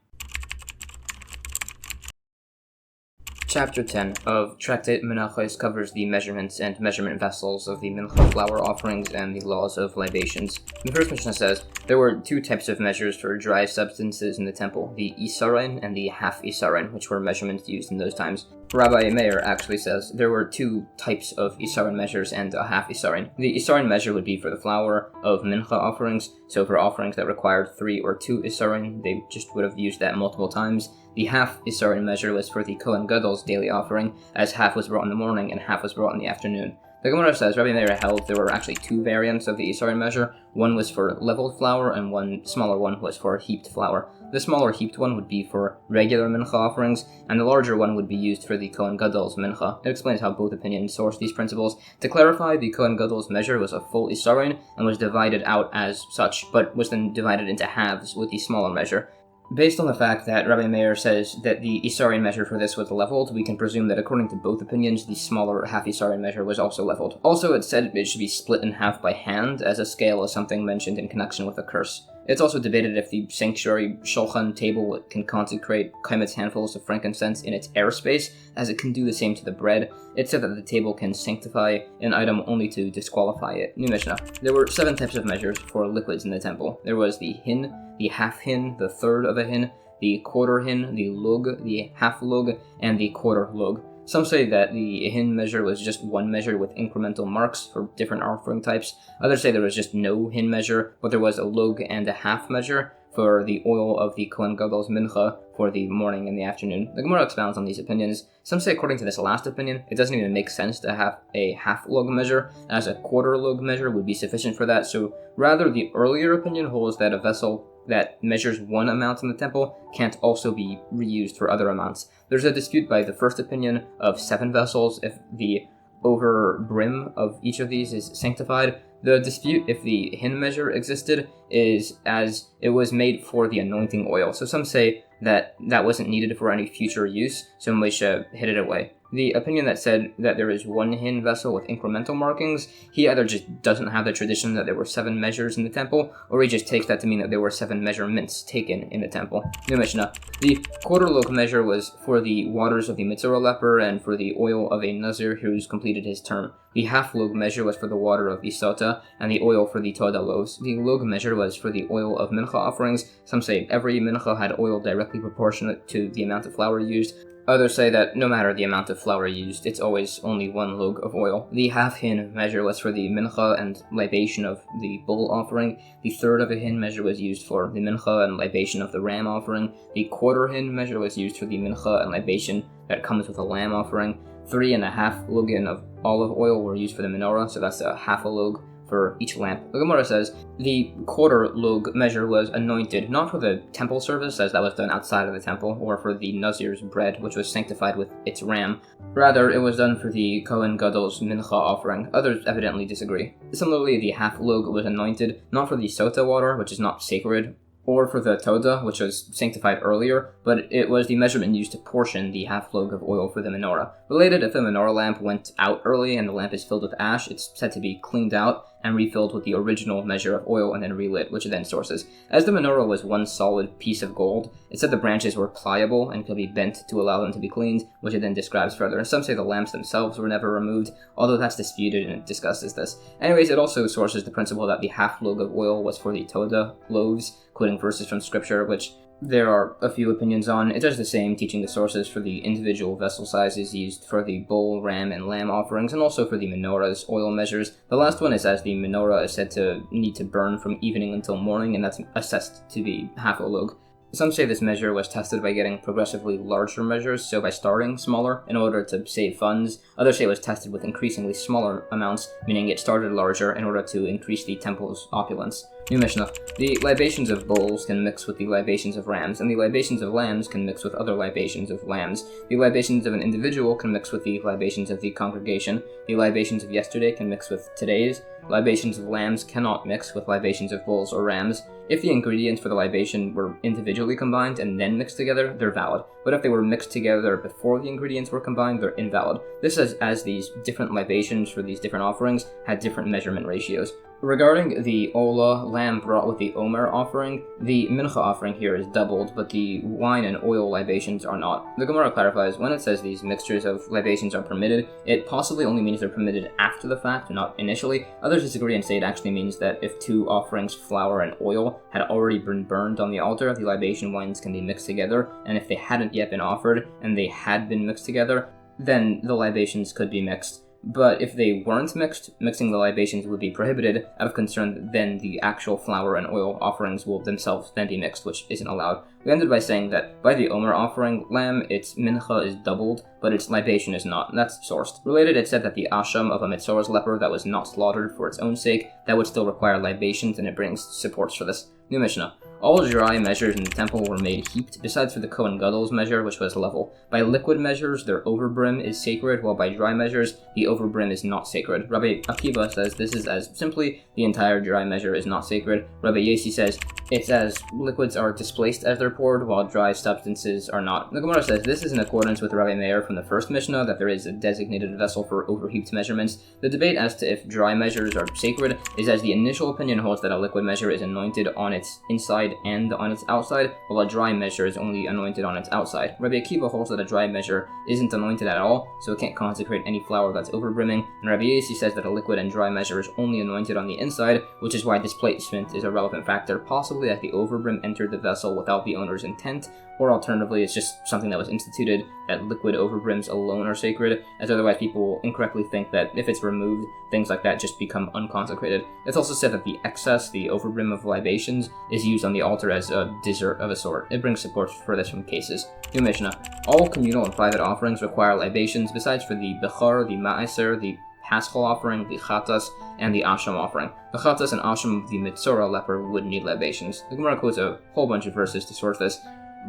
Chapter 10 of Tractate Menachos covers the measurements and measurement vessels of the Minchah flour offerings and the laws of libations. The first Mishnah says, there were two types of measures for dry substances in the temple, the isarin and the half isarin, which were measurements used in those times. Rabbi Omer actually says there were two types of isarin measures and a half isarin. The isarin measure would be for the flour of Minchah offerings, so for offerings that required 3 or 2 isarin, they just would have used that multiple times. The half isarin measure was for the Kohen Gadol's daily offering, as half was brought in the morning and half was brought in the afternoon. The Gemara says Rabbi Meir held there were actually two variants of the isarin measure. One was for leveled flour, and one smaller one was for heaped flour. The smaller heaped one would be for regular Minchah offerings, and the larger one would be used for the Kohen Gadol's Minchah. It explains how both opinions source these principles. To clarify, the Kohen Gadol's measure was a full isarin and was divided out as such, but was then divided into halves with the smaller measure. Based on the fact that Rabbi Meir says that the isarin measure for this was leveled, we can presume that according to both opinions, the smaller half isarin measure was also leveled. Also, it said it should be split in half by hand, as a scale is something mentioned in connection with a curse. It's also debated if the sanctuary shulchan table can consecrate kaimetz handfuls of frankincense in its airspace, as it can do the same to the bread. It said that the table can sanctify an item only to disqualify it. New Mishnah. There were 7 types of measures for liquids in the temple. There was the hin, the half hin, the third of a hin, the quarter hin, the lug, the half lug, and the quarter lug. Some say that the hin measure was just one measure with incremental marks for different offering types. Others say there was just no hin measure, but there was a lug and a half measure for the oil of the Kohen Gadol's Minchah for the morning and the afternoon. The Gemara expounds on these opinions. Some say according to this last opinion, it doesn't even make sense to have a half lug measure, as a quarter lug measure would be sufficient for that, so rather the earlier opinion holds that a vessel that measures one amount in the temple can't also be reused for other amounts. There's a dispute by the first opinion of 7 vessels if the over brim of each of these is sanctified. The dispute if the hin measure existed is as it was made for the anointing oil. So some say that that wasn't needed for any future use, so Moshe hid it away. The opinion that said that there is one hin vessel with incremental markings, he either just doesn't have the tradition that there were 7 measures in the temple, or he just takes that to mean that there were 7 measurements taken in the temple. New Mishnah. The quarter log measure was for the waters of the Mitzvah leper and for the oil of a Nazir who's completed his term. The half log measure was for the water of the Sota and the oil for the Todah loaves. The log measure was for the oil of Minchah offerings. Some say every Minchah had oil directly proportionate to the amount of flour used. Others say that no matter the amount of flour used, it's always only 1 log of oil. The half hin measure was for the mincha and libation of the bull offering. The third of a hin measure was used for the mincha and libation of the ram offering. The quarter hin measure was used for the mincha and libation that comes with a lamb offering. 3.5 lugin of olive oil were used for the menorah, so that's a half a lug for each lamp. The Gemara says the quarter lug measure was anointed not for the temple service, as that was done outside of the temple, or for the Nazir's bread, which was sanctified with its ram. Rather, it was done for the Kohen Gadol's Minchah offering. Others evidently disagree. Similarly, the half lug was anointed not for the Sota water, which is not sacred, or for the Todah, which was sanctified earlier, but it was the measurement used to portion the half log of oil for the menorah. Related, if the menorah lamp went out early and the lamp is filled with ash, it's said to be cleaned out, and refilled with the original measure of oil and then relit, which it then sources. As the menorah was one solid piece of gold, it said the branches were pliable and could be bent to allow them to be cleaned, which it then describes further. And some say the lamps themselves were never removed, although that's disputed and it discusses this. Anyways, it also sources the principle that the half log of oil was for the Todah, Loaves, quoting verses from scripture, which there are a few opinions on. It does the same, teaching the sources for the individual vessel sizes used for the bull, ram, and lamb offerings, and also for the menorah's oil measures. The last one is as the menorah is said to need to burn from evening until morning, and that's assessed to be half a log. Some say this measure was tested by getting progressively larger measures, so by starting smaller in order to save funds. Others say it was tested with increasingly smaller amounts, meaning it started larger in order to increase the temple's opulence. New Mishnah. The libations of bulls can mix with the libations of rams, and the libations of lambs can mix with other libations of lambs. The libations of an individual can mix with the libations of the congregation. The libations of yesterday can mix with today's. Libations of lambs cannot mix with libations of bulls or rams. If the ingredients for the libation were individually combined and then mixed together, they're valid. But if they were mixed together before the ingredients were combined, they're invalid. This is as these different libations for these different offerings had different measurement ratios. Regarding the Olah lamb brought with the Omer offering, the Minchah offering here is doubled, but the wine and oil libations are not. The Gemara clarifies, when it says these mixtures of libations are permitted, it possibly only means they're permitted after the fact, not initially. Others disagree and say it actually means that if two offerings, flour and oil, had already been burned on the altar, the libation wines can be mixed together, and if they hadn't yet been offered, and they had been mixed together, then the libations could be mixed. But if they weren't mixed, mixing the libations would be prohibited out of concern that then the actual flour and oil offerings will themselves then be mixed, which isn't allowed. We ended by saying that by the Omer offering, lamb, its mincha is doubled, but its libation is not, and that's sourced. Related, it said that the asham of a Mitzorah's leper that was not slaughtered for its own sake, that would still require libations, and it brings supports for this. New Mishnah. All dry measures in the temple were made heaped, besides for the Kohen Gadol's measure, which was level. By liquid measures, their overbrim is sacred, while by dry measures, the overbrim is not sacred. Rabbi Akiva says this is as simply the entire dry measure is not sacred. Rabbi Yesi says it's as liquids are displaced as they're poured, while dry substances are not. The Gemara says this is in accordance with Rabbi Meir from the first Mishnah, that there is a designated vessel for overheaped measurements. The debate as to if dry measures are sacred is as the initial opinion holds that a liquid measure is anointed on its inside and on its outside, while a dry measure is only anointed on its outside. Rabbi Akiva holds that a dry measure isn't anointed at all, so it can't consecrate any flour that's overbrimming, and Rabbi Yesi says that a liquid and dry measure is only anointed on the inside, which is why displacement is a relevant factor, possibly as the overbrim entered the vessel without the owner's intent, or alternatively it's just something that was instituted, that liquid overbrims alone are sacred, as otherwise people will incorrectly think that if it's removed, things like that just become unconsecrated. It's also said that the excess, the overbrim of libations, is used on the altar as a dessert of a sort. It brings support for this from cases. New Mishnah. All communal and private offerings require libations, besides for the Bechar, the Ma'aser, the Paschal offering, the Chatas, and the Asham offering. The Chatas and Asham of the Mitzorah leper would need libations. The Gemara quotes a whole bunch of verses to source this.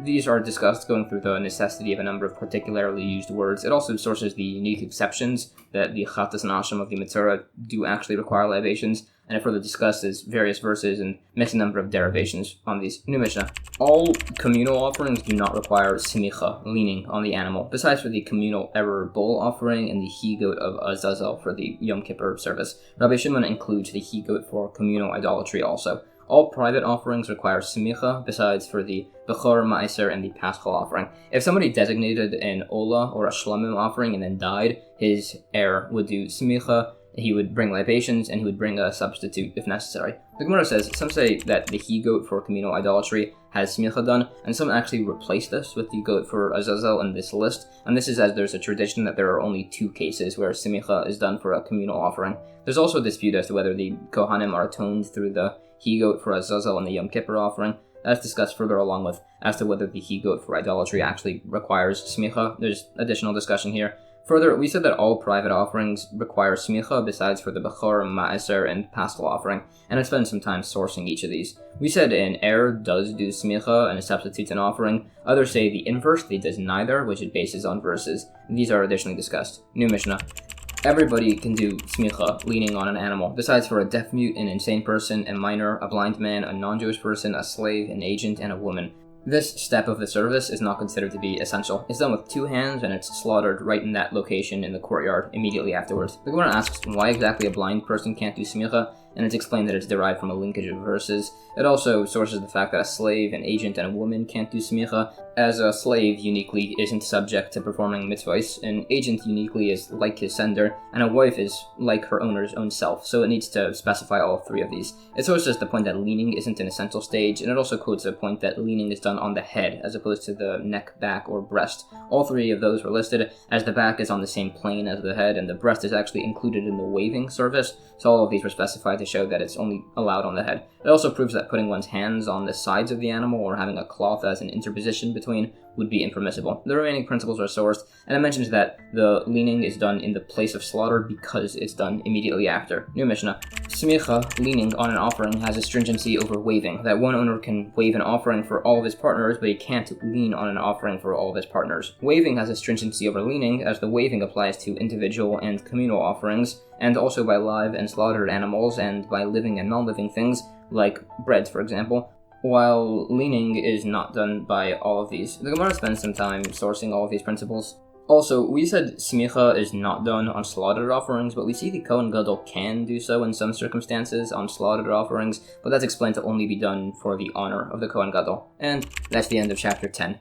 These are discussed going through the necessity of a number of particularly used words. It also sources the unique exceptions that the Chatas and Asham of the Mitzorah do actually require libations, and it further discusses various verses and makes a number of derivations on these. New Mishnah. All communal offerings do not require Semichah, leaning on the animal, besides for the communal error bull offering and the he-goat of Azazel for the Yom Kippur service. Rabbi Shimon includes the he-goat for communal idolatry also. All private offerings require Semichah, besides for the Bechor, Ma'aser, and the Paschal offering. If somebody designated an Olah or a Shlamim offering and then died, his heir would do Semichah, he would bring libations, and he would bring a substitute if necessary. The Gemara says, some say that the he-goat for communal idolatry has Semichah done, and some actually replace this with the goat for Azazel in this list, and this is as there's a tradition that there are only 2 cases where Semichah is done for a communal offering. There's also a dispute as to whether the Kohanim are atoned through the he-goat for Azazel and the Yom Kippur offering. That's discussed further along with as to whether the he-goat for idolatry actually requires Semichah. There's additional discussion here. Further, we said that all private offerings require Semichah besides for the Bechor, Ma'aser, and Paschal offering, and I spent some time sourcing each of these. We said an heir does do Semichah and substitutes an offering. Others say the inverse, that he does neither, which it bases on verses. These are additionally discussed. New Mishnah. Everybody can do Semichah, leaning on an animal, besides for a deaf-mute, an insane person, a minor, a blind man, a non-Jewish person, a slave, an agent, and a woman. This step of the service is not considered to be essential. It's done with 2 hands, and it's slaughtered right in that location in the courtyard immediately afterwards. The Gemara asks why exactly a blind person can't do Semichah, and it's explained that it's derived from a linkage of verses. It also sources the fact that a slave, an agent, and a woman can't do Semichah, as a slave uniquely isn't subject to performing mitzvahs, an agent uniquely is like his sender, and a wife is like her owner's own self, so it needs to specify all 3 of these. It sources the point that leaning isn't an essential stage, and it also quotes a point that leaning is done on the head, as opposed to the neck, back, or breast. All 3 of those were listed, as the back is on the same plane as the head, and the breast is actually included in the waving service, so all of these were specified to show that it's only allowed on the head. It also proves that putting one's hands on the sides of the animal or having a cloth as an interposition between would be impermissible. The remaining principles are sourced, and it mentions that the leaning is done in the place of slaughter because it's done immediately after. New Mishnah. Semichah, leaning on an offering, has a stringency over waving, that one owner can wave an offering for all of his partners, but he can't lean on an offering for all of his partners. Waving has a stringency over leaning, as the waving applies to individual and communal offerings, and also by live and slaughtered animals, and by living and non-living things, like bread, for example, while leaning is not done by all of these. The Gemara spends some time sourcing all of these principles. Also, we said Semichah is not done on slaughtered offerings, but we see the Kohen Gadol can do so in some circumstances on slaughtered offerings, but that's explained to only be done for the honor of the Kohen Gadol. And that's the end of chapter 10.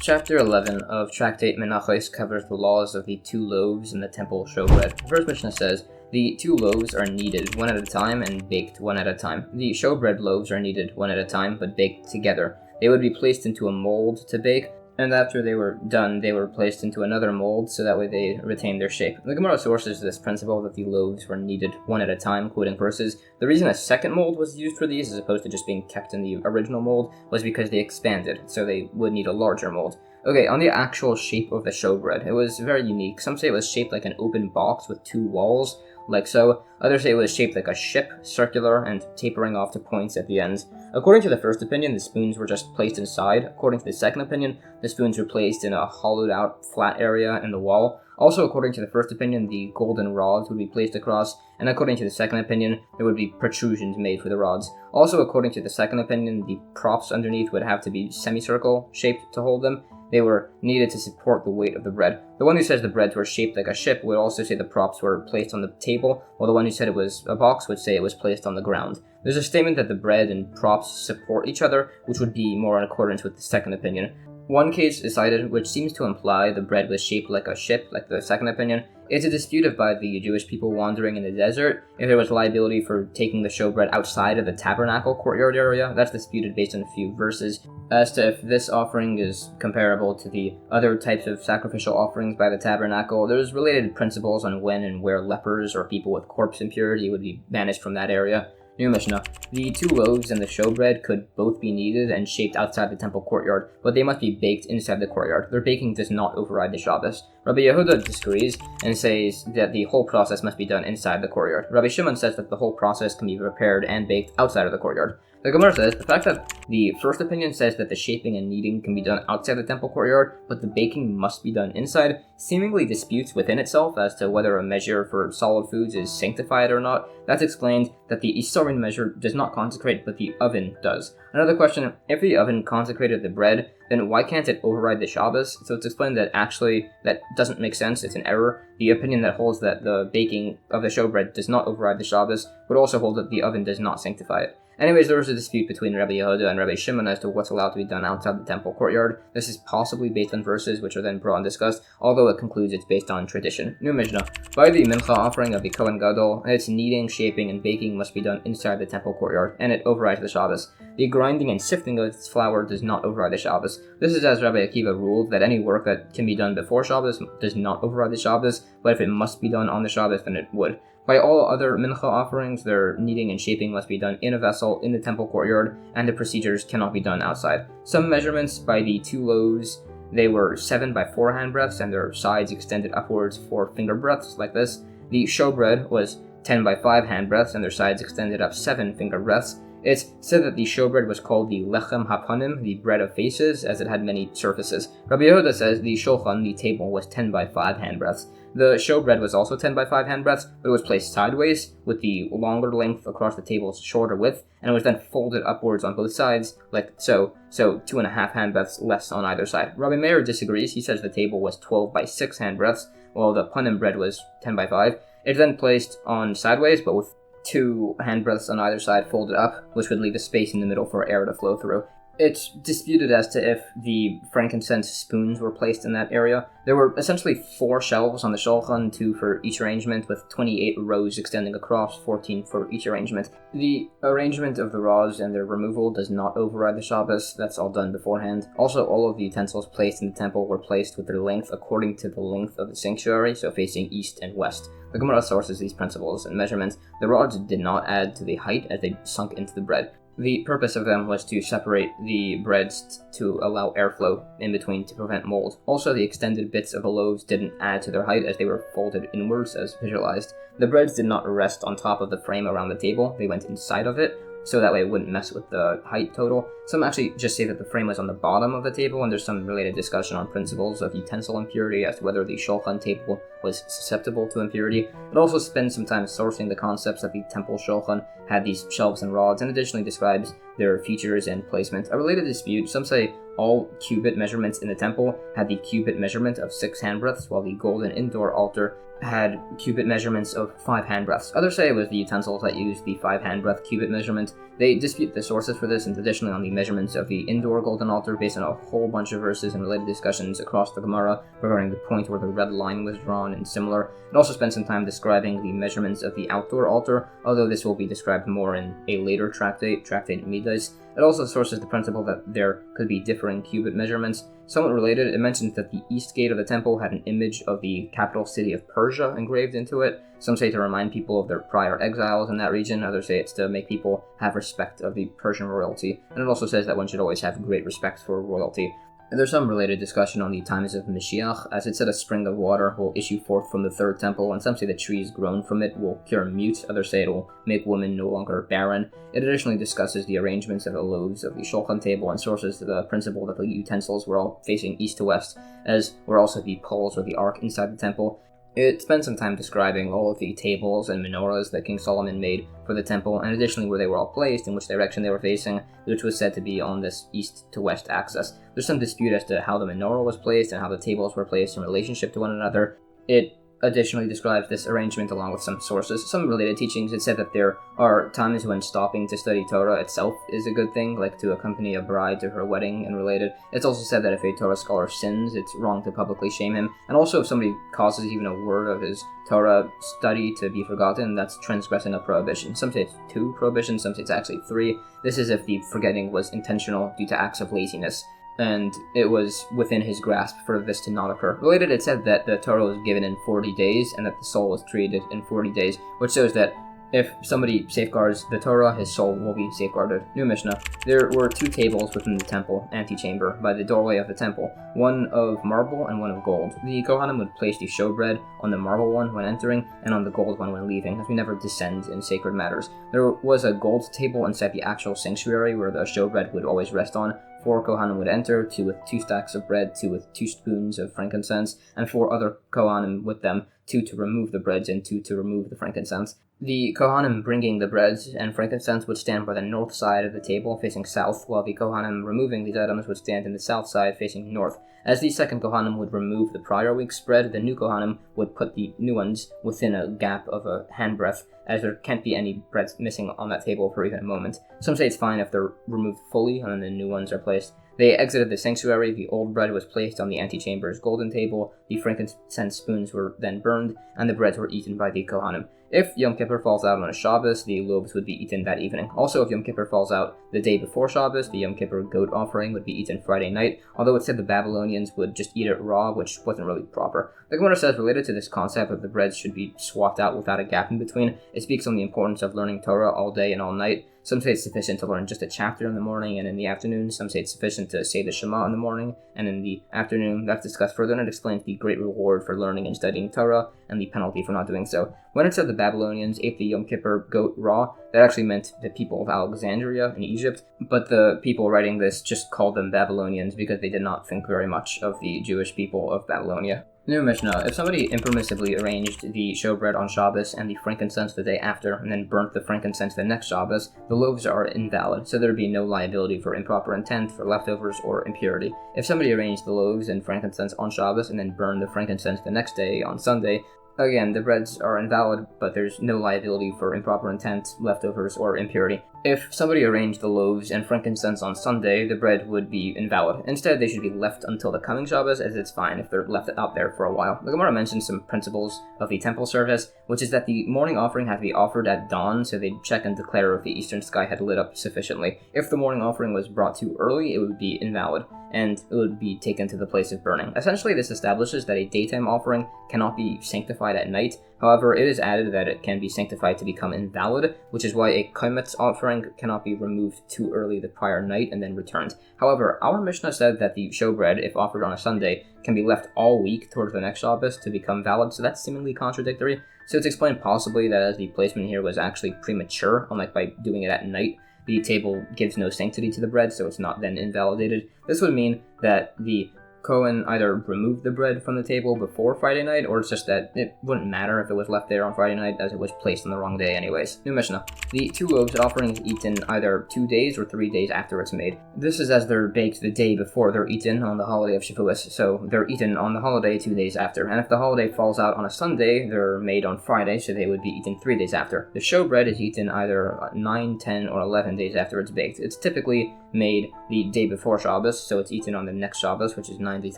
Chapter 11 of Tractate Menachos covers the laws of the 2 loaves in the temple showbread. The first Mishnah says, the 2 loaves are kneaded one at a time and baked one at a time. The showbread loaves are kneaded one at a time, but baked together. They would be placed into a mold to bake, and after they were done, they were placed into another mold, so that way they retained their shape. The Gemara sources this principle that the loaves were kneaded one at a time, quoting verses. The reason a second mold was used for these, as opposed to just being kept in the original mold, was because they expanded, so they would need a larger mold. Okay, on the actual shape of the showbread, it was very unique. Some say it was shaped like an open box with 2 walls, like so. Others say it was shaped like a ship, circular, and tapering off to points at the ends. According to the first opinion, the spoons were just placed inside. According to the second opinion, the spoons were placed in a hollowed-out flat area in the wall. Also, according to the first opinion, the golden rods would be placed across, and according to the second opinion, there would be protrusions made for the rods. Also, according to the second opinion, the props underneath would have to be semicircle shaped to hold them. They were needed to support the weight of the bread. The one who says the breads were shaped like a ship would also say the props were placed on the table, while the one who said it was a box would say it was placed on the ground. There's a statement that the bread and props support each other, which would be more in accordance with the second opinion. One case is cited which seems to imply the bread was shaped like a ship, like the second opinion. It's a dispute by the Jewish people wandering in the desert if there was liability for taking the showbread outside of the tabernacle courtyard area. That's disputed based on a few verses. As to if this offering is comparable to the other types of sacrificial offerings by the tabernacle, there's related principles on when and where lepers or people with corpse impurity would be banished from that area. New Mishnah. The 2 loaves and the showbread could both be kneaded and shaped outside the temple courtyard, but they must be baked inside the courtyard. Their baking does not override the Shabbos. Rabbi Yehuda disagrees and says that the whole process must be done inside the courtyard. Rabbi Shimon says that the whole process can be prepared and baked outside of the courtyard. The Gemara says the fact that the first opinion says that the shaping and kneading can be done outside the temple courtyard, but the baking must be done inside, seemingly disputes within itself as to whether a measure for solid foods is sanctified or not. That's explained that the Isarin measure does not consecrate, but the oven does. Another question, if the oven consecrated the bread, then why can't it override the Shabbos? So it's explained that actually that doesn't make sense, it's an error. The opinion that holds that the baking of the showbread does not override the Shabbos would also hold that the oven does not sanctify it. Anyways, there was a dispute between Rabbi Yehuda and Rabbi Shimon as to what's allowed to be done outside the temple courtyard. This is possibly based on verses, which are then brought and discussed, although it concludes it's based on tradition. New Mishnah. By the Minchah offering of the Kohen Gadol, its kneading, shaping, and baking must be done inside the temple courtyard, and it overrides the Shabbos. The grinding and sifting of its flour does not override the Shabbos. This is as Rabbi Akiva ruled, that any work that can be done before Shabbos does not override the Shabbos, but if it must be done on the Shabbos, then it would. By all other Minchah offerings, their kneading and shaping must be done in a vessel in the temple courtyard, and the procedures cannot be done outside. Some measurements by the 2 loaves, they were 7 by 4 handbreadths, and their sides extended upwards 4 finger breadths, like this. The showbread was 10 by 5 handbreadths, and their sides extended up 7 finger breadths. It's said that the showbread was called the lechem hapanim, the bread of faces, as it had many surfaces. Rabbi Yehuda says the shulchan, the table, was 10 by 5 handbreadths. The showbread was also 10 by 5 handbreadths, but it was placed sideways, with the longer length across the table's shorter width, and it was then folded upwards on both sides, like so 2.5 handbreadths less on either side. Rabbi Meir disagrees. He says the table was 12 by 6 handbreadths, while the panim bread was 10 by 5. It's then placed on sideways, but with 2 handbreadths on either side folded up, which would leave a space in the middle for air to flow through. It's disputed as to if the frankincense spoons were placed in that area. There were essentially 4 shelves on the shulchan, 2 for each arrangement, with 28 rows extending across, 14 for each arrangement. The arrangement of the rods and their removal does not override the Shabbos. That's all done beforehand. Also, all of the utensils placed in the temple were placed with their length according to the length of the sanctuary, so facing east and west. The Gemara sources these principles and measurements. The rods did not add to the height as they sunk into the bread. The purpose of them was to separate the breads to allow airflow in between to prevent mold. Also, the extended bits of the loaves didn't add to their height as they were folded inwards as visualized. The breads did not rest on top of the frame around the table, they went inside of it, so that way it wouldn't mess with the height total. Some actually just say that the frame was on the bottom of the table, and there's some related discussion on principles of utensil impurity as to whether the shulchan table was susceptible to impurity. It also spends some time sourcing the concepts that the temple shulchan had these shelves and rods, and additionally describes their features and placement. A related dispute, some say all cubit measurements in the temple had the cubit measurement of 6 handbreadths, while the golden indoor altar had cubit measurements of 5 handbreadths. Others say it was the utensils that used the 5 handbreadth cubit measurement. They dispute the sources for this, and additionally on the measurements of the indoor golden altar based on a whole bunch of verses and related discussions across the Gemara regarding the point where the red line was drawn and similar. It also spends some time describing the measurements of the outdoor altar, although this will be described more in a later tractate, Tractate Menachos. It also sources the principle that there could be differing cubit measurements. Somewhat related, it mentions that the east gate of the temple had an image of the capital city of Persia engraved into it. Some say to remind people of their prior exiles in that region, others say it's to make people have respect of the Persian royalty, and it also says that one should always have great respect for royalty. And there's some related discussion on the times of Mashiach, as it said a spring of water will issue forth from the third temple, and some say the trees grown from it will cure mute, others say it will make women no longer barren. It additionally discusses the arrangements of the loaves of the shulchan table and sources the principle that the utensils were all facing east to west, as were also the poles or the ark inside the temple. It spends some time describing all of the tables and menorahs that King Solomon made for the temple, and additionally where they were all placed, in which direction they were facing, which was said to be on this east to west axis. There's some dispute as to how the menorah was placed and how the tables were placed in relationship to one another. It additionally describes this arrangement along with some sources. Some related teachings, it said that there are times when stopping to study Torah itself is a good thing, like to accompany a bride to her wedding and related. It's also said that if a Torah scholar sins, it's wrong to publicly shame him. And also if somebody causes even a word of his Torah study to be forgotten, that's transgressing a prohibition. Some say it's 2 prohibitions, some say it's actually 3. This is if the forgetting was intentional due to acts of laziness, and it was within his grasp for this to not occur. Related, it said that the Torah was given in 40 days, and that the soul was created in 40 days, which shows that if somebody safeguards the Torah, his soul will be safeguarded. New Mishnah. There were 2 tables within the temple antechamber by the doorway of the temple, one of marble and one of gold. The Kohanim would place the showbread on the marble one when entering, and on the gold one when leaving, as we never descend in sacred matters. There was a gold table inside the actual sanctuary where the showbread would always rest on. 4 Kohanim would enter, 2 with 2 stacks of bread, 2 with 2 spoons of frankincense, and 4 other Kohanim with them, 2 to remove the breads and 2 to remove the frankincense. The Kohanim bringing the breads and frankincense would stand by the north side of the table, facing south, while the Kohanim removing these items would stand in the south side, facing north. As the second Kohanim would remove the prior week's bread, the new Kohanim would put the new ones within a gap of a handbreadth, as there can't be any breads missing on that table for even a moment. Some say it's fine if they're removed fully and then the new ones are placed. They exited the sanctuary, the old bread was placed on the antechamber's golden table, the frankincense spoons were then burned, and the breads were eaten by the Kohanim. If Yom Kippur falls out on a Shabbos, the loaves would be eaten that evening. Also, if Yom Kippur falls out the day before Shabbos, the Yom Kippur goat offering would be eaten Friday night, although it said the Babylonians would just eat it raw, which wasn't really proper. The Gemara says, related to this concept that the breads should be swapped out without a gap in between, it speaks on the importance of learning Torah all day and all night. Some say it's sufficient to learn just a chapter in the morning and in the afternoon. Some say it's sufficient to say the Shema in the morning and in the afternoon. That's discussed further, and it explains the great reward for learning and studying Torah, and the penalty for not doing so. When it said the Babylonians ate the Yom Kippur goat raw, that actually meant the people of Alexandria in Egypt, but the people writing this just called them Babylonians because they did not think very much of the Jewish people of Babylonia. New Mishnah. If somebody impermissibly arranged the showbread on Shabbos and the frankincense the day after, and then burnt the frankincense the next Shabbos, the loaves are invalid, so there would be no liability for improper intent, for leftovers, or impurity. If somebody arranged the loaves and frankincense on Shabbos and then burned the frankincense the next day on Sunday, again, the breads are invalid, but there's no liability for improper intent, leftovers, or impurity. If somebody arranged the loaves and frankincense on Sunday, the bread would be invalid. Instead, they should be left until the coming Shabbos, as it's fine if they're left out there for a while. The Gemara mentions some principles of the temple service, which is that the morning offering has to be offered at dawn, so they'd check and declare if the eastern sky had lit up sufficiently. If the morning offering was brought too early, it would be invalid, and it would be taken to the place of burning. Essentially, this establishes that a daytime offering cannot be sanctified at night. However, it is added that it can be sanctified to become invalid, which is why a kometz offering cannot be removed too early the prior night and then returned. However, our Mishnah said that the showbread, if offered on a Sunday, can be left all week towards the next Shabbos to become valid, so that's seemingly contradictory. So it's explained possibly that as the placement here was actually premature, unlike by doing it at night, the table gives no sanctity to the bread, so it's not then invalidated. This would mean that the Cohen either removed the bread from the table before Friday night, or it's just that it wouldn't matter if it was left there on Friday night, as it was placed on the wrong day anyways. New Mishnah. The two loaves offering is eaten either 2 days or 3 days after it's made. This is as they're baked the day before they're eaten on the holiday of Shavuos, so they're eaten on the holiday 2 days after. And if the holiday falls out on a Sunday, they're made on Friday, so they would be eaten 3 days after. The showbread is eaten either 9, 10, or 11 days after it's baked. It's typically made the day before Shabbos, so it's eaten on the next Shabbos, which is 9 days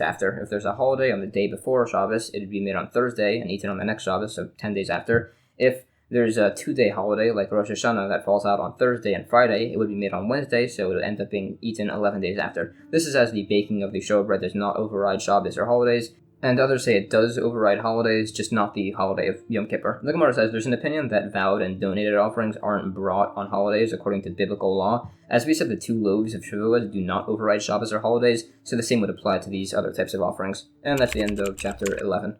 after. If there's a holiday on the day before Shabbos, it would be made on Thursday and eaten on the next Shabbos, so 10 days after. If there's a 2-day holiday like Rosh Hashanah that falls out on Thursday and Friday, it would be made on Wednesday, so it would end up being eaten 11 days after. This is as the baking of the showbread does not override Shabbos or holidays, and others say it does override holidays, just not the holiday of Yom Kippur. The Gemara says there's an opinion that vowed and donated offerings aren't brought on holidays according to biblical law. As we said, the 2 loaves of Shavuot do not override Shabbos or holidays, so the same would apply to these other types of offerings. And that's the end of chapter 11.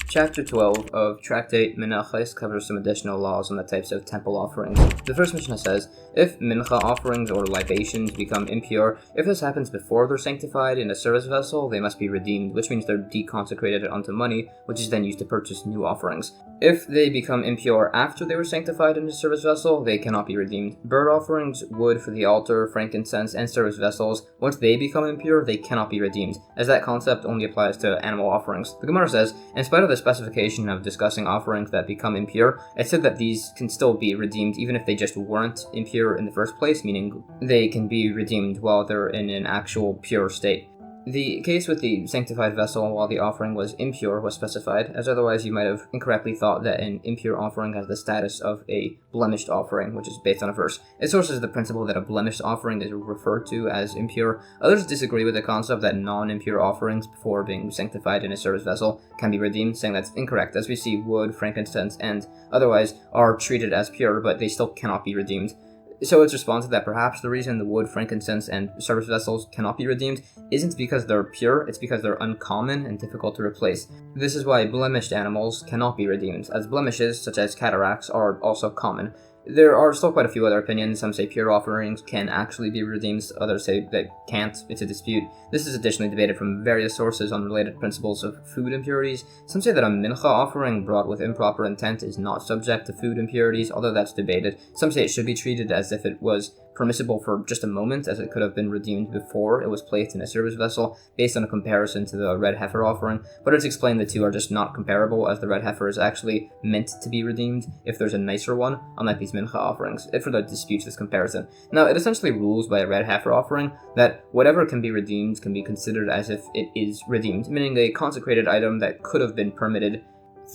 Chapter 12 of Tractate Menachos covers some additional laws on the types of temple offerings. The first Mishnah says, if Minchah offerings or libations become impure, if this happens before they're sanctified in a service vessel, they must be redeemed, which means they're deconsecrated onto money, which is then used to purchase new offerings. If they become impure after they were sanctified in a service vessel, they cannot be redeemed. Burnt offerings, wood for the altar, frankincense, and service vessels, once they become impure, they cannot be redeemed, as that concept only applies to animal offerings. The Gemara says, in spite of the specification of discussing offerings that become impure, it said that these can still be redeemed even if they just weren't impure in the first place, meaning they can be redeemed while they're in an actual pure state. The case with the sanctified vessel while the offering was impure was specified, as otherwise you might have incorrectly thought that an impure offering has the status of a blemished offering, which is based on a verse. It sources the principle that a blemished offering is referred to as impure. Others disagree with the concept that non-impure offerings before being sanctified in a service vessel can be redeemed, saying that's incorrect, as we see wood, frankincense, and otherwise are treated as pure, but they still cannot be redeemed. So it's responded that perhaps the reason the wood, frankincense, and service vessels cannot be redeemed isn't because they're pure, it's because they're uncommon and difficult to replace. This is why blemished animals cannot be redeemed, as blemishes, such as cataracts, are also common. There are still quite a few other opinions. Some say pure offerings can actually be redeemed, others say they can't. It's a dispute. This is additionally debated from various sources on related principles of food impurities. Some say that a minchah offering brought with improper intent is not subject to food impurities, although that's debated. Some say it should be treated as if it was permissible for just a moment, as it could have been redeemed before it was placed in a service vessel, based on a comparison to the red heifer offering, but it's explained the two are just not comparable, as the red heifer is actually meant to be redeemed if there's a nicer one, unlike these minchah offerings. It further disputes this comparison. Now, it essentially rules by a red heifer offering that whatever can be redeemed can be considered as if it is redeemed, meaning a consecrated item that could have been permitted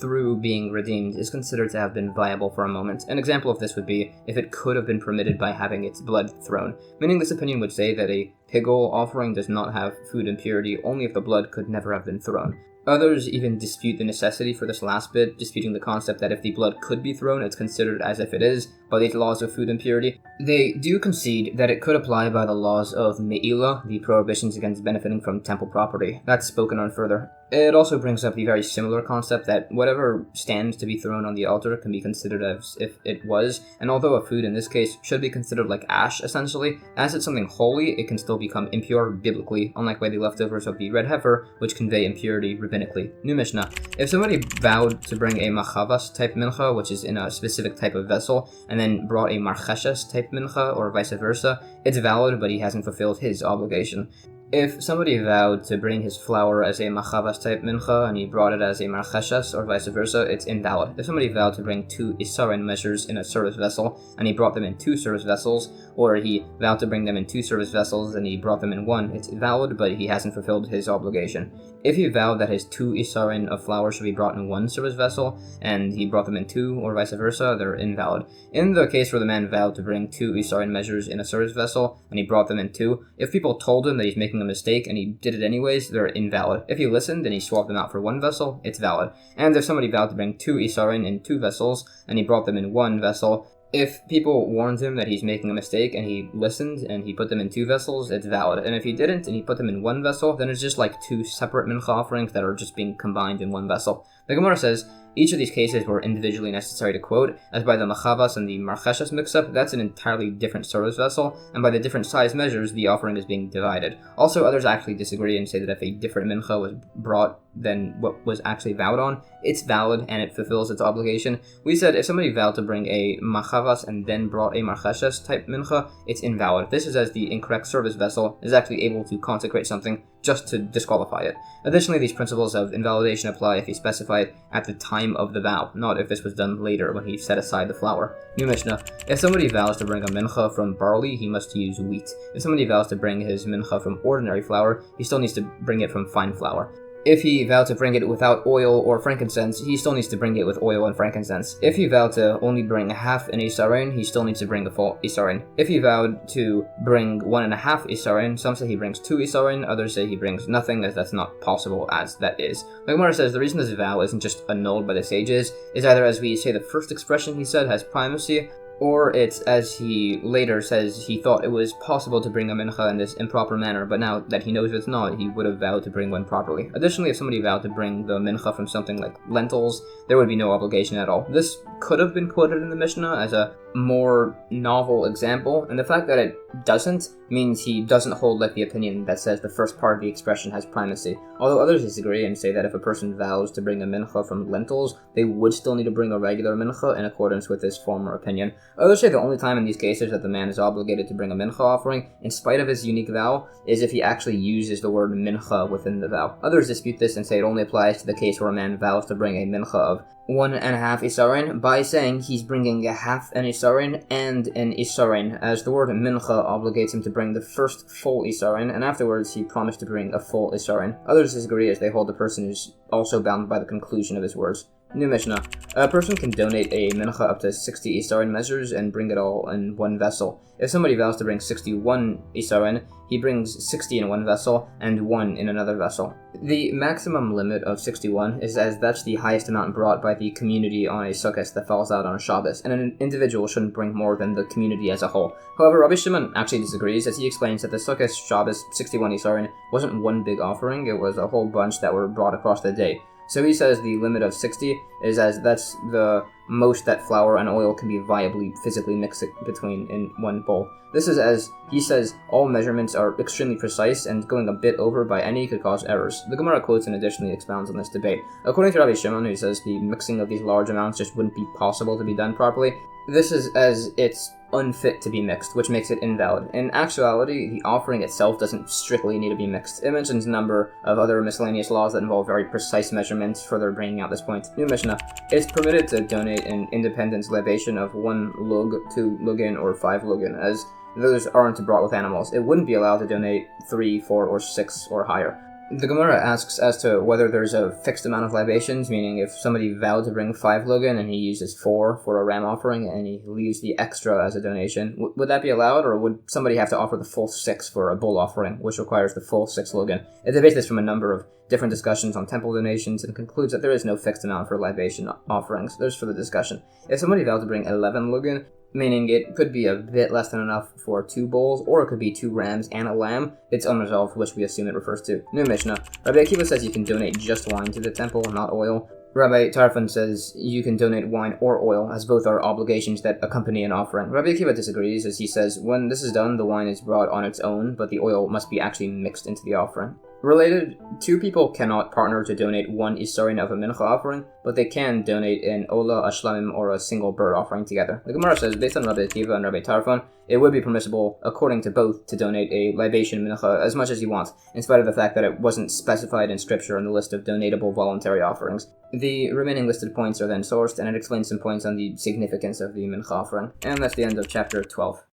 through being redeemed is considered to have been viable for a moment. An example of this would be if it could have been permitted by having its blood thrown, meaning this opinion would say that a pigol offering does not have food impurity only if the blood could never have been thrown. Others even dispute the necessity for this last bit, disputing the concept that if the blood could be thrown, it's considered as if it is, by the laws of food impurity. They do concede that it could apply by the laws of Me'ilah, the prohibitions against benefiting from temple property. That's spoken on further. It also brings up the very similar concept that whatever stands to be thrown on the altar can be considered as if it was, and although a food in this case should be considered like ash, essentially, as it's something holy, it can still become impure biblically, unlike by the leftovers of the red heifer, which convey impurity rabbinically. New Mishnah. If somebody vowed to bring a machavas type mincha, which is in a specific type of vessel, and then brought a marcheshes type mincha, or vice versa, it's valid, but he hasn't fulfilled his obligation. If somebody vowed to bring his flour as a machavas type mincha and he brought it as a marcheshes or vice versa, it's invalid. If somebody vowed to bring 2 isarin measures in a service vessel and he brought them in 2 service vessels, or he vowed to bring them in 2 service vessels and he brought them in 1, it's valid, but he hasn't fulfilled his obligation. If he vowed that his 2 isarin of flour should be brought in 1 service vessel and he brought them in 2 or vice versa, they're invalid. In the case where the man vowed to bring 2 isarin measures in a service vessel and he brought them in 2, if people told him that he's making a mistake and he did it anyways, they're invalid. If he listened and he swapped them out for 1 vessel, it's valid. And if somebody vowed to bring 2 isarin in 2 vessels and he brought them in 1 vessel, if people warned him that he's making a mistake and he listened and he put them in 2 vessels, it's valid. And if he didn't and he put them in 1 vessel, then it's just like 2 separate mincha offerings that are just being combined in 1 vessel. The Gemara says, each of these cases were individually necessary to quote, as by the machavas and the marcheshes mix-up, that's an entirely different service vessel, and by the different size measures, the offering is being divided. Also, others actually disagree and say that if a different mincha was brought than what was actually vowed on, it's valid and it fulfills its obligation. We said if somebody vowed to bring a machavas and then brought a marcheshes type mincha, it's invalid. This is as the incorrect service vessel is actually able to consecrate something just to disqualify it. Additionally, these principles of invalidation apply if he specified at the time of the vow, not if this was done later when he set aside the flour. New Mishnah. If somebody vows to bring a mincha from barley, he must use wheat. If somebody vows to bring his mincha from ordinary flour, he still needs to bring it from fine flour. If he vowed to bring it without oil or frankincense, he still needs to bring it with oil and frankincense. If he vowed to only bring half an isarin, he still needs to bring the full isarin. If he vowed to bring 1.5 isarin, some say he brings 2 isarin, others say he brings nothing, as that's not possible as that is. The Gemara says the reason this vow isn't just annulled by the sages is either, as we say, the first expression he said has primacy, or it's, as he later says, he thought it was possible to bring a mincha in this improper manner, but now that he knows it's not, he would have vowed to bring one properly. Additionally, if somebody vowed to bring the mincha from something like lentils, there would be no obligation at all. This could have been quoted in the Mishnah as a more novel example, and the fact that it doesn't means he doesn't hold like the opinion that says the first part of the expression has primacy. Although others disagree and say that if a person vows to bring a mincha from lentils, they would still need to bring a regular mincha in accordance with this former opinion. Others say the only time in these cases that the man is obligated to bring a mincha offering, in spite of his unique vow, is if he actually uses the word mincha within the vow. Others dispute this and say it only applies to the case where a man vows to bring a mincha of 1.5 isarin by saying he's bringing a half an isarin and an isarin, as the word mincha obligates him to bring the first full isarin, and afterwards he promised to bring a full isarin. Others disagree as they hold the person is also bound by the conclusion of his words. New Mishnah. A person can donate a mincha up to 60 isarin measures and bring it all in 1 vessel. If somebody vows to bring 61 isarin, he brings 60 in 1 vessel and 1 in another vessel. The maximum limit of 61 is as that's the highest amount brought by the community on a sukkah that falls out on a Shabbos, and an individual shouldn't bring more than the community as a whole. However, Rabbi Shimon actually disagrees, as he explains that the sukkah Shabbos 61 isarin wasn't one big offering, it was a whole bunch that were brought across the day. So he says the limit of 60 is as that's the most that flour and oil can be viably physically mixed between in 1 bowl. This is as he says all measurements are extremely precise, and going a bit over by any could cause errors. The Gemara quotes and additionally expounds on this debate. According to Rabbi Shimon, who says the mixing of these large amounts just wouldn't be possible to be done properly, this is as it's unfit to be mixed, which makes it invalid. In actuality, the offering itself doesn't strictly need to be mixed. It mentions a number of other miscellaneous laws that involve very precise measurements, further bringing out this point. New Mishnah. It's permitted to donate an independence libation of 1 lug, 2 lugin, or 5 lugin, as those aren't brought with animals. It wouldn't be allowed to donate 3, 4, or 6 or higher. The Gemara asks as to whether there's a fixed amount of libations, meaning if somebody vowed to bring 5 lugan and he uses 4 for a ram offering and he leaves the extra as a donation, would that be allowed, or would somebody have to offer the full 6 for a bull offering, which requires the full 6 lugan? It debates this from a number of different discussions on temple donations and concludes that there is no fixed amount for libation offerings. There's further discussion. If somebody vowed to bring 11 lugan, meaning it could be a bit less than enough for 2 bulls, or it could be 2 rams and a lamb, it's unresolved, which we assume it refers to. New Mishnah. Rabbi Akiva says you can donate just wine to the temple, not oil. Rabbi Tarfon says you can donate wine or oil, as both are obligations that accompany an offering. Rabbi Akiva disagrees, as he says when this is done, the wine is brought on its own, but the oil must be actually mixed into the offering. Related, 2 people cannot partner to donate 1 isarin of a mincha offering, but they can donate an ola, a shlamim, or a single bird offering together. The Gemara says, based on Rabbi Akiva and Rabbi Tarfon, it would be permissible, according to both, to donate a libation mincha as much as you want, in spite of the fact that it wasn't specified in scripture in the list of donatable voluntary offerings. The remaining listed points are then sourced, and it explains some points on the significance of the mincha offering. And that's the end of chapter 12.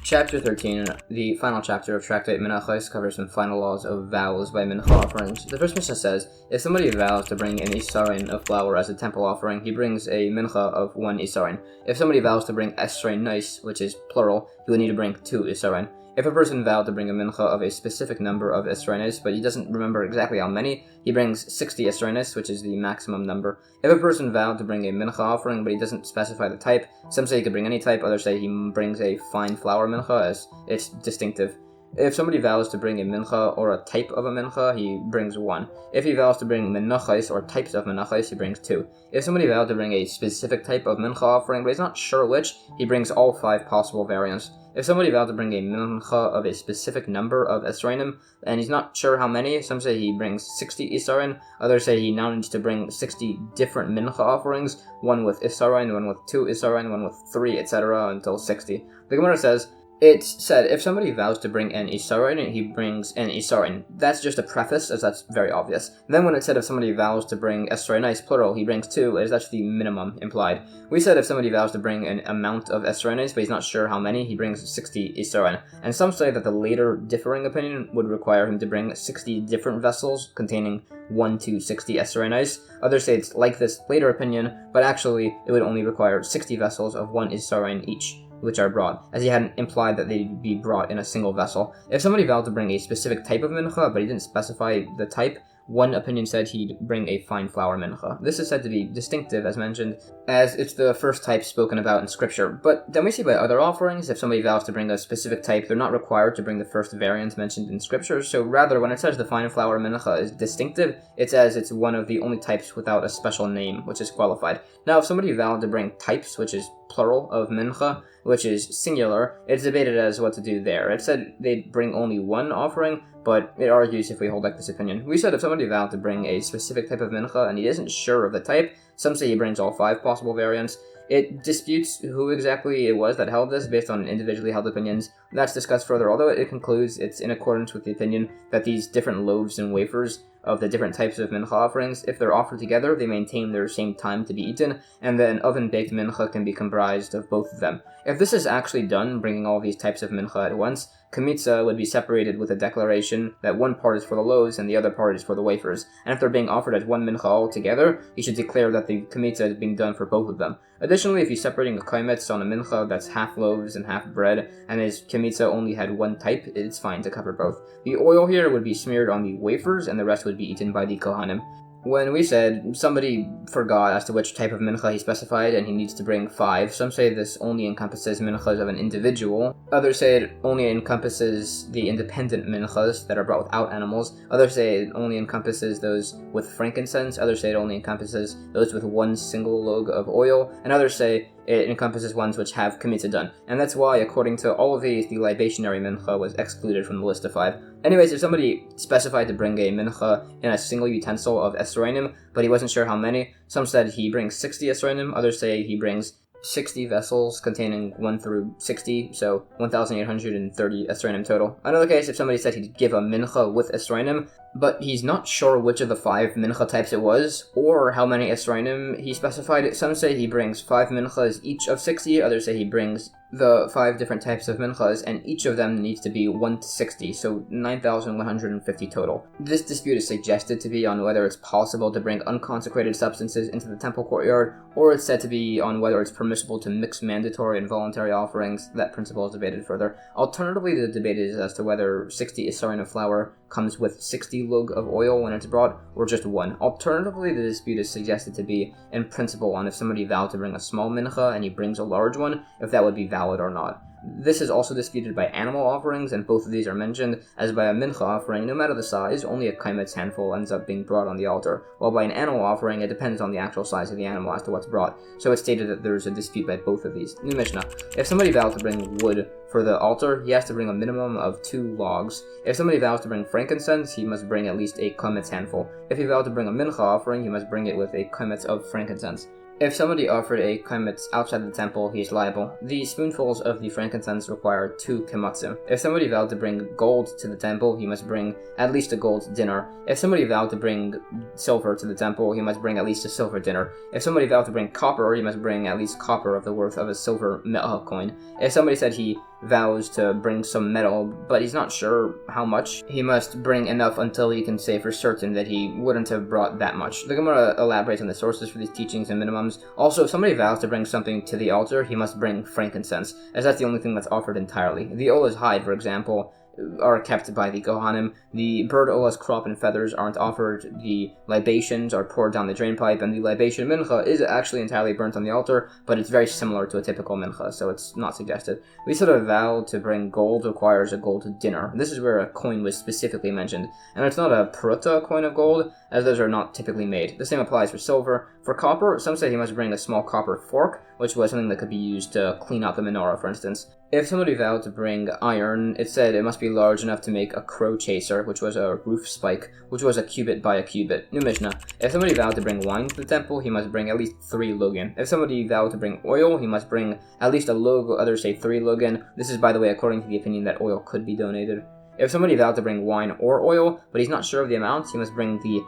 Chapter 13, the final chapter of Tractate Menachos, covers some final laws of vows by mincha offerings. The first Mishnah says, if somebody vows to bring an isarin of flour as a temple offering, he brings a mincha of 1 isarin. If somebody vows to bring esrei nice, which is plural, he would need to bring 2 isarin. If a person vowed to bring a mincha of a specific number of esrenes, but he doesn't remember exactly how many, he brings 60 esrenes, which is the maximum number. If a person vowed to bring a mincha offering, but he doesn't specify the type, some say he could bring any type, others say he brings a fine flour mincha, as it's distinctive. If somebody vows to bring a mincha or a type of a mincha, he brings 1. If he vows to bring menachos or types of menachos, he brings 2. If somebody vowed to bring a specific type of mincha offering, but he's not sure which, he brings all 5 possible variants. If somebody vowed to bring a mincha of a specific number of esrainim, and he's not sure how many, some say he brings 60 isarin, others say he now needs to bring 60 different mincha offerings, one with isarin, one with 2 isarin, one with 3, etc., until 60. The Gemara says, it's said, if somebody vows to bring an isarin, he brings an isarin. That's just a preface, as that's very obvious. Then when it said if somebody vows to bring esrei nice, plural, he brings 2, as that's the minimum implied. We said if somebody vows to bring an amount of esrei nice, but he's not sure how many, he brings 60 isarin. And some say that the later differing opinion would require him to bring 60 different vessels containing 1 to 60 esrei nice. Others say it's like this later opinion, but actually it would only require 60 vessels of 1 isarin each, which are brought, as he hadn't implied that they'd be brought in a single vessel. If somebody vowed to bring a specific type of mincha, but he didn't specify the type, one opinion said he'd bring a fine flour mincha. This is said to be distinctive, as mentioned, as it's the first type spoken about in scripture. But then we see by other offerings, if somebody vows to bring a specific type, they're not required to bring the first variant mentioned in scripture, so rather, when it says the fine flour mincha is distinctive, it's as it's one of the only types without a special name, which is qualified. Now, if somebody vowed to bring types, which is plural, of mincha, which is singular, it's debated as what to do there. It said they'd bring only 1 offering, but it argues if we hold like this opinion. We said if somebody vowed to bring a specific type of mincha and he isn't sure of the type, some say he brings all 5 possible variants. It disputes who exactly it was that held this based on individually held opinions. That's discussed further, although it concludes it's in accordance with the opinion that these different loaves and wafers of the different types of mincha offerings, if they're offered together, they maintain their same time to be eaten, and then oven-baked mincha can be comprised of both of them. If this is actually done, bringing all these types of mincha at once, Kamitza would be separated with a declaration that one part is for the loaves and the other part is for the wafers. And if they're being offered as one mincha all together, you should declare that the Kamitza is being done for both of them. Additionally, if you're separating a kaimetz on a mincha that's half loaves and half bread, and his Kamitza only had one type, it's fine to cover both. The oil here would be smeared on the wafers, and the rest would be eaten by the Kohanim. When we said somebody forgot as to which type of mincha he specified and he needs to bring 5, some say this only encompasses minchas of an individual, others say it only encompasses the independent minchas that are brought without animals, others say it only encompasses those with frankincense, others say it only encompasses those with 1 single log of oil, and others say it encompasses ones which have kamitza done. And that's why, according to all of these, the libationary mincha was excluded from the list of 5. Anyways, if somebody specified to bring a mincha in a single utensil of esrainim, but he wasn't sure how many, some said he brings 60 esrainim, others say he brings 60 vessels containing 1 through 60, so 1,830 esrainim total. Another case, if somebody said he'd give a mincha with esrainim, but he's not sure which of the 5 mincha types it was, or how many esrainim he specified. Some say he brings 5 minchas each of 60, others say he brings the 5 different types of minchas, and each of them needs to be 1 to 60, so 9,150 total. This dispute is suggested to be on whether it's possible to bring unconsecrated substances into the temple courtyard, or it's said to be on whether it's permissible to mix mandatory and voluntary offerings. That principle is debated further. Alternatively, the debate is as to whether 60 isarin of flour comes with 60 lug of oil when it's brought, or just 1. Alternatively, the dispute is suggested to be in principle on if somebody vowed to bring a small mincha and he brings a large one, if that would be valid or not. This is also disputed by animal offerings, and both of these are mentioned, as by a mincha offering, no matter the size, only a kaimetz handful ends up being brought on the altar, while by an animal offering, it depends on the actual size of the animal as to what's brought. So it's stated that there's a dispute by both of these. New Mishnah. If somebody vows to bring wood for the altar, he has to bring a minimum of 2 logs. If somebody vows to bring frankincense, he must bring at least a kaimetz handful. If he vows to bring a mincha offering, he must bring it with a kaimetz of frankincense. If somebody offered a kaimetz outside the temple, he is liable. The spoonfuls of the frankincense require 2 kamatzim. If somebody vowed to bring gold to the temple, he must bring at least a gold dinar. If somebody vowed to bring silver to the temple, he must bring at least a silver dinar. If somebody vowed to bring copper, he must bring at least copper of the worth of a silver me'ah coin. If somebody said he vows to bring some metal, but he's not sure how much, he must bring enough until he can say for certain that he wouldn't have brought that much. The Gemara elaborates on the sources for these teachings and minimums. Also, if somebody vows to bring something to the altar, he must bring frankincense, as that's the only thing that's offered entirely. The ola's hide, for example, are kept by the Kohanim. The bird ola's crop and feathers aren't offered. The libations are poured down the drainpipe, and the libation mincha is actually entirely burnt on the altar, but it's very similar to a typical mincha, so it's not suggested. We said a vow to bring gold requires a gold dinar. This is where a coin was specifically mentioned, and it's not a pruta coin of gold, as those are not typically made. The same applies for silver. For copper, some say he must bring a small copper fork, which was something that could be used to clean out the menorah, for instance. If somebody vowed to bring iron, it said it must be large enough to make a crow chaser, which was a roof spike, which was a cubit by a cubit. New Mishnah. If somebody vowed to bring wine to the temple, he must bring at least 3 lugin. If somebody vowed to bring oil, he must bring at least a lug, others say 3 lugin. This is, by the way, according to the opinion that oil could be donated. If somebody vowed to bring wine or oil, but he's not sure of the amount, he must bring the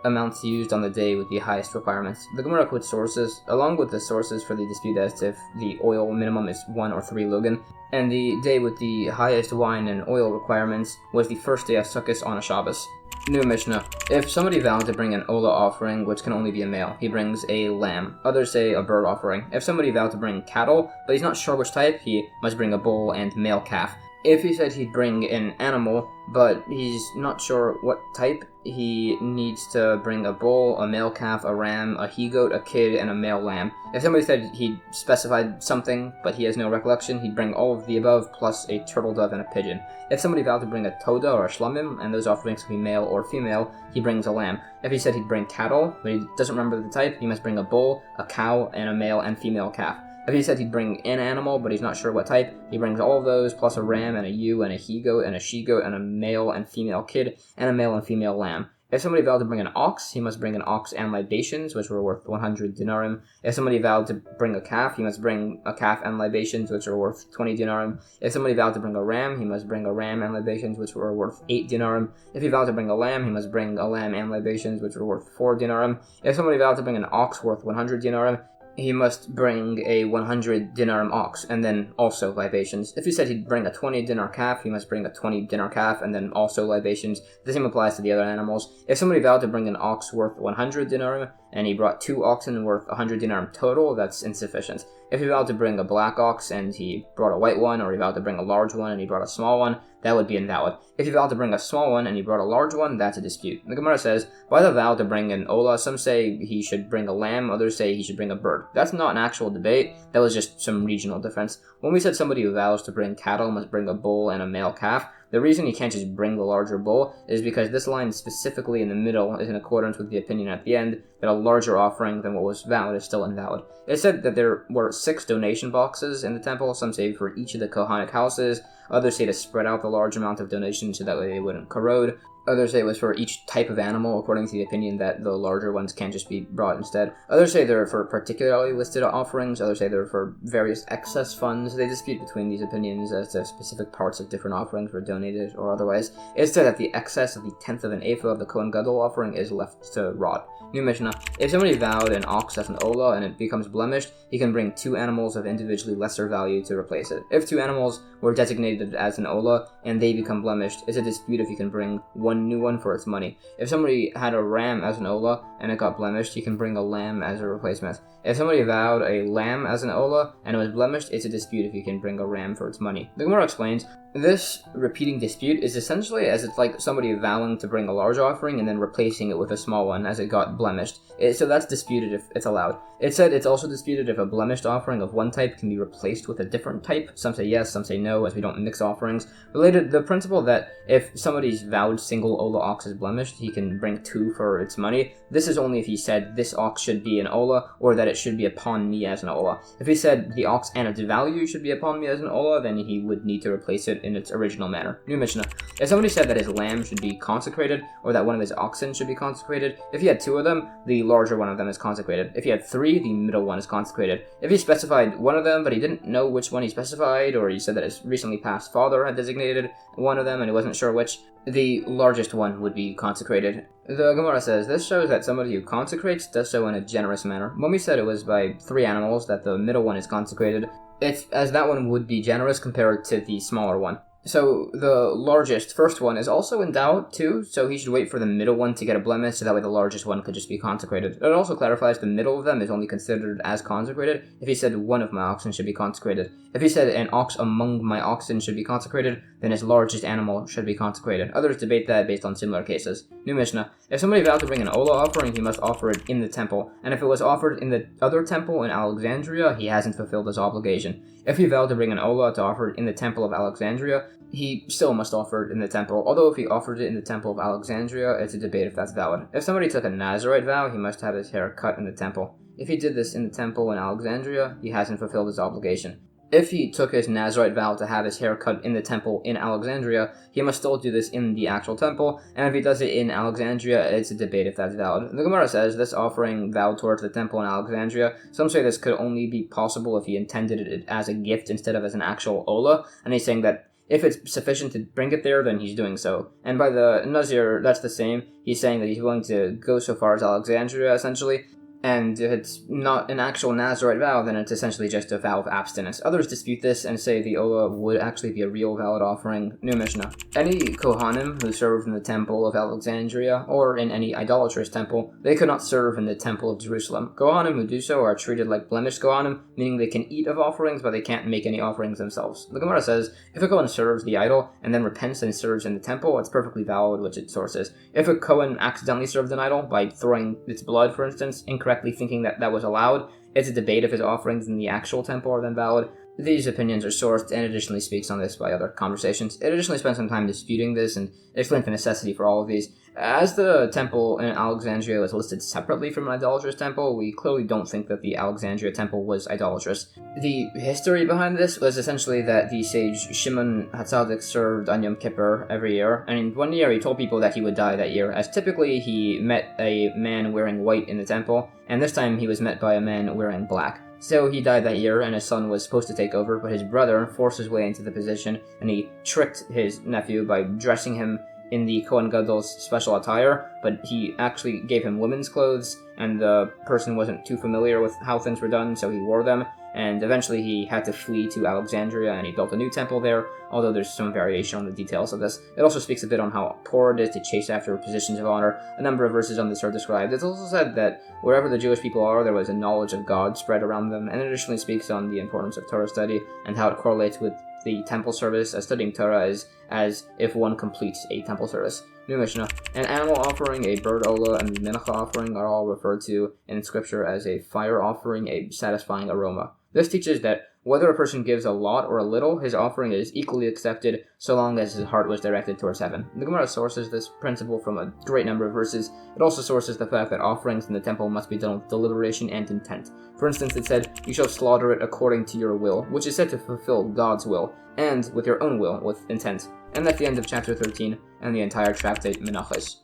amounts used on the day with the highest requirements. The Gemara quotes sources, along with the sources for the dispute as to if the oil minimum is 1 or 3 lugin, and the day with the highest wine and oil requirements was the first day of Sukkot on a Shabbos. New Mishnah. If somebody vowed to bring an ola offering, which can only be a male, he brings a lamb. Others say a bird offering. If somebody vowed to bring cattle, but he's not sure which type, he must bring a bull and male calf. If he said he'd bring an animal, but he's not sure what type, he needs to bring a bull, a male calf, a ram, a he-goat, a kid, and a male lamb. If somebody said he'd specified something, but he has no recollection, he'd bring all of the above, plus a turtle dove and a pigeon. If somebody vowed to bring a Todah or a shlamim, and those offerings can be male or female, he brings a lamb. If he said he'd bring cattle, but he doesn't remember the type, he must bring a bull, a cow, and a male and female calf. If he said he'd bring an animal, but he's not sure what type, he brings all of those, plus a ram and a ewe and a he-goat and a she-goat and a male and female kid and a male and female lamb. If somebody vowed to bring an ox, he must bring an ox and libations, which were worth 100 dinarim. If somebody vowed to bring a calf, he must bring a calf and libations, which are worth 20 dinarim. If somebody vowed to bring a ram, he must bring a ram and libations, which were worth 8 dinarim. If he vowed to bring a lamb, he must bring a lamb and libations, which were worth 4 dinarim. If somebody vowed to bring an ox worth 100 dinarim, he must bring a 100 dinarim ox, and then also libations. If he said he'd bring a 20 dinar calf, he must bring a 20 dinar calf, and then also libations. The same applies to the other animals. If somebody vowed to bring an ox worth 100 dinarim, and he brought 2 oxen worth 100 dinarim total, that's insufficient. If he vowed to bring a black ox, and he brought a white one, or he vowed to bring a large one, and he brought a small one, that would be invalid. If he vowed to bring a small one, and he brought a large one, that's a dispute. The Gemara says, by the vow to bring an ola, some say he should bring a lamb, others say he should bring a bird. That's not an actual debate, that was just some regional difference. When we said somebody who vows to bring cattle must bring a bull and a male calf, the reason you can't just bring the larger bull is because this line specifically in the middle is in accordance with the opinion at the end that a larger offering than what was vowed is still invalid. It said that there were 6 donation boxes in the temple, some say for each of the Kohanic houses. Others say to spread out the large amount of donation so that way they wouldn't corrode. Others say it was for each type of animal, according to the opinion that the larger ones can just be brought instead. Others say they're for particularly listed offerings. Others say they're for various excess funds. They dispute between these opinions as to specific parts of different offerings were donated or otherwise. It's said that the excess of the tenth of an ephah of the Kohen Gadol offering is left to rot. New Mishnah. If somebody vowed an ox as an olah and it becomes blemished, he can bring 2 animals of individually lesser value to replace it. If 2 animals were designated as an olah and they become blemished, it's a dispute if he can bring one new one for its money. If somebody had a ram as an olah and it got blemished, he can bring a lamb as a replacement. If somebody vowed a lamb as an olah and it was blemished, it's a dispute if he can bring a ram for its money. The Gemara explains, this repeating dispute is essentially as it's like somebody vowing to bring a large offering and then replacing it with a small one as it got blemished. So that's disputed if it's allowed. It said it's also disputed if a blemished offering of one type can be replaced with a different type. Some say yes, some say no, as we don't mix offerings. Related, the principle that if somebody's vowed single olah ox is blemished, he can bring 2 for its money. This is only if he said this ox should be an olah or that it should be upon me as an olah. If he said the ox and its value should be upon me as an olah, then he would need to replace it in its original manner. New Mishnah. If somebody said that his lamb should be consecrated or that one of his oxen should be consecrated, if he had 2 of them, the larger one of them is consecrated. If he had 3, the middle one is consecrated. If he specified one of them but he didn't know which one he specified, or he said that his recently passed father had designated one of them and he wasn't sure which, the largest one would be consecrated. The Gemara says, this shows that somebody who consecrates does so in a generous manner. When we said it was by 3 animals that the middle one is consecrated, it's as that one would be generous compared to the smaller one. So the largest, first one, is also in doubt too, so he should wait for the middle one to get a blemish, so that way the largest one could just be consecrated. It also clarifies the middle of them is only considered as consecrated if he said one of my oxen should be consecrated. If he said an ox among my oxen should be consecrated, then his largest animal should be consecrated. Others debate that based on similar cases. New Mishnah. If somebody vowed to bring an olah offering, he must offer it in the temple, and if it was offered in the other temple in Alexandria, he hasn't fulfilled his obligation. If he vowed to bring an olah to offer it in the temple of Alexandria, he still must offer it in the temple, although if he offered it in the temple of Alexandria, it's a debate if that's valid. If somebody took a Nazirite vow, he must have his hair cut in the temple. If he did this in the temple in Alexandria, he hasn't fulfilled his obligation. If he took his Nazirite vow to have his hair cut in the temple in Alexandria, he must still do this in the actual temple, and if he does it in Alexandria, it's a debate if that's valid. The Gemara says this offering vowed towards the temple in Alexandria. Some say this could only be possible if he intended it as a gift instead of as an actual olah, and he's saying that if it's sufficient to bring it there, then he's doing so. And by the Nazir, that's the same. He's saying that he's willing to go so far as Alexandria, essentially. And if it's not an actual Nazirite vow, then it's essentially just a vow of abstinence. Others dispute this and say the olah would actually be a real valid offering. New Mishnah. Any Kohanim who served in the temple of Alexandria, or in any idolatrous temple, they could not serve in the temple of Jerusalem. Kohanim who do so are treated like blemished Kohanim, meaning they can eat of offerings, but they can't make any offerings themselves. The Gemara says, if a Kohen serves the idol, and then repents and serves in the temple, it's perfectly valid, which its source is. If a Kohen accidentally served an idol, by throwing its blood, for instance, incorrectly thinking that that was allowed, it's a debate if his offerings in the actual temple are then valid. These opinions are sourced and additionally speaks on this by other conversations. It additionally spent some time disputing this and explained the necessity for all of these. As the temple in Alexandria was listed separately from an idolatrous temple, we clearly don't think that the Alexandria temple was idolatrous. The history behind this was essentially that the sage Shimon HaTzadik served on Yom Kippur every year, and one year he told people that he would die that year, as typically he met a man wearing white in the temple, and this time he was met by a man wearing black. So he died that year, and his son was supposed to take over, but his brother forced his way into the position, and he tricked his nephew by dressing him in the Kohen Gadol's special attire, but he actually gave him women's clothes, and the person wasn't too familiar with how things were done, so he wore them, and eventually he had to flee to Alexandria, and he built a new temple there, although there's some variation on the details of this. It also speaks a bit on how poor it is to chase after positions of honor. A number of verses on this are described. It's also said that wherever the Jewish people are, there was a knowledge of God spread around them, and it additionally speaks on the importance of Torah study and how it correlates with the temple service, as studying Torah is as if one completes a temple service. New Mishnah. An animal offering, a bird olah, and the Minchah offering are all referred to in Scripture as a fire offering, a satisfying aroma. This teaches that whether a person gives a lot or a little, his offering is equally accepted so long as his heart was directed towards heaven. The Gemara sources this principle from a great number of verses. It also sources the fact that offerings in the temple must be done with deliberation and intent. For instance, it said, "You shall slaughter it according to your will," which is said to fulfill God's will, and with your own will, with intent. And that's the end of chapter 13 and the entire Tractate Menachos.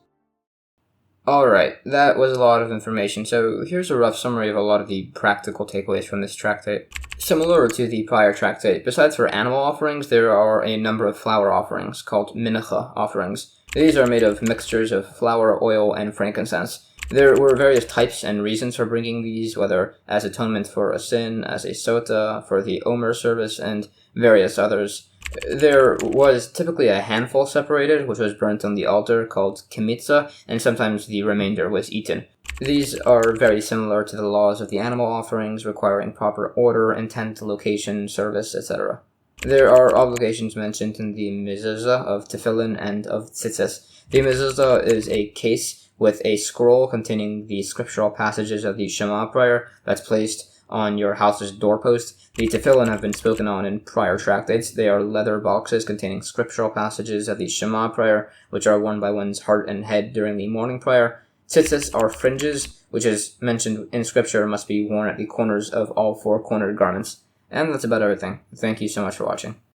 Alright, that was a lot of information, so here's a rough summary of a lot of the practical takeaways from this tractate. Similar to the prior tractate, besides for animal offerings, there are a number of flour offerings, called Minchah offerings. These are made of mixtures of flour, oil, and frankincense. There were various types and reasons for bringing these, whether as atonement for a sin, as a sota, for the Omer service, and various others. There was typically a handful separated, which was burnt on the altar, called kemitza, and sometimes the remainder was eaten. These are very similar to the laws of the animal offerings, requiring proper order, intent, location, service, etc. There are obligations mentioned in the mezuzah of tefillin and of tzitzis. The mezuzah is a case with a scroll containing the scriptural passages of the Shema prayer that's placed on your house's doorpost. The tefillin have been spoken on in prior tractates. They are leather boxes containing scriptural passages of the Shema prayer, which are worn by one's heart and head during the morning prayer. Tzitzis are fringes, which is mentioned in scripture must be worn at the corners of all four cornered garments. And that's about everything. Thank you so much for watching.